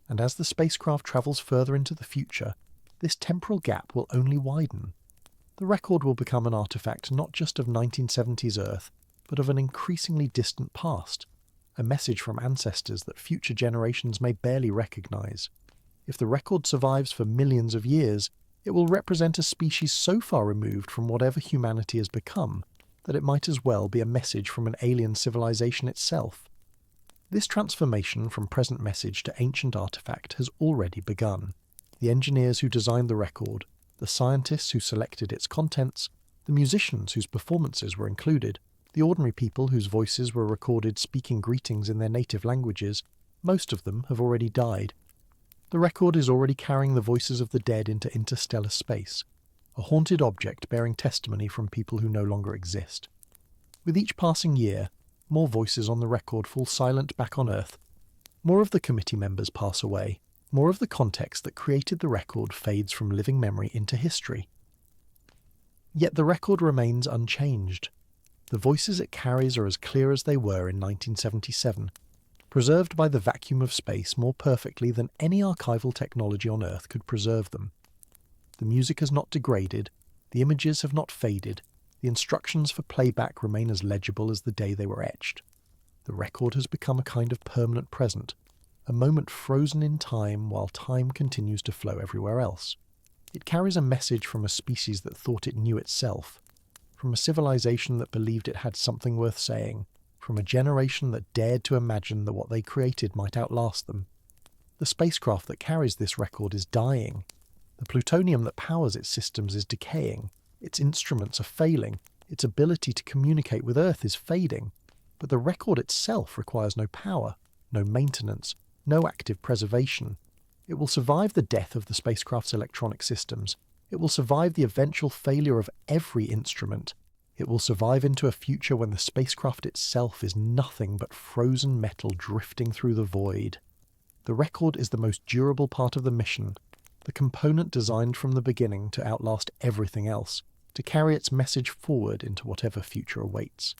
And as the spacecraft travels further into the future, this temporal gap will only widen. The record will become an artifact not just of 1970s Earth, but of an increasingly distant past, a message from ancestors that future generations may barely recognize. If the record survives for millions of years, it will represent a species so far removed from whatever humanity has become that it might as well be a message from an alien civilization itself. This transformation from present message to ancient artifact has already begun. The engineers who designed the record, the scientists who selected its contents, the musicians whose performances were included, the ordinary people whose voices were recorded speaking greetings in their native languages, most of them have already died. The record is already carrying the voices of the dead into interstellar space, a haunted object bearing testimony from people who no longer exist. With each passing year, more voices on the record fall silent back on Earth. More of the committee members pass away. More of the context that created the record fades from living memory into history. Yet the record remains unchanged. The voices it carries are as clear as they were in 1977, preserved by the vacuum of space more perfectly than any archival technology on Earth could preserve them. The music has not degraded, the images have not faded, the instructions for playback remain as legible as the day they were etched. The record has become a kind of permanent present, a moment frozen in time while time continues to flow everywhere else. It carries a message from a species that thought it knew itself, from a civilization that believed it had something worth saying, from a generation that dared to imagine that what they created might outlast them. The spacecraft that carries this record is dying. The plutonium that powers its systems is decaying. Its instruments are failing. Its ability to communicate with Earth is fading. But the record itself requires no power, no maintenance, no active preservation. It will survive the death of the spacecraft's electronic systems. It will survive the eventual failure of every instrument. It will survive into a future when the spacecraft itself is nothing but frozen metal drifting through the void. The record is the most durable part of the mission, the component designed from the beginning to outlast everything else, to carry its message forward into whatever future awaits.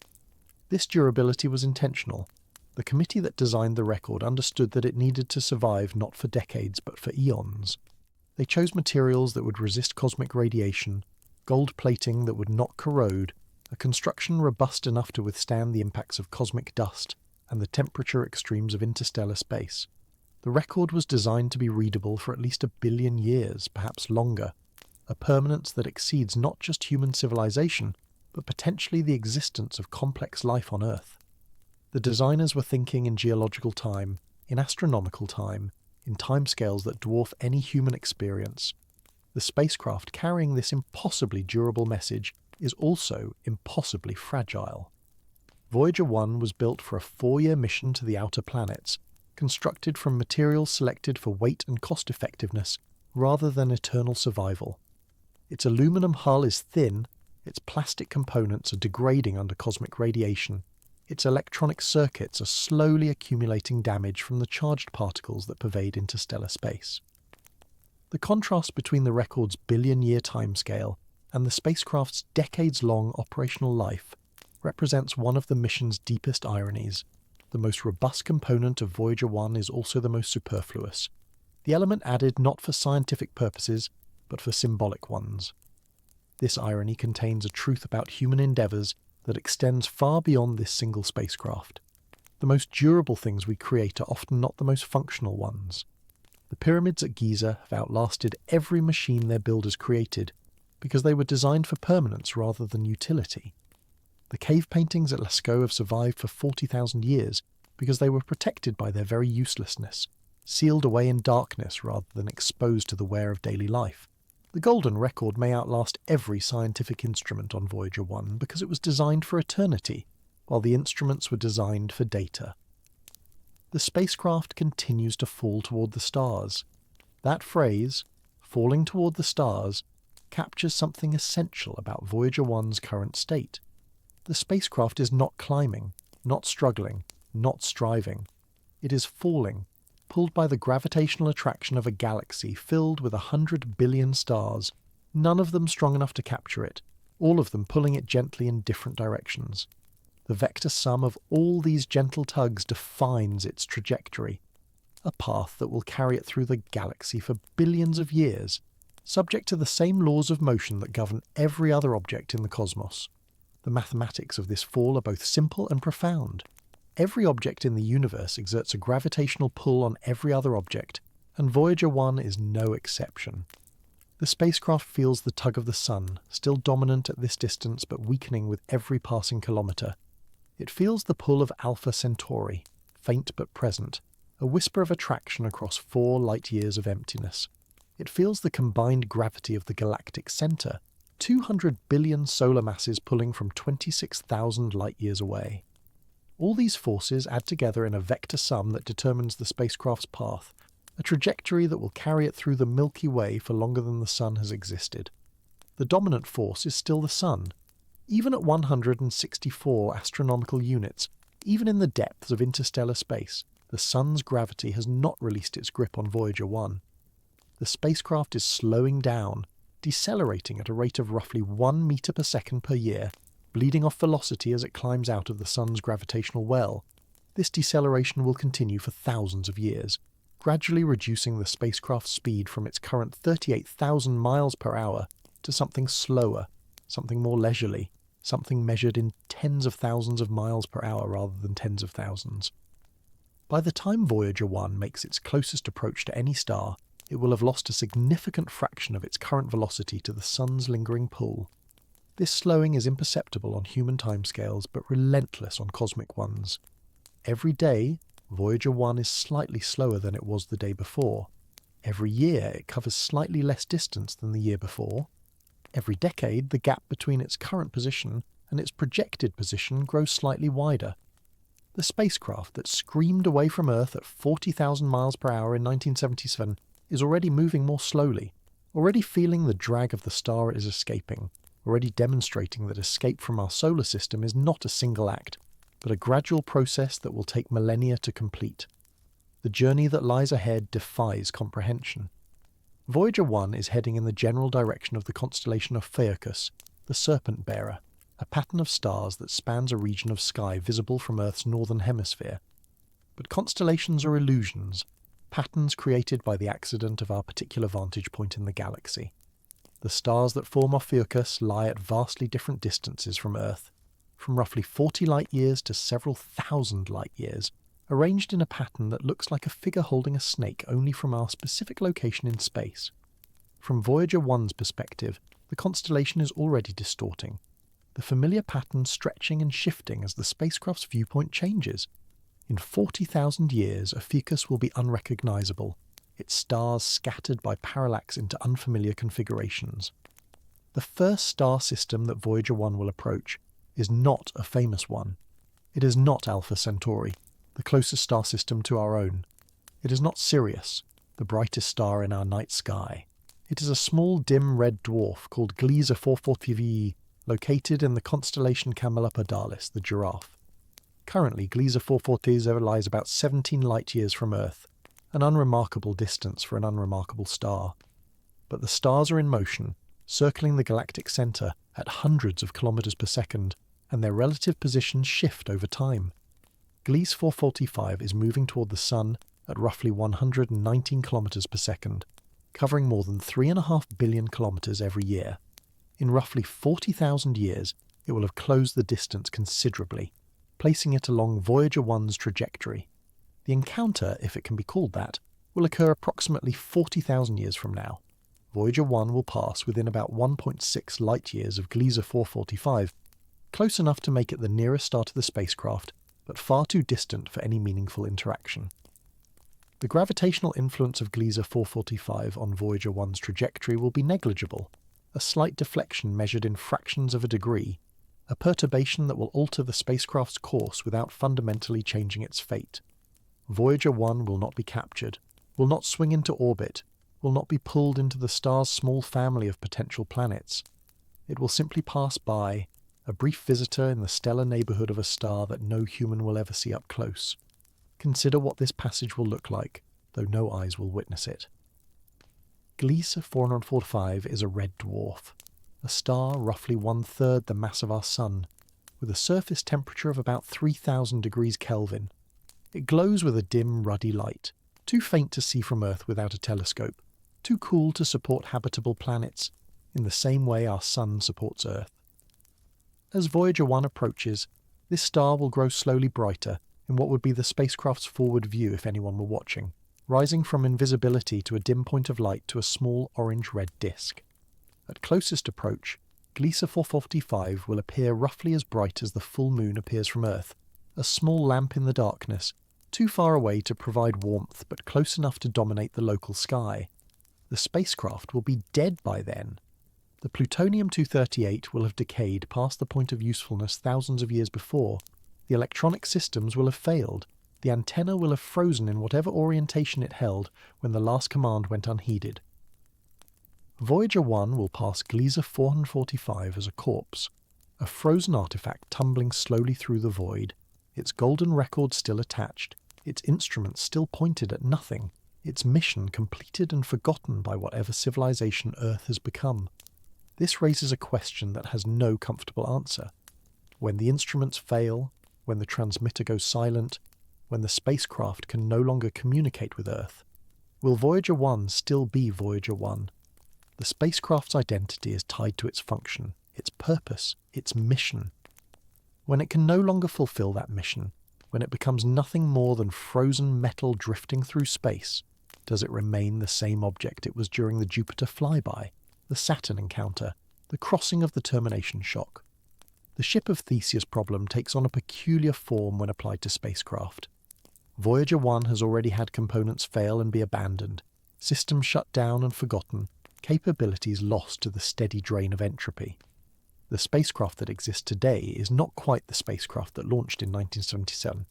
This durability was intentional. The committee that designed the record understood that it needed to survive not for decades but for eons. They chose materials that would resist cosmic radiation, gold plating that would not corrode, a construction robust enough to withstand the impacts of cosmic dust and the temperature extremes of interstellar space. The record was designed to be readable for at least 1 billion years, perhaps longer, a permanence that exceeds not just human civilization, but potentially the existence of complex life on Earth. The designers were thinking in geological time, in astronomical time, in timescales that dwarf any human experience. The spacecraft carrying this impossibly durable message is also impossibly fragile. Voyager 1 was built for a 4-year mission to the outer planets, constructed from materials selected for weight and cost-effectiveness rather than eternal survival. Its aluminum hull is thin, its plastic components are degrading under cosmic radiation, its electronic circuits are slowly accumulating damage from the charged particles that pervade interstellar space. The contrast between the record's billion-year timescale and the spacecraft's decades-long operational life represents one of the mission's deepest ironies. The most robust component of Voyager 1 is also the most superfluous, the element added not for scientific purposes, but for symbolic ones. This irony contains a truth about human endeavours that extends far beyond this single spacecraft. The most durable things we create are often not the most functional ones. The pyramids at Giza have outlasted every machine their builders created, because they were designed for permanence rather than utility. The cave paintings at Lascaux have survived for 40,000 years because they were protected by their very uselessness, sealed away in darkness rather than exposed to the wear of daily life. The golden record may outlast every scientific instrument on Voyager 1 because it was designed for eternity, while the instruments were designed for data. The spacecraft continues to fall toward the stars. That phrase, falling toward the stars, captures something essential about Voyager 1's current state. The spacecraft is not climbing, not struggling, not striving. It is falling, pulled by the gravitational attraction of a galaxy filled with 100 billion stars, none of them strong enough to capture it, all of them pulling it gently in different directions. The vector sum of all these gentle tugs defines its trajectory, a path that will carry it through the galaxy for billions of years, subject to the same laws of motion that govern every other object in the cosmos. The mathematics of this fall are both simple and profound. Every object in the universe exerts a gravitational pull on every other object, and Voyager 1 is no exception. The spacecraft feels the tug of the sun, still dominant at this distance but weakening with every passing kilometre. It feels the pull of Alpha Centauri, faint but present, a whisper of attraction across 4 light-years of emptiness. It feels the combined gravity of the galactic centre, 200 billion solar masses pulling from 26,000 light-years away. All these forces add together in a vector sum that determines the spacecraft's path, a trajectory that will carry it through the Milky Way for longer than the Sun has existed. The dominant force is still the Sun. Even at 164 astronomical units, even in the depths of interstellar space, the Sun's gravity has not released its grip on Voyager 1. The spacecraft is slowing down, decelerating at a rate of roughly 1 metre per second per year, bleeding off velocity as it climbs out of the Sun's gravitational well. This deceleration will continue for thousands of years, gradually reducing the spacecraft's speed from its current 38,000 miles per hour to something slower, something more leisurely, something measured in tens of thousands of miles per hour rather than tens of thousands. By the time Voyager 1 makes its closest approach to any star, it will have lost a significant fraction of its current velocity to the Sun's lingering pull. This slowing is imperceptible on human timescales but relentless on cosmic ones. Every day, Voyager 1 is slightly slower than it was the day before. Every year, it covers slightly less distance than the year before. Every decade, the gap between its current position and its projected position grows slightly wider. The spacecraft that screamed away from Earth at 40,000 miles per hour in 1977 is already moving more slowly, already feeling the drag of the star it is escaping, already demonstrating that escape from our solar system is not a single act, but a gradual process that will take millennia to complete. The journey that lies ahead defies comprehension. Voyager 1 is heading in the general direction of the constellation of Phaeacus, the Serpent Bearer, a pattern of stars that spans a region of sky visible from Earth's northern hemisphere. But constellations are illusions, patterns created by the accident of our particular vantage point in the galaxy. The stars that form Ophiuchus lie at vastly different distances from Earth, from roughly 40 light-years to several thousand light-years, arranged in a pattern that looks like a figure holding a snake only from our specific location in space. From Voyager 1's perspective, the constellation is already distorting, the familiar pattern stretching and shifting as the spacecraft's viewpoint changes. In 40,000 years, Ophiuchus will be unrecognizable, its stars scattered by parallax into unfamiliar configurations. The first star system that Voyager 1 will approach is not a famous one. It is not Alpha Centauri, the closest star system to our own. It is not Sirius, the brightest star in our night sky. It is a small dim red dwarf called Gliese 440V, located in the constellation Camelopardalis, the giraffe. Currently, Gliese 440 lies about 17 light-years from Earth, an unremarkable distance for an unremarkable star. But the stars are in motion, circling the galactic centre at hundreds of kilometres per second, and their relative positions shift over time. Gliese 445 is moving toward the Sun at roughly 119 kilometres per second, covering more than 3.5 billion kilometres every year. In roughly 40,000 years, it will have closed the distance considerably, placing it along Voyager 1's trajectory. The encounter, if it can be called that, will occur approximately 40,000 years from now. Voyager 1 will pass within about 1.6 light-years of Gliese 445, close enough to make it the nearest star to the spacecraft, but far too distant for any meaningful interaction. The gravitational influence of Gliese 445 on Voyager 1's trajectory will be negligible, a slight deflection measured in fractions of a degree, a perturbation that will alter the spacecraft's course without fundamentally changing its fate. Voyager 1 will not be captured, will not swing into orbit, will not be pulled into the star's small family of potential planets. It will simply pass by, a brief visitor in the stellar neighbourhood of a star that no human will ever see up close. Consider what this passage will look like, though no eyes will witness it. Gliese 445 is a red dwarf, a star roughly 1/3 the mass of our Sun, with a surface temperature of about 3,000 degrees Kelvin. It glows with a dim, ruddy light, too faint to see from Earth without a telescope, too cool to support habitable planets, in the same way our Sun supports Earth. As Voyager 1 approaches, this star will grow slowly brighter in what would be the spacecraft's forward view if anyone were watching, rising from invisibility to a dim point of light to a small orange-red disk. At closest approach, Gliese 445 will appear roughly as bright as the full moon appears from Earth, a small lamp in the darkness, too far away to provide warmth but close enough to dominate the local sky. The spacecraft will be dead by then. The plutonium-238 will have decayed past the point of usefulness thousands of years before. The electronic systems will have failed. The antenna will have frozen in whatever orientation it held when the last command went unheeded. Voyager 1 will pass Gliese 445 as a corpse, a frozen artifact tumbling slowly through the void, its golden record still attached, its instruments still pointed at nothing, its mission completed and forgotten by whatever civilization Earth has become. This raises a question that has no comfortable answer. When the instruments fail, when the transmitter goes silent, when the spacecraft can no longer communicate with Earth, will Voyager 1 still be Voyager 1? The spacecraft's identity is tied to its function, its purpose, its mission. When it can no longer fulfill that mission, when it becomes nothing more than frozen metal drifting through space, does it remain the same object it was during the Jupiter flyby, the Saturn encounter, the crossing of the termination shock? The ship of Theseus problem takes on a peculiar form when applied to spacecraft. Voyager 1 has already had components fail and be abandoned, systems shut down and forgotten, capabilities lost to the steady drain of entropy. The spacecraft that exists today is not quite the spacecraft that launched in 1977,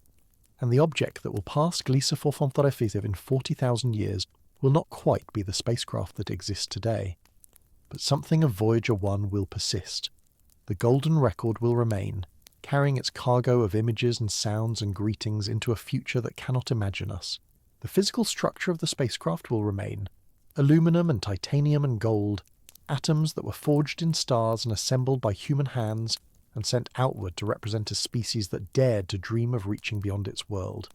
and the object that will pass Gliese 455 in 40,000 years will not quite be the spacecraft that exists today. But something of Voyager 1 will persist. The golden record will remain, carrying its cargo of images and sounds and greetings into a future that cannot imagine us. The physical structure of the spacecraft will remain. Aluminum and titanium and gold, atoms that were forged in stars and assembled by human hands and sent outward to represent a species that dared to dream of reaching beyond its world.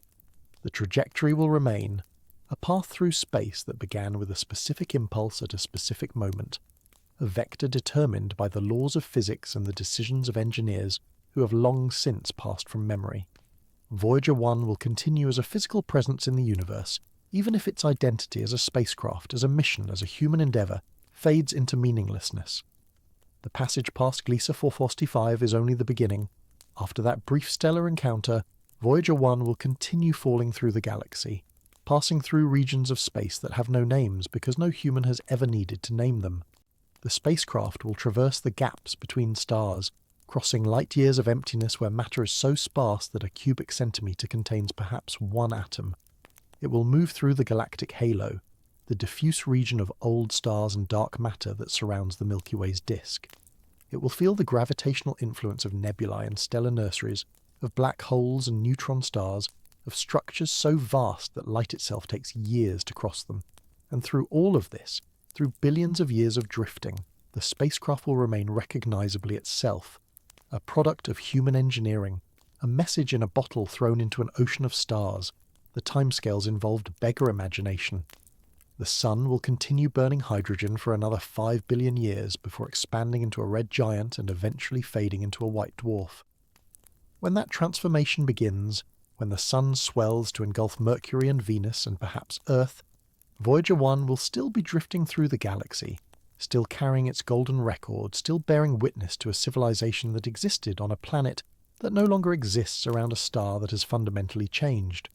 The trajectory will remain, a path through space that began with a specific impulse at a specific moment, a vector determined by the laws of physics and the decisions of engineers who have long since passed from memory. Voyager 1 will continue as a physical presence in the universe, even if its identity as a spacecraft, as a mission, as a human endeavour, fades into meaninglessness. The passage past Gliese 445 is only the beginning. After that brief stellar encounter, Voyager 1 will continue falling through the galaxy, passing through regions of space that have no names because no human has ever needed to name them. The spacecraft will traverse the gaps between stars, crossing light years of emptiness where matter is so sparse that a cubic centimetre contains perhaps one atom. It will move through the galactic halo, the diffuse region of old stars and dark matter that surrounds the Milky Way's disk. It will feel the gravitational influence of nebulae and stellar nurseries, of black holes and neutron stars, of structures so vast that light itself takes years to cross them. And through all of this, through billions of years of drifting, the spacecraft will remain recognizably itself, a product of human engineering, a message in a bottle thrown into an ocean of stars. The timescales involved beggar imagination. The sun will continue burning hydrogen for another 5 billion years before expanding into a red giant and eventually fading into a white dwarf. When that transformation begins, when the sun swells to engulf Mercury and Venus and perhaps Earth, Voyager 1 will still be drifting through the galaxy, still carrying its golden record, still bearing witness to a civilization that existed on a planet that no longer exists around a star that has fundamentally changed.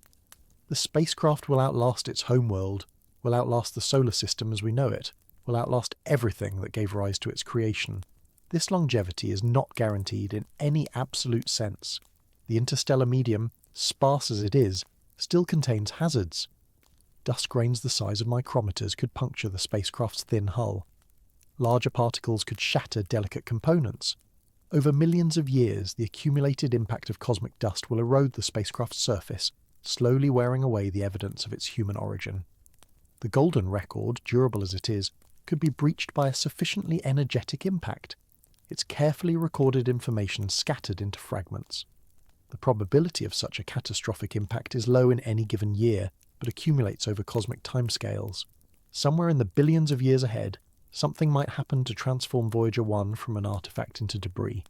The spacecraft will outlast its homeworld, will outlast the solar system as we know it, will outlast everything that gave rise to its creation. This longevity is not guaranteed in any absolute sense. The interstellar medium, sparse as it is, still contains hazards. Dust grains the size of micrometers could puncture the spacecraft's thin hull. Larger particles could shatter delicate components. Over millions of years, the accumulated impact of cosmic dust will erode the spacecraft's surface, slowly wearing away the evidence of its human origin. The golden record, durable as it is, could be breached by a sufficiently energetic impact, its carefully recorded information scattered into fragments. The probability of such a catastrophic impact is low in any given year, but accumulates over cosmic timescales. Somewhere in the billions of years ahead, something might happen to transform Voyager 1 from an artifact into debris.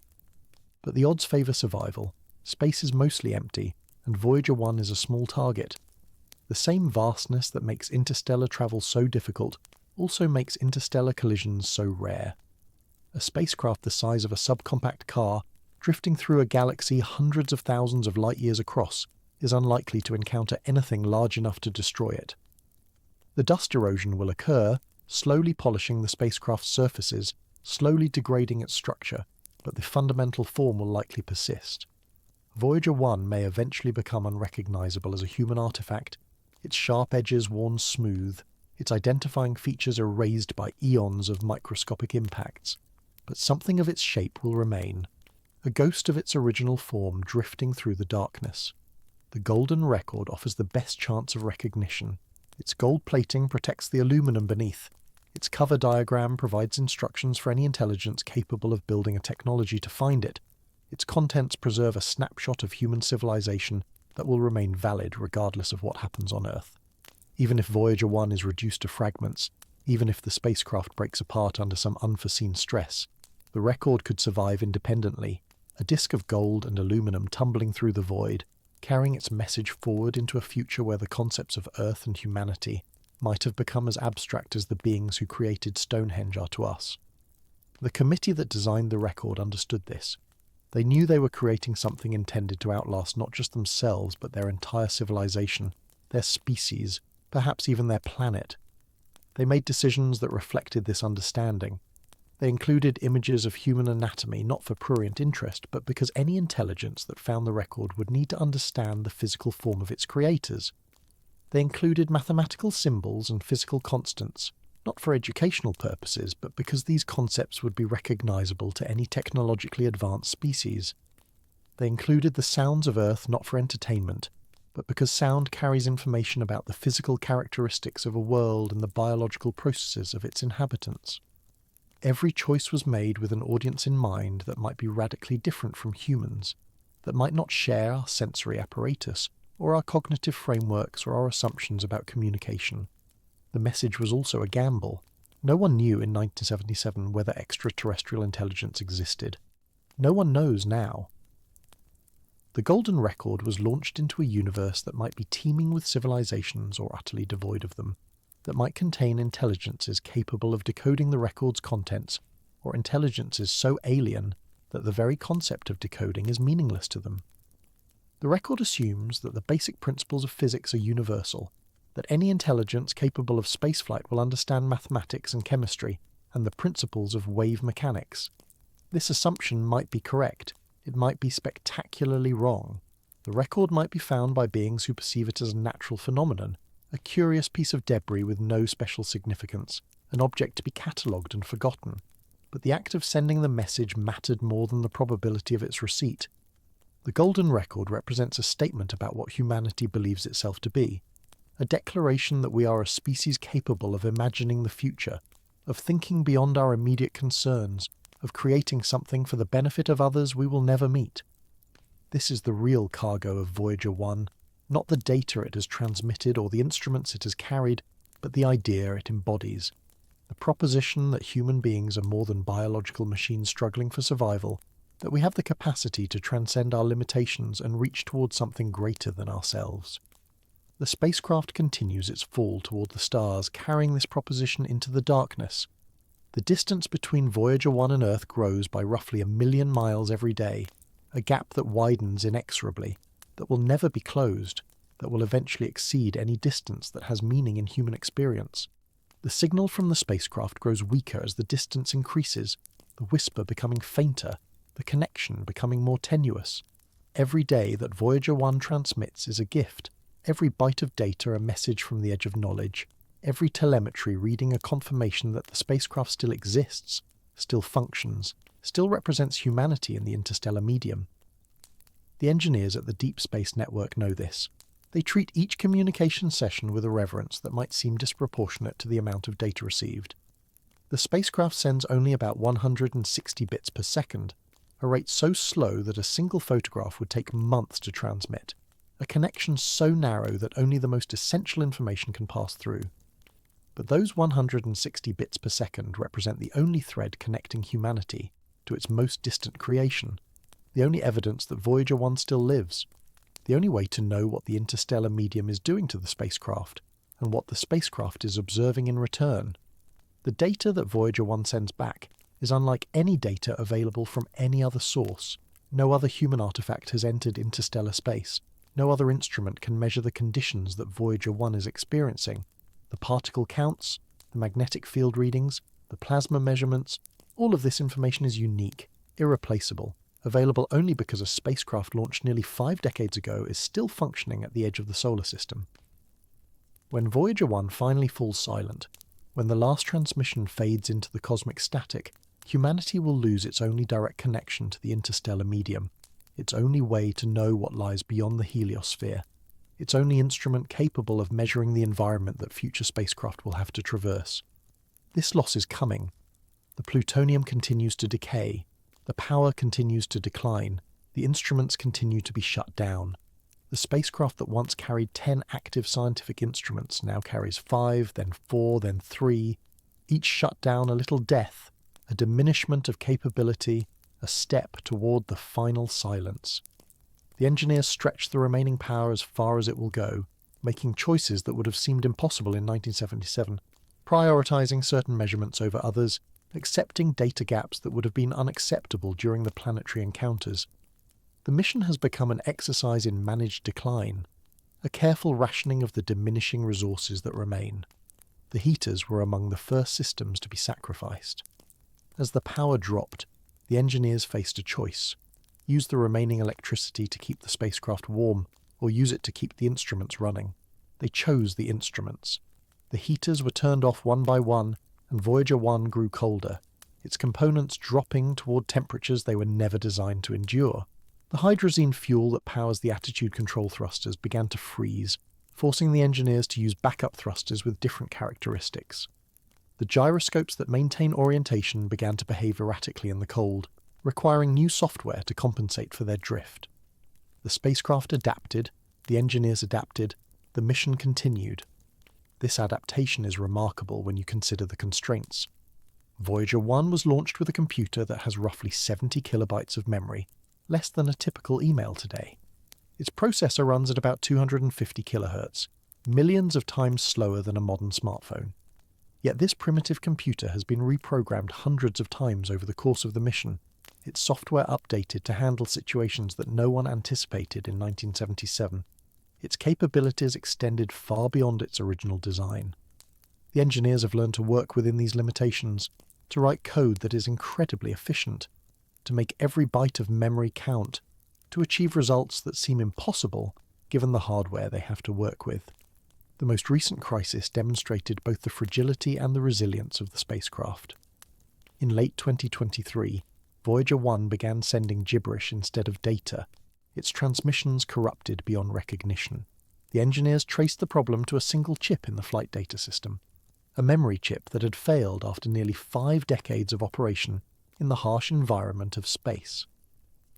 But the odds favour survival. Space is mostly empty, and Voyager 1 is a small target. The same vastness that makes interstellar travel so difficult also makes interstellar collisions so rare. A spacecraft the size of a subcompact car, drifting through a galaxy hundreds of thousands of light years across, is unlikely to encounter anything large enough to destroy it. The dust erosion will occur, slowly polishing the spacecraft's surfaces, slowly degrading its structure, but the fundamental form will likely persist. Voyager 1 may eventually become unrecognizable as a human artifact, its sharp edges worn smooth, its identifying features erased by eons of microscopic impacts, but something of its shape will remain, a ghost of its original form drifting through the darkness. The golden record offers the best chance of recognition. Its gold plating protects the aluminum beneath. Its cover diagram provides instructions for any intelligence capable of building a technology to find it. Its contents preserve a snapshot of human civilization that will remain valid regardless of what happens on Earth. Even if Voyager 1 is reduced to fragments, even if the spacecraft breaks apart under some unforeseen stress, The record could survive independently, a disk of gold and aluminum tumbling through the void, carrying its message forward into a future where the concepts of Earth and humanity might have become as abstract as the beings who created Stonehenge are to us. The committee that designed the record understood this. They knew they were creating something intended to outlast not just themselves but their entire civilization, their species, perhaps even their planet. They made decisions that reflected this understanding. They included images of human anatomy not for prurient interest, but because any intelligence that found the record would need to understand the physical form of its creators. They included mathematical symbols and physical constants, not for educational purposes, but because these concepts would be recognizable to any technologically advanced species. They included the sounds of Earth not for entertainment, but because sound carries information about the physical characteristics of a world and the biological processes of its inhabitants. Every choice was made with an audience in mind that might be radically different from humans, that might not share our sensory apparatus, or our cognitive frameworks or our assumptions about communication. The message was also a gamble. No one knew in 1977 whether extraterrestrial intelligence existed. No one knows now. The Golden Record was launched into a universe that might be teeming with civilizations or utterly devoid of them, that might contain intelligences capable of decoding the record's contents, or intelligences so alien that the very concept of decoding is meaningless to them. The record assumes that the basic principles of physics are universal, that any intelligence capable of spaceflight will understand mathematics and chemistry and the principles of wave mechanics. This assumption might be correct. It might be spectacularly wrong. The record might be found by beings who perceive it as a natural phenomenon, a curious piece of debris with no special significance, an object to be catalogued and forgotten. But the act of sending the message mattered more than the probability of its receipt. The Golden Record represents a statement about what humanity believes itself to be, a declaration that we are a species capable of imagining the future, of thinking beyond our immediate concerns, of creating something for the benefit of others we will never meet. This is the real cargo of Voyager 1, not the data it has transmitted or the instruments it has carried, but the idea it embodies. The proposition that human beings are more than biological machines struggling for survival, that we have the capacity to transcend our limitations and reach towards something greater than ourselves. The spacecraft continues its fall toward the stars, carrying this proposition into the darkness. The distance between Voyager 1 and Earth grows by roughly 1 million miles every day, a gap that widens inexorably, that will never be closed, that will eventually exceed any distance that has meaning in human experience. The signal from the spacecraft grows weaker as the distance increases, the whisper becoming fainter, the connection becoming more tenuous. Every day that Voyager 1 transmits is a gift, every byte of data a message from the edge of knowledge, every telemetry reading a confirmation that the spacecraft still exists, still functions, still represents humanity in the interstellar medium. The engineers at the Deep Space Network know this. They treat each communication session with a reverence that might seem disproportionate to the amount of data received. The spacecraft sends only about 160 bits per second, a rate so slow that a single photograph would take months to transmit, a connection so narrow that only the most essential information can pass through. But those 160 bits per second represent the only thread connecting humanity to its most distant creation, the only evidence that Voyager 1 still lives, the only way to know what the interstellar medium is doing to the spacecraft, and what the spacecraft is observing in return. The data that Voyager 1 sends back is unlike any data available from any other source. No other human artifact has entered interstellar space. No other instrument can measure the conditions that Voyager 1 is experiencing. The particle counts, the magnetic field readings, the plasma measurements, all of this information is unique, irreplaceable, available only because a spacecraft launched nearly 5 decades ago is still functioning at the edge of the solar system. When Voyager 1 finally falls silent, when the last transmission fades into the cosmic static, humanity will lose its only direct connection to the interstellar medium, its only way to know what lies beyond the heliosphere, its only instrument capable of measuring the environment that future spacecraft will have to traverse. This loss is coming. The plutonium continues to decay, the power continues to decline, the instruments continue to be shut down. The spacecraft that once carried 10 active scientific instruments now carries 5, then 4, then 3, each shut down a little death, a diminishment of capability, a step toward the final silence. The engineers stretched the remaining power as far as it will go, making choices that would have seemed impossible in 1977, prioritizing certain measurements over others, accepting data gaps that would have been unacceptable during the planetary encounters. The mission has become an exercise in managed decline, a careful rationing of the diminishing resources that remain. The heaters were among the first systems to be sacrificed. As the power dropped, the engineers faced a choice: use the remaining electricity to keep the spacecraft warm, or use it to keep the instruments running. They chose the instruments. The heaters were turned off one by one, and Voyager 1 grew colder, its components dropping toward temperatures they were never designed to endure. The hydrazine fuel that powers the attitude control thrusters began to freeze, forcing the engineers to use backup thrusters with different characteristics. The gyroscopes that maintain orientation began to behave erratically in the cold, requiring new software to compensate for their drift. The spacecraft adapted, the engineers adapted, the mission continued. This adaptation is remarkable when you consider the constraints. Voyager 1 was launched with a computer that has roughly 70 kilobytes of memory, less than a typical email today. Its processor runs at about 250 kilohertz, millions of times slower than a modern smartphone. Yet this primitive computer has been reprogrammed hundreds of times over the course of the mission, its software updated to handle situations that no one anticipated in 1977. Its capabilities extended far beyond its original design. The engineers have learned to work within these limitations, to write code that is incredibly efficient, to make every byte of memory count, to achieve results that seem impossible given the hardware they have to work with. The most recent crisis demonstrated both the fragility and the resilience of the spacecraft. In late 2023, Voyager 1 began sending gibberish instead of data, its transmissions corrupted beyond recognition. The engineers traced the problem to a single chip in the flight data system, a memory chip that had failed after nearly 5 decades of operation in the harsh environment of space.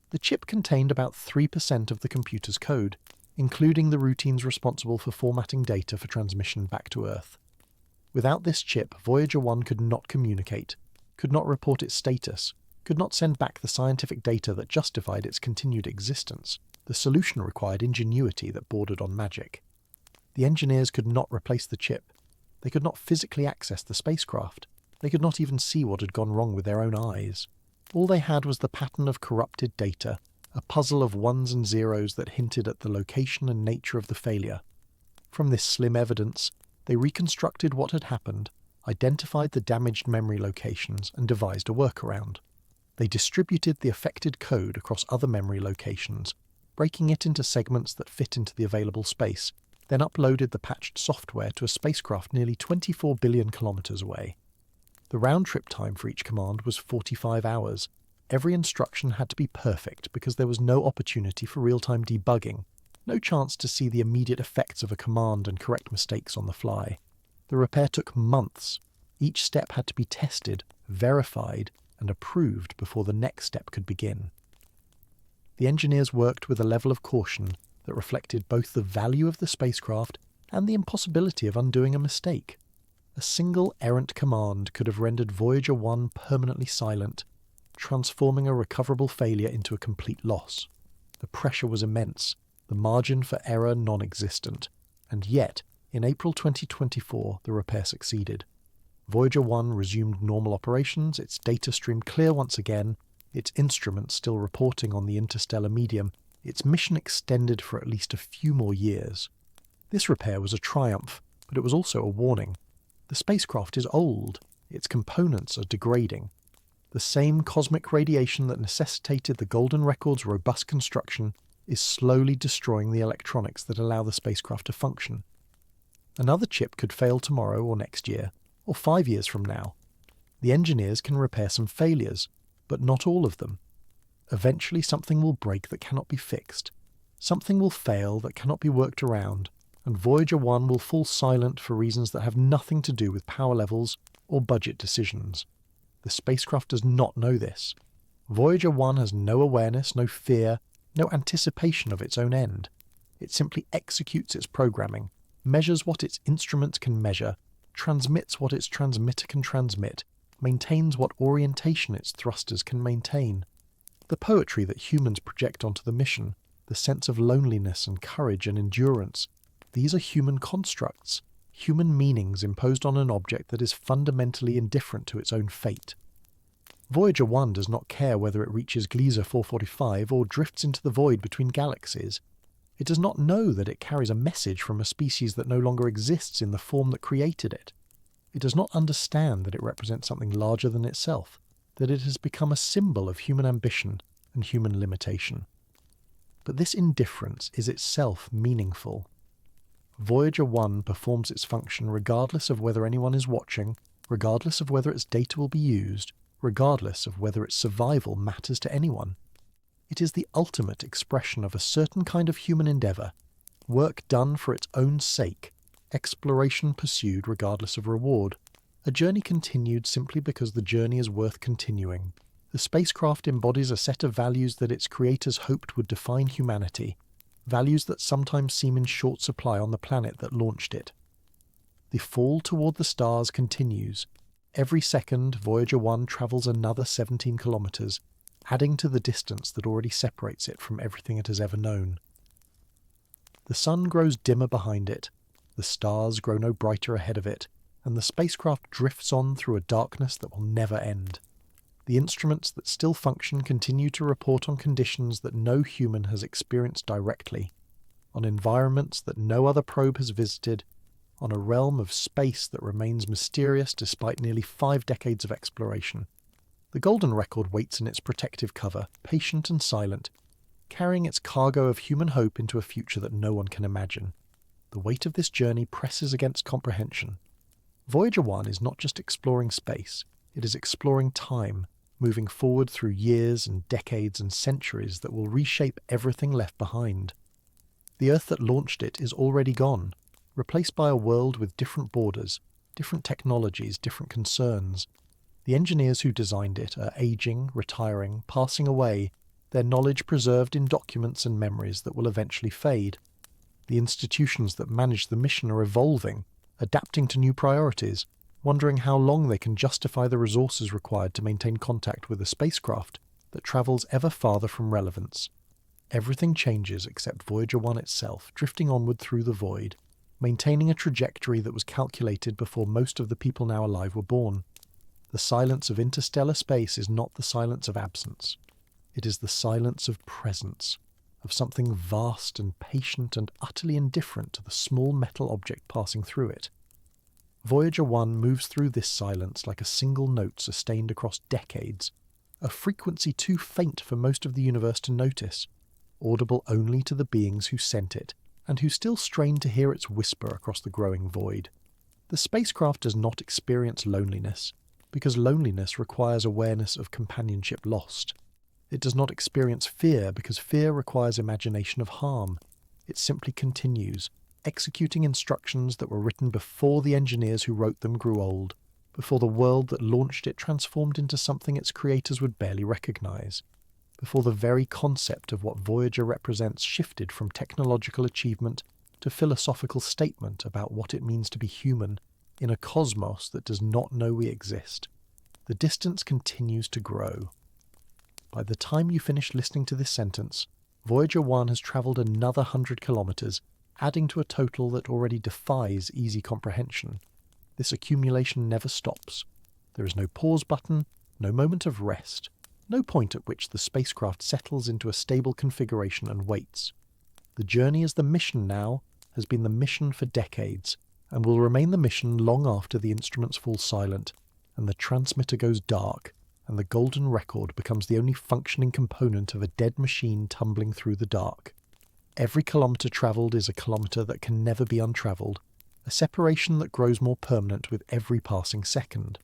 The chip contained about 3% of the computer's code, including the routines responsible for formatting data for transmission back to Earth. Without this chip, Voyager 1 could not communicate, could not report its status, could not send back the scientific data that justified its continued existence. The solution required ingenuity that bordered on magic. The engineers could not replace the chip. They could not physically access the spacecraft. They could not even see what had gone wrong with their own eyes. All they had was the pattern of corrupted data, a puzzle of ones and zeros that hinted at the location and nature of the failure. From this slim evidence, they reconstructed what had happened, identified the damaged memory locations, and devised a workaround. They distributed the affected code across other memory locations, breaking it into segments that fit into the available space, then uploaded the patched software to a spacecraft nearly 24 billion kilometers away. The round-trip time for each command was 45 hours. Every instruction had to be perfect because there was no opportunity for real-time debugging, no chance to see the immediate effects of a command and correct mistakes on the fly. The repair took months. Each step had to be tested, verified, and approved before the next step could begin. The engineers worked with a level of caution that reflected both the value of the spacecraft and the impossibility of undoing a mistake. A single errant command could have rendered Voyager 1 permanently silent, transforming a recoverable failure into a complete loss. The pressure was immense, the margin for error non-existent, and yet, in April 2024, the repair succeeded. Voyager 1 resumed normal operations, its data stream clear once again, its instruments still reporting on the interstellar medium, its mission extended for at least a few more years. This repair was a triumph, but it was also a warning. The spacecraft is old, its components are degrading. The same cosmic radiation that necessitated the Golden Record's robust construction is slowly destroying the electronics that allow the spacecraft to function. Another chip could fail tomorrow or next year, or 5 years from now. The engineers can repair some failures, but not all of them. Eventually something will break that cannot be fixed. Something will fail that cannot be worked around, and Voyager 1 will fall silent for reasons that have nothing to do with power levels or budget decisions. The spacecraft does not know this. Voyager 1 has no awareness, no fear, no anticipation of its own end. It simply executes its programming, measures what its instruments can measure, transmits what its transmitter can transmit, maintains what orientation its thrusters can maintain. The poetry that humans project onto the mission, the sense of loneliness and courage and endurance, these are human constructs, human meanings imposed on an object that is fundamentally indifferent to its own fate. Voyager 1 does not care whether it reaches Gliese 445 or drifts into the void between galaxies. It does not know that it carries a message from a species that no longer exists in the form that created it. It does not understand that it represents something larger than itself, that it has become a symbol of human ambition and human limitation. But this indifference is itself meaningful. Voyager 1 performs its function regardless of whether anyone is watching, regardless of whether its data will be used, regardless of whether its survival matters to anyone. It is the ultimate expression of a certain kind of human endeavour, work done for its own sake, exploration pursued regardless of reward, a journey continued simply because the journey is worth continuing. The spacecraft embodies a set of values that its creators hoped would define humanity, values that sometimes seem in short supply on the planet that launched it. The fall toward the stars continues. Every second, Voyager 1 travels another 17 kilometres, adding to the distance that already separates it from everything it has ever known. The sun grows dimmer behind it, the stars grow no brighter ahead of it, and the spacecraft drifts on through a darkness that will never end. The instruments that still function continue to report on conditions that no human has experienced directly, on environments that no other probe has visited, on a realm of space that remains mysterious despite nearly 5 decades of exploration. The Golden Record waits in its protective cover, patient and silent, carrying its cargo of human hope into a future that no one can imagine. The weight of this journey presses against comprehension. Voyager 1 is not just exploring space, it is exploring time, moving forward through years and decades and centuries that will reshape everything left behind. The Earth that launched it is already gone, replaced by a world with different borders, different technologies, different concerns. The engineers who designed it are aging, retiring, passing away, their knowledge preserved in documents and memories that will eventually fade. The institutions that manage the mission are evolving, adapting to new priorities, wondering how long they can justify the resources required to maintain contact with a spacecraft that travels ever farther from relevance. Everything changes except Voyager 1 itself, drifting onward through the void, maintaining a trajectory that was calculated before most of the people now alive were born. The silence of interstellar space is not the silence of absence. It is the silence of presence, of something vast and patient and utterly indifferent to the small metal object passing through it. Voyager 1 moves through this silence like a single note sustained across decades, a frequency too faint for most of the universe to notice, audible only to the beings who sent it, and who still strain to hear its whisper across the growing void. The spacecraft does not experience loneliness, because loneliness requires awareness of companionship lost. It does not experience fear, because fear requires imagination of harm. It simply continues, executing instructions that were written before the engineers who wrote them grew old, before the world that launched it transformed into something its creators would barely recognize, before the very concept of what Voyager represents shifted from technological achievement to philosophical statement about what it means to be human in a cosmos that does not know we exist. The distance continues to grow. By the time you finish listening to this sentence, Voyager 1 has travelled another 100 kilometres, adding to a total that already defies easy comprehension. This accumulation never stops. There is no pause button, no moment of rest, no point at which the spacecraft settles into a stable configuration and waits. The journey as the mission now has been the mission for decades, and will remain the mission long after the instruments fall silent, and the transmitter goes dark, and the Golden Record becomes the only functioning component of a dead machine tumbling through the dark. Every kilometre travelled is a kilometre that can never be untravelled, a separation that grows more permanent with every passing second.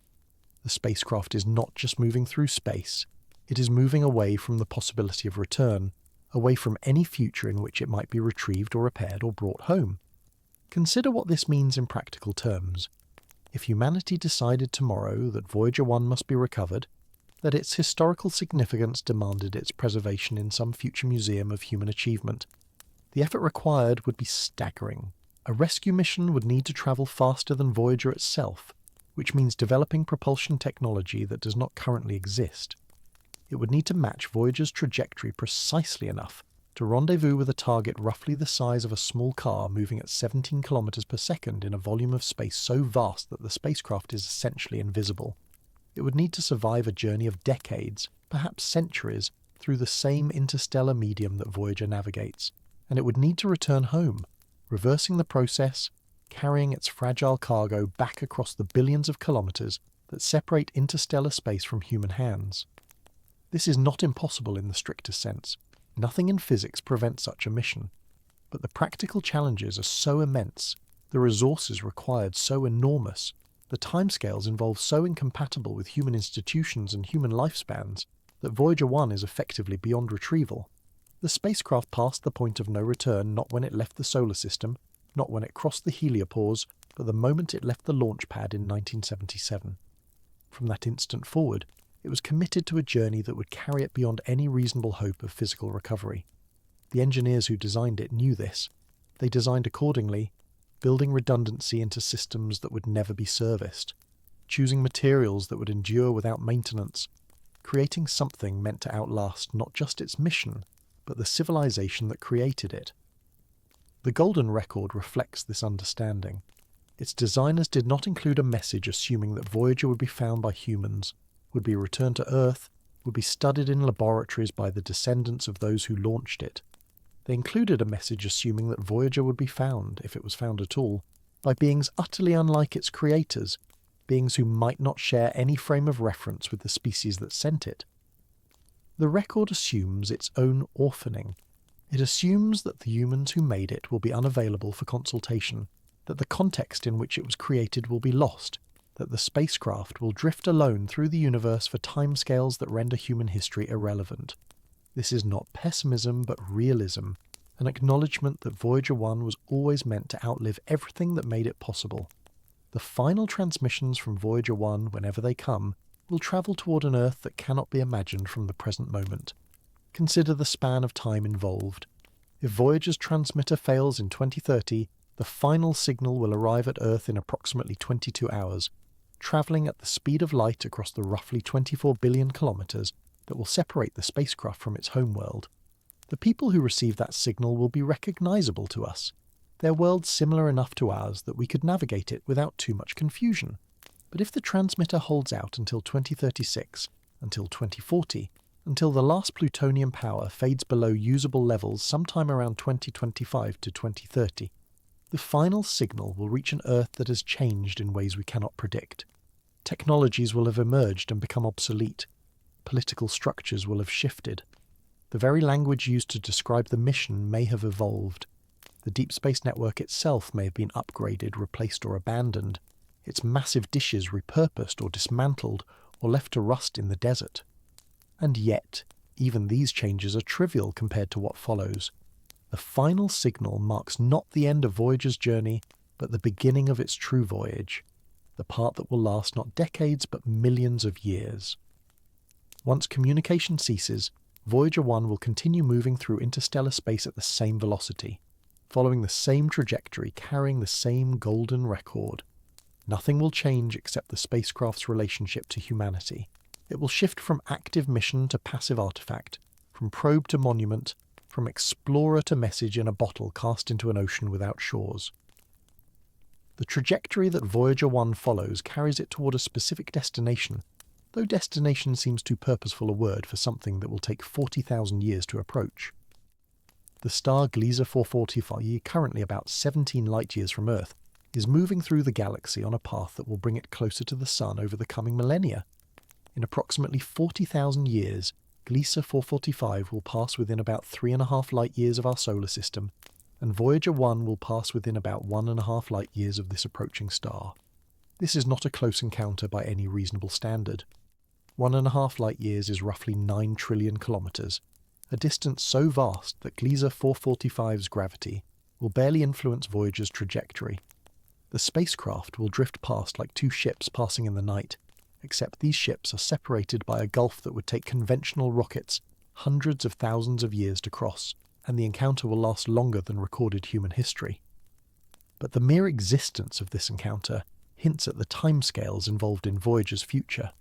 The spacecraft is not just moving through space, it is moving away from the possibility of return, away from any future in which it might be retrieved or repaired or brought home. Consider what this means in practical terms. If humanity decided tomorrow that Voyager 1 must be recovered, that its historical significance demanded its preservation in some future museum of human achievement, the effort required would be staggering. A rescue mission would need to travel faster than Voyager itself. which means developing propulsion technology that does not currently exist. It would need to match Voyager's trajectory precisely enough to rendezvous with a target roughly the size of a small car moving at 17 kilometers per second in a volume of space so vast that the spacecraft is essentially invisible. It would need to survive a journey of decades, perhaps centuries, through the same interstellar medium that Voyager navigates, and it would need to return home, reversing the process, carrying its fragile cargo back across the billions of kilometers that separate interstellar space from human hands. This is not impossible in the strictest sense. Nothing in physics prevents such a mission. But the practical challenges are so immense, the resources required so enormous, the timescales involved so incompatible with human institutions and human lifespans, that Voyager 1 is effectively beyond retrieval. The spacecraft passed the point of no return not when it left the solar system, not when it crossed the heliopause, but the moment it left the launch pad in 1977. From that instant forward, it was committed to a journey that would carry it beyond any reasonable hope of physical recovery. The engineers who designed it knew this. They designed accordingly, building redundancy into systems that would never be serviced, choosing materials that would endure without maintenance, creating something meant to outlast not just its mission, but the civilization that created it. The Golden Record reflects this understanding. Its designers did not include a message assuming that Voyager would be found by humans, would be returned to Earth, would be studied in laboratories by the descendants of those who launched it. They included a message assuming that Voyager would be found, if it was found at all, by beings utterly unlike its creators, beings who might not share any frame of reference with the species that sent it. The record assumes its own orphaning. It assumes that the humans who made it will be unavailable for consultation, that the context in which it was created will be lost, that the spacecraft will drift alone through the universe for timescales that render human history irrelevant. This is not pessimism but realism, an acknowledgement that Voyager 1 was always meant to outlive everything that made it possible. The final transmissions from Voyager 1, whenever they come, will travel toward an Earth that cannot be imagined from the present moment. Consider the span of time involved. If Voyager's transmitter fails in 2030, the final signal will arrive at Earth in approximately 22 hours, travelling at the speed of light across the roughly 24 billion kilometres that will separate the spacecraft from its homeworld. The people who receive that signal will be recognisable to us. Their world's similar enough to ours that we could navigate it without too much confusion. But if the transmitter holds out until 2036, until 2040, until the last plutonium power fades below usable levels sometime around 2025 to 2030, the final signal will reach an Earth that has changed in ways we cannot predict. Technologies will have emerged and become obsolete. Political structures will have shifted. The very language used to describe the mission may have evolved. The Deep Space Network itself may have been upgraded, replaced or abandoned, its massive dishes repurposed or dismantled or left to rust in the desert. And yet, even these changes are trivial compared to what follows. The final signal marks not the end of Voyager's journey, but the beginning of its true voyage, the part that will last not decades but millions of years. Once communication ceases, Voyager 1 will continue moving through interstellar space at the same velocity, following the same trajectory, carrying the same golden record. Nothing will change except the spacecraft's relationship to humanity. It will shift from active mission to passive artifact, from probe to monument, from explorer to message in a bottle cast into an ocean without shores. The trajectory that Voyager 1 follows carries it toward a specific destination, though destination seems too purposeful a word for something that will take 40,000 years to approach. The star Gliese 445, currently about 17 light-years from Earth, is moving through the galaxy on a path that will bring it closer to the Sun over the coming millennia. In approximately 40,000 years, Gliese 445 will pass within about 3.5 light-years of our solar system, and Voyager 1 will pass within about 1.5 light-years of this approaching star. This is not a close encounter by any reasonable standard. 1.5 light-years is roughly 9 trillion kilometres, a distance so vast that Gliese 445's gravity will barely influence Voyager's trajectory. The spacecraft will drift past like two ships passing in the night, except these ships are separated by a gulf that would take conventional rockets hundreds of thousands of years to cross, and the encounter will last longer than recorded human history. But the mere existence of this encounter hints at the timescales involved in Voyager's future.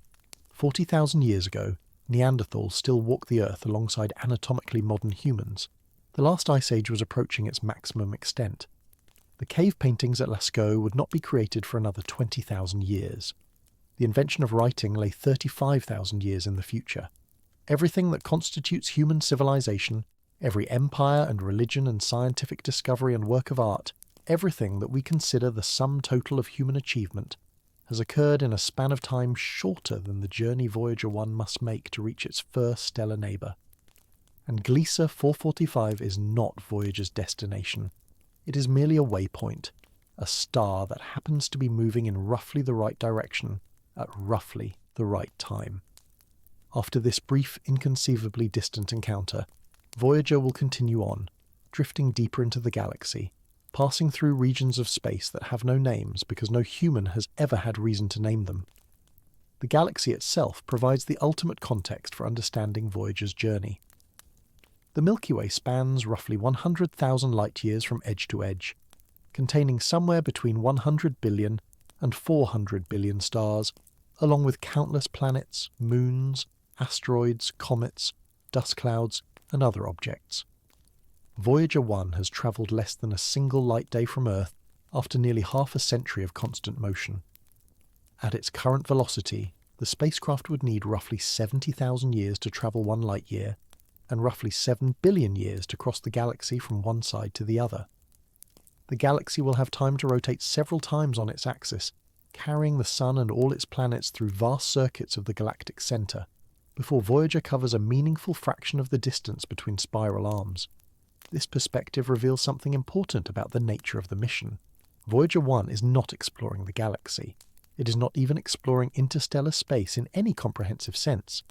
40,000 years ago, Neanderthals still walked the Earth alongside anatomically modern humans. The last ice age was approaching its maximum extent. The cave paintings at Lascaux would not be created for another 20,000 years. The invention of writing lay 35,000 years in the future. Everything that constitutes human civilization, every empire and religion and scientific discovery and work of art, everything that we consider the sum total of human achievement, has occurred in a span of time shorter than the journey Voyager 1 must make to reach its first stellar neighbour. And Gliese 445 is not Voyager's destination. It is merely a waypoint, a star that happens to be moving in roughly the right direction at roughly the right time. After this brief, inconceivably distant encounter, Voyager will continue on, drifting deeper into the galaxy, passing through regions of space that have no names because no human has ever had reason to name them. The galaxy itself provides the ultimate context for understanding Voyager's journey. The Milky Way spans roughly 100,000 light-years from edge to edge, containing somewhere between 100 billion and 400 billion stars, along with countless planets, moons, asteroids, comets, dust clouds, and other objects. Voyager 1 has travelled less than a single light day from Earth after nearly half a century of constant motion. At its current velocity, the spacecraft would need roughly 70,000 years to travel 1 light-year, and roughly 7 billion years to cross the galaxy from one side to the other. The galaxy will have time to rotate several times on its axis, carrying the Sun and all its planets through vast circuits of the galactic centre, before Voyager covers a meaningful fraction of the distance between spiral arms. This perspective reveals something important about the nature of the mission. Voyager 1 is not exploring the galaxy. It is not even exploring interstellar space in any comprehensive sense.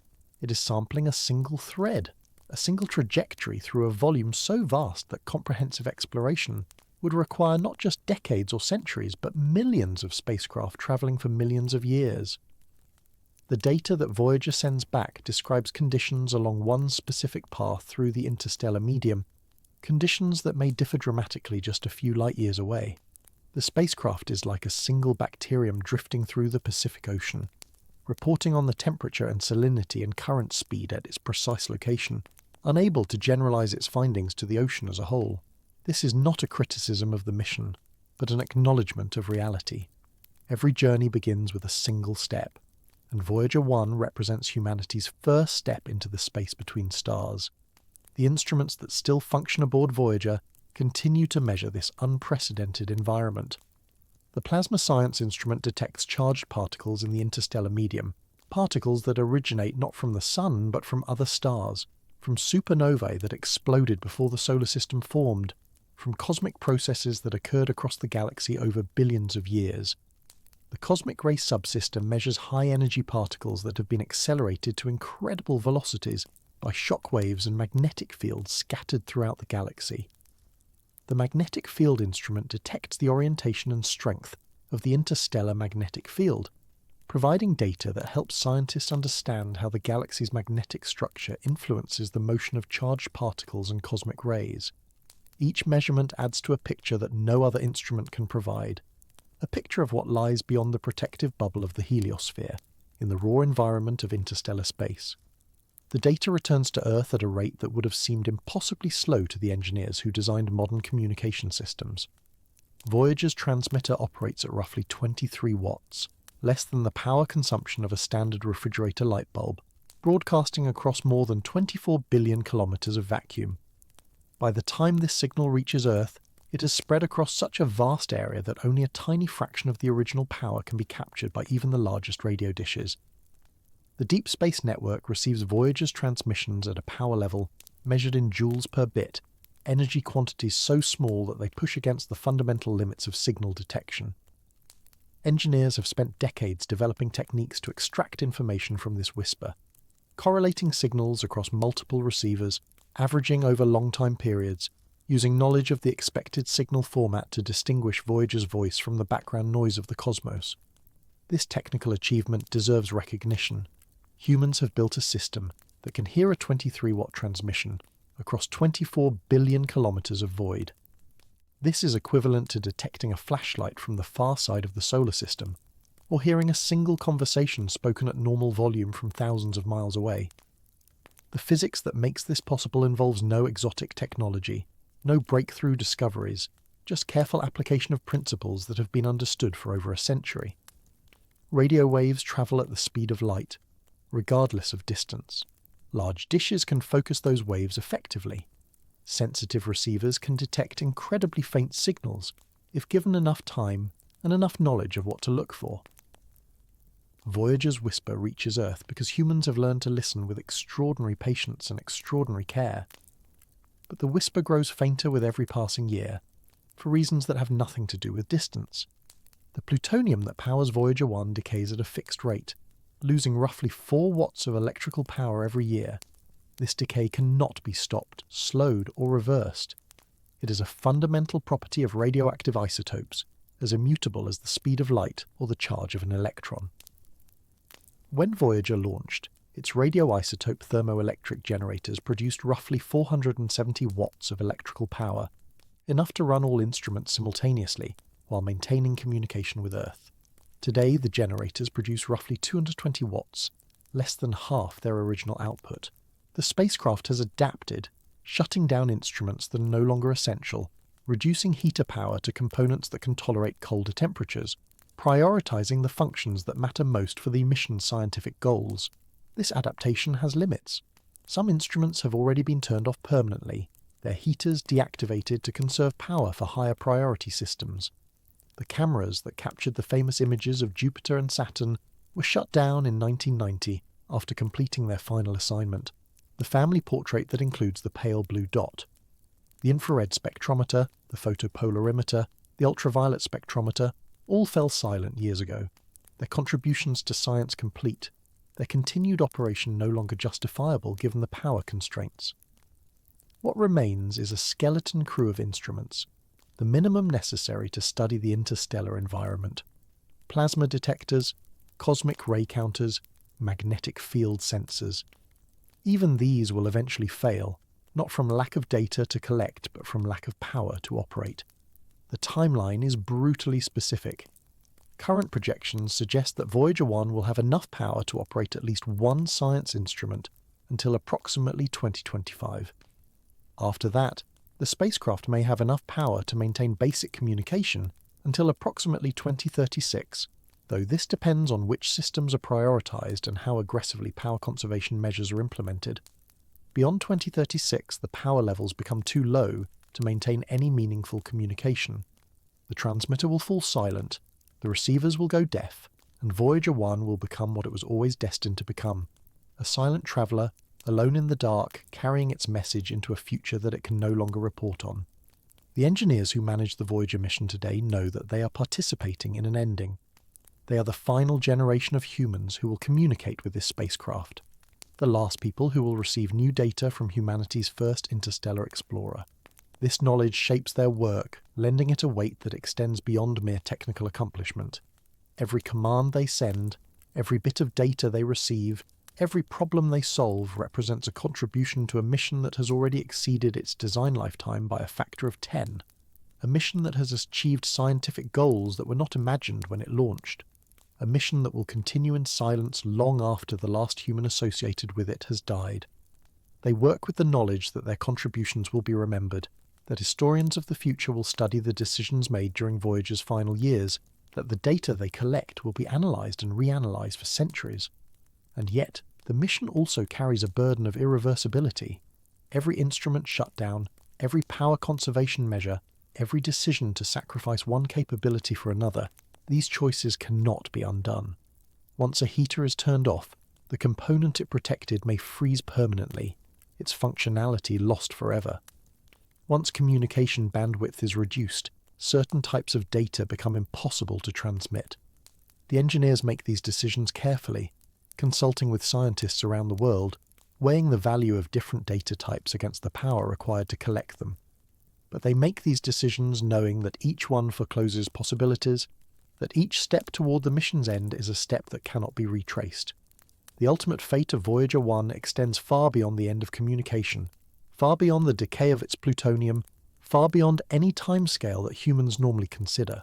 It is sampling a single thread, a single trajectory through a volume so vast that comprehensive exploration would require not just decades or centuries, but millions of spacecraft travelling for millions of years. The data that Voyager sends back describes conditions along one specific path through the interstellar medium, conditions that may differ dramatically just a few light-years away. The spacecraft is like a single bacterium drifting through the Pacific Ocean, reporting on the temperature and salinity and current speed at its precise location, unable to generalize its findings to the ocean as a whole. This is not a criticism of the mission, but an acknowledgement of reality. Every journey begins with a single step, and Voyager 1 represents humanity's first step into the space between stars. The instruments that still function aboard Voyager continue to measure this unprecedented environment. The plasma science instrument detects charged particles in the interstellar medium, particles that originate not from the Sun but from other stars, from supernovae that exploded before the solar system formed, from cosmic processes that occurred across the galaxy over billions of years. The cosmic ray subsystem measures high-energy particles that have been accelerated to incredible velocities by shock waves and magnetic fields scattered throughout the galaxy. The magnetic field instrument detects the orientation and strength of the interstellar magnetic field, providing data that helps scientists understand how the galaxy's magnetic structure influences the motion of charged particles and cosmic rays. Each measurement adds to a picture that no other instrument can provide, a picture of what lies beyond the protective bubble of the heliosphere, in the raw environment of interstellar space. The data returns to Earth at a rate that would have seemed impossibly slow to the engineers who designed modern communication systems. Voyager's transmitter operates at roughly 23 watts, less than the power consumption of a standard refrigerator light bulb, broadcasting across more than 24 billion kilometers of vacuum. By the time this signal reaches Earth, it has spread across such a vast area that only a tiny fraction of the original power can be captured by even the largest radio dishes. The Deep Space Network receives Voyager's transmissions at a power level measured in joules per bit, energy quantities so small that they push against the fundamental limits of signal detection. Engineers have spent decades developing techniques to extract information from this whisper, correlating signals across multiple receivers, averaging over long time periods, using knowledge of the expected signal format to distinguish Voyager's voice from the background noise of the cosmos. This technical achievement deserves recognition. Humans have built a system that can hear a 23-watt transmission across 24 billion kilometers of void. This is equivalent to detecting a flashlight from the far side of the solar system, or hearing a single conversation spoken at normal volume from thousands of miles away. The physics that makes this possible involves no exotic technology, no breakthrough discoveries, just careful application of principles that have been understood for over a century. Radio waves travel at the speed of light, regardless of distance. Large dishes can focus those waves effectively. Sensitive receivers can detect incredibly faint signals if given enough time and enough knowledge of what to look for. Voyager's whisper reaches Earth because humans have learned to listen with extraordinary patience and extraordinary care. But the whisper grows fainter with every passing year, for reasons that have nothing to do with distance. The plutonium that powers Voyager 1 decays at a fixed rate, losing roughly 4 watts of electrical power every year. This decay cannot be stopped, slowed, or reversed. It is a fundamental property of radioactive isotopes, as immutable as the speed of light or the charge of an electron. When Voyager launched, its radioisotope thermoelectric generators produced roughly 470 watts of electrical power, enough to run all instruments simultaneously while maintaining communication with Earth. Today, the generators produce roughly 220 watts, less than half their original output. The spacecraft has adapted, shutting down instruments that are no longer essential, reducing heater power to components that can tolerate colder temperatures, prioritizing the functions that matter most for the mission's scientific goals. This adaptation has limits. Some instruments have already been turned off permanently, their heaters deactivated to conserve power for higher priority systems. The cameras that captured the famous images of Jupiter and Saturn were shut down in 1990 after completing their final assignment, the family portrait that includes the pale blue dot. The infrared spectrometer, the photopolarimeter, the ultraviolet spectrometer all fell silent years ago, their contributions to science complete, their continued operation no longer justifiable given the power constraints. What remains is a skeleton crew of instruments, the minimum necessary to study the interstellar environment. Plasma detectors, cosmic ray counters, magnetic field sensors. Even these will eventually fail, not from lack of data to collect, but from lack of power to operate. The timeline is brutally specific. Current projections suggest that Voyager 1 will have enough power to operate at least one science instrument until approximately 2025. After that, the spacecraft may have enough power to maintain basic communication until approximately 2036, though this depends on which systems are prioritized and how aggressively power conservation measures are implemented. Beyond 2036, the power levels become too low to maintain any meaningful communication. The transmitter will fall silent, the receivers will go deaf, and Voyager 1 will become what it was always destined to become, a silent traveller, alone in the dark, carrying its message into a future that it can no longer report on. The engineers who manage the Voyager mission today know that they are participating in an ending. They are the final generation of humans who will communicate with this spacecraft, the last people who will receive new data from humanity's first interstellar explorer. This knowledge shapes their work, lending it a weight that extends beyond mere technical accomplishment. Every command they send, every bit of data they receive, every problem they solve represents a contribution to a mission that has already exceeded its design lifetime by a factor of 10. A mission that has achieved scientific goals that were not imagined when it launched. A mission that will continue in silence long after the last human associated with it has died. They work with the knowledge that their contributions will be remembered, that historians of the future will study the decisions made during Voyager's final years, that the data they collect will be analysed and reanalyzed for centuries. And yet, the mission also carries a burden of irreversibility. Every instrument shut down, every power conservation measure, every decision to sacrifice one capability for another, these choices cannot be undone. Once a heater is turned off, the component it protected may freeze permanently, its functionality lost forever. Once communication bandwidth is reduced, certain types of data become impossible to transmit. The engineers make these decisions carefully, consulting with scientists around the world, weighing the value of different data types against the power required to collect them. But they make these decisions knowing that each one forecloses possibilities, that each step toward the mission's end is a step that cannot be retraced. The ultimate fate of Voyager 1 extends far beyond the end of communication, far beyond the decay of its plutonium, far beyond any timescale that humans normally consider.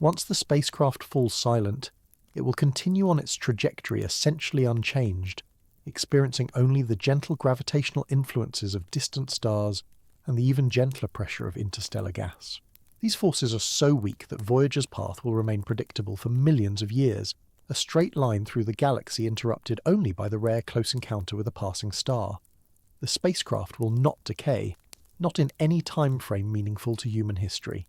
Once the spacecraft falls silent, It will continue on its trajectory essentially unchanged, experiencing only the gentle gravitational influences of distant stars and the even gentler pressure of interstellar gas. These forces are so weak that Voyager's path will remain predictable for millions of years, a straight line through the galaxy interrupted only by the rare close encounter with a passing star. The spacecraft will not decay, not in any time frame meaningful to human history.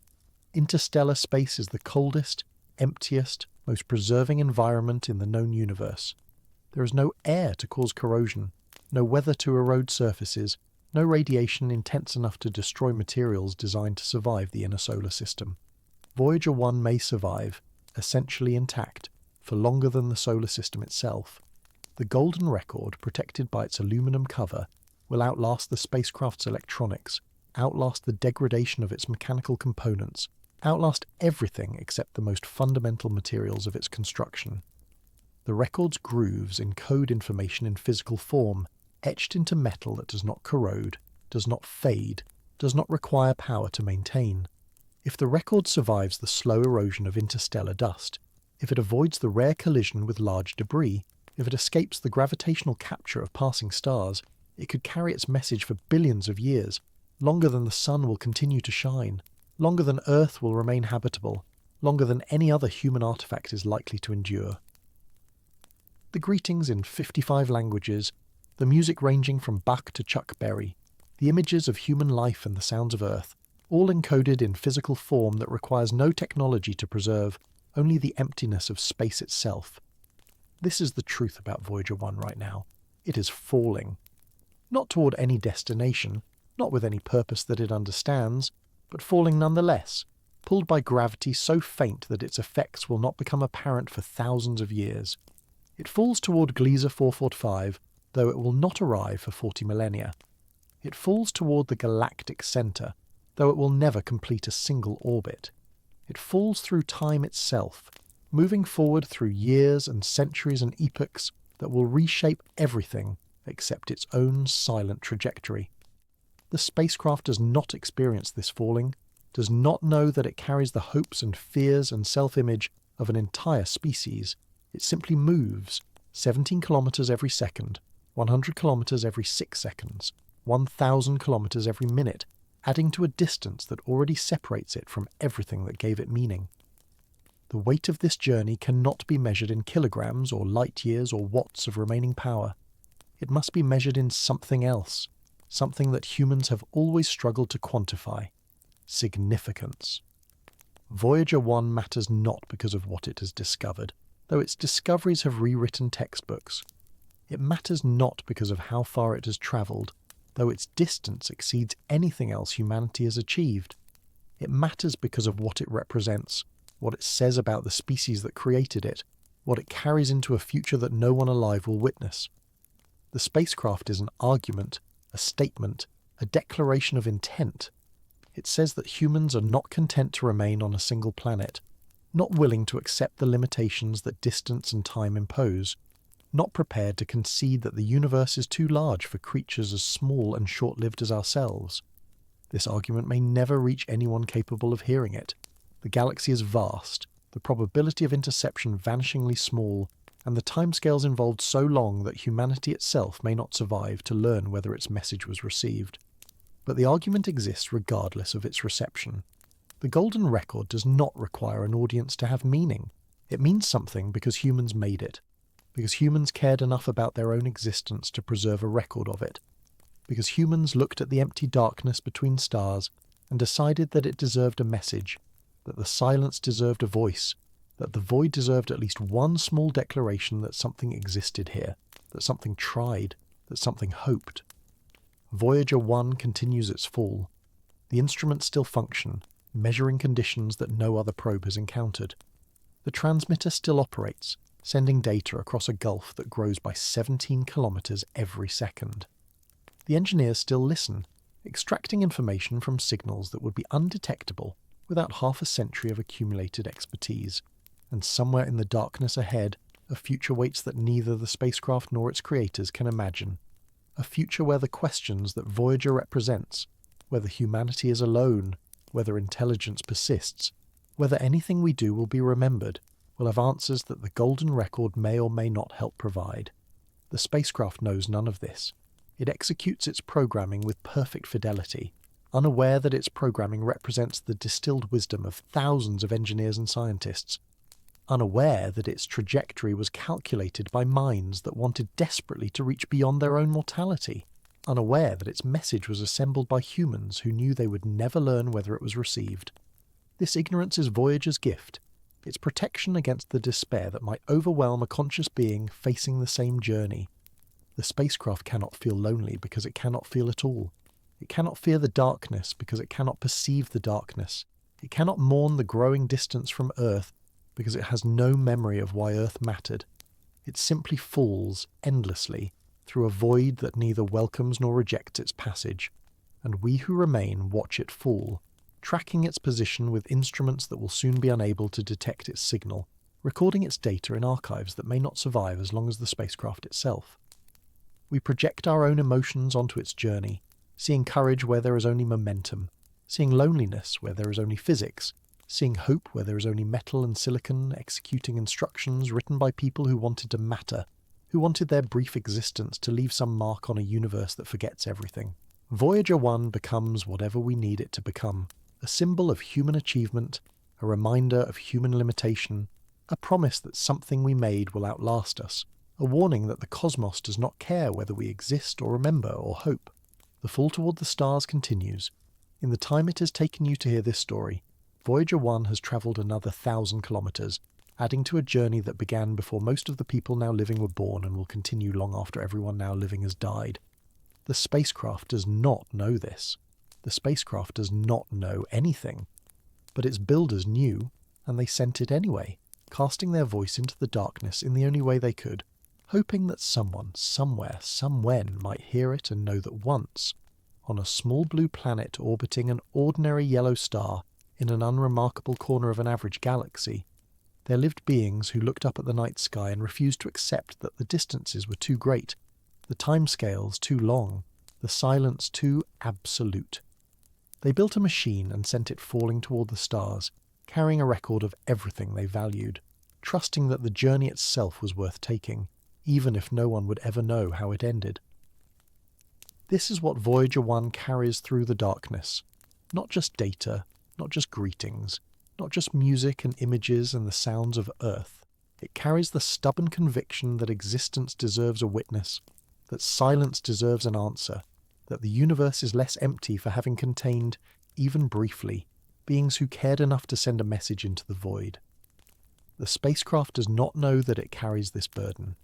Interstellar space is the coldest, emptiest, most preserving environment in the known universe. There is no air to cause corrosion, no weather to erode surfaces, no radiation intense enough to destroy materials designed to survive the inner solar system. Voyager 1 may survive, essentially intact, for longer than the solar system itself. The golden record, protected by its aluminum cover, will outlast the spacecraft's electronics, outlast the degradation of its mechanical components, outlast everything except the most fundamental materials of its construction. The record's grooves encode information in physical form, etched into metal that does not corrode, does not fade, does not require power to maintain. If the record survives the slow erosion of interstellar dust, if it avoids the rare collision with large debris, if it escapes the gravitational capture of passing stars, it could carry its message for billions of years, longer than the sun will continue to shine, longer than Earth will remain habitable, longer than any other human artifact is likely to endure. The greetings in 55 languages, the music ranging from Bach to Chuck Berry, the images of human life and the sounds of Earth, all encoded in physical form that requires no technology to preserve, only the emptiness of space itself. This is the truth about Voyager 1 right now. It is falling. Not toward any destination, not with any purpose that it understands, but falling nonetheless, pulled by gravity so faint that its effects will not become apparent for thousands of years. It falls toward Gliese 445, though it will not arrive for 40 millennia. It falls toward the galactic centre, though it will never complete a single orbit. It falls through time itself, moving forward through years and centuries and epochs that will reshape everything except its own silent trajectory. The spacecraft does not experience this falling, does not know that it carries the hopes and fears and self-image of an entire species. It simply moves, 17 kilometers every second, 100 kilometers every 6 seconds, 1,000 kilometers every minute, adding to a distance that already separates it from everything that gave it meaning. The weight of this journey cannot be measured in kilograms or light years or watts of remaining power. It must be measured in something else, something that humans have always struggled to quantify: significance. Voyager 1 matters not because of what it has discovered, though its discoveries have rewritten textbooks. It matters not because of how far it has travelled, though its distance exceeds anything else humanity has achieved. It matters because of what it represents, what it says about the species that created it, what it carries into a future that no one alive will witness. The spacecraft is an argument, a statement, a declaration of intent. It says that humans are not content to remain on a single planet, not willing to accept the limitations that distance and time impose, not prepared to concede that the universe is too large for creatures as small and short-lived as ourselves. This argument may never reach anyone capable of hearing it. The galaxy is vast, the probability of interception vanishingly small, and the timescales involved so long that humanity itself may not survive to learn whether its message was received. But the argument exists regardless of its reception. The golden record does not require an audience to have meaning. It means something because humans made it, because humans cared enough about their own existence to preserve a record of it, because humans looked at the empty darkness between stars and decided that it deserved a message, that the silence deserved a voice, that the void deserved at least one small declaration that something existed here, that something tried, that something hoped. Voyager 1 continues its fall. The instruments still function, measuring conditions that no other probe has encountered. The transmitter still operates, sending data across a gulf that grows by 17 kilometers every second. The engineers still listen, extracting information from signals that would be undetectable without half a century of accumulated expertise. And somewhere in the darkness ahead, a future waits that neither the spacecraft nor its creators can imagine. A future where the questions that Voyager represents, whether humanity is alone, whether intelligence persists, whether anything we do will be remembered, will have answers that the golden record may or may not help provide. The spacecraft knows none of this. It executes its programming with perfect fidelity, unaware that its programming represents the distilled wisdom of thousands of engineers and scientists, unaware that its trajectory was calculated by minds that wanted desperately to reach beyond their own mortality, unaware that its message was assembled by humans who knew they would never learn whether it was received. This ignorance is Voyager's gift, its protection against the despair that might overwhelm a conscious being facing the same journey. The spacecraft cannot feel lonely because it cannot feel at all. It cannot fear the darkness because it cannot perceive the darkness. It cannot mourn the growing distance from Earth because it has no memory of why Earth mattered. It simply falls endlessly through a void that neither welcomes nor rejects its passage, and we who remain watch it fall, tracking its position with instruments that will soon be unable to detect its signal, recording its data in archives that may not survive as long as the spacecraft itself. We project our own emotions onto its journey, seeing courage where there is only momentum, seeing loneliness where there is only physics, seeing hope where there is only metal and silicon, executing instructions written by people who wanted to matter, who wanted their brief existence to leave some mark on a universe that forgets everything. Voyager 1 becomes whatever we need it to become, a symbol of human achievement, a reminder of human limitation, a promise that something we made will outlast us, a warning that the cosmos does not care whether we exist or remember or hope. The fall toward the stars continues. In the time it has taken you to hear this story, Voyager 1 has travelled another 1,000 kilometres, adding to a journey that began before most of the people now living were born and will continue long after everyone now living has died. The spacecraft does not know this. The spacecraft does not know anything. But its builders knew, and they sent it anyway, casting their voice into the darkness in the only way they could, hoping that someone, somewhere, somewhen might hear it and know that once, on a small blue planet orbiting an ordinary yellow star in an unremarkable corner of an average galaxy, there lived beings who looked up at the night sky and refused to accept that the distances were too great, the timescales too long, the silence too absolute. They built a machine and sent it falling toward the stars, carrying a record of everything they valued, trusting that the journey itself was worth taking, even if no one would ever know how it ended. This is what Voyager 1 carries through the darkness. Not just data, not just greetings, not just music and images and the sounds of Earth. It carries the stubborn conviction that existence deserves a witness, that silence deserves an answer, that the universe is less empty for having contained, even briefly, beings who cared enough to send a message into the void. The spacecraft does not know that it carries this burden.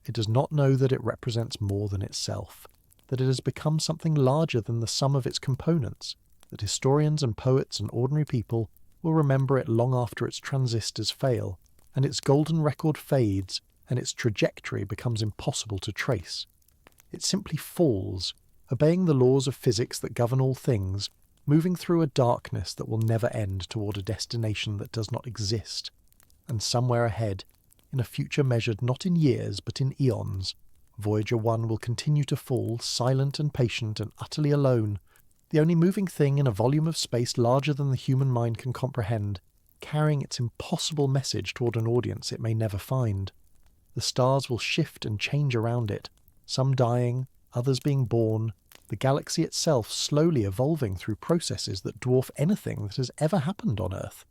It does not know that it represents more than itself, that it has become something larger than the sum of its components, that historians and poets and ordinary people will remember it long after its transistors fail, and its golden record fades, and its trajectory becomes impossible to trace. It simply falls, obeying the laws of physics that govern all things, moving through a darkness that will never end toward a destination that does not exist. And somewhere ahead, in a future measured not in years but in eons, Voyager 1 will continue to fall, silent and patient and utterly alone, the only moving thing in a volume of space larger than the human mind can comprehend, carrying its impossible message toward an audience it may never find. The stars will shift and change around it, some dying, others being born, the galaxy itself slowly evolving through processes that dwarf anything that has ever happened on Earth.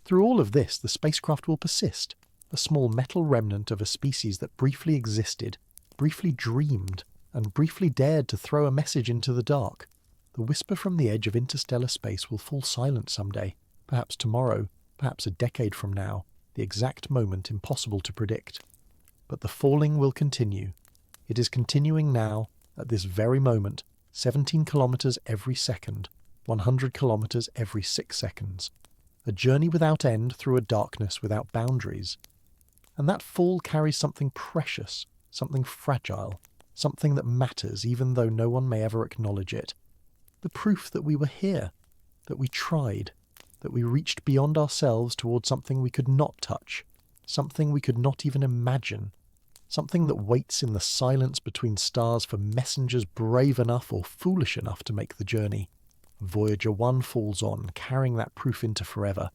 Through all of this, the spacecraft will persist, a small metal remnant of a species that briefly existed, briefly dreamed, and briefly dared to throw a message into the dark. The whisper from the edge of interstellar space will fall silent someday, perhaps tomorrow, perhaps a decade from now, the exact moment impossible to predict. But the falling will continue. It is continuing now, at this very moment, 17 kilometers every second, 100 kilometers every 6 seconds. A journey without end through a darkness without boundaries. And that fall carries something precious, something fragile, something that matters even though no one may ever acknowledge it. The proof that we were here, that we tried, that we reached beyond ourselves toward something we could not touch, something we could not even imagine, something that waits in the silence between stars for messengers brave enough or foolish enough to make the journey. Voyager 1 falls on, carrying that proof into forever,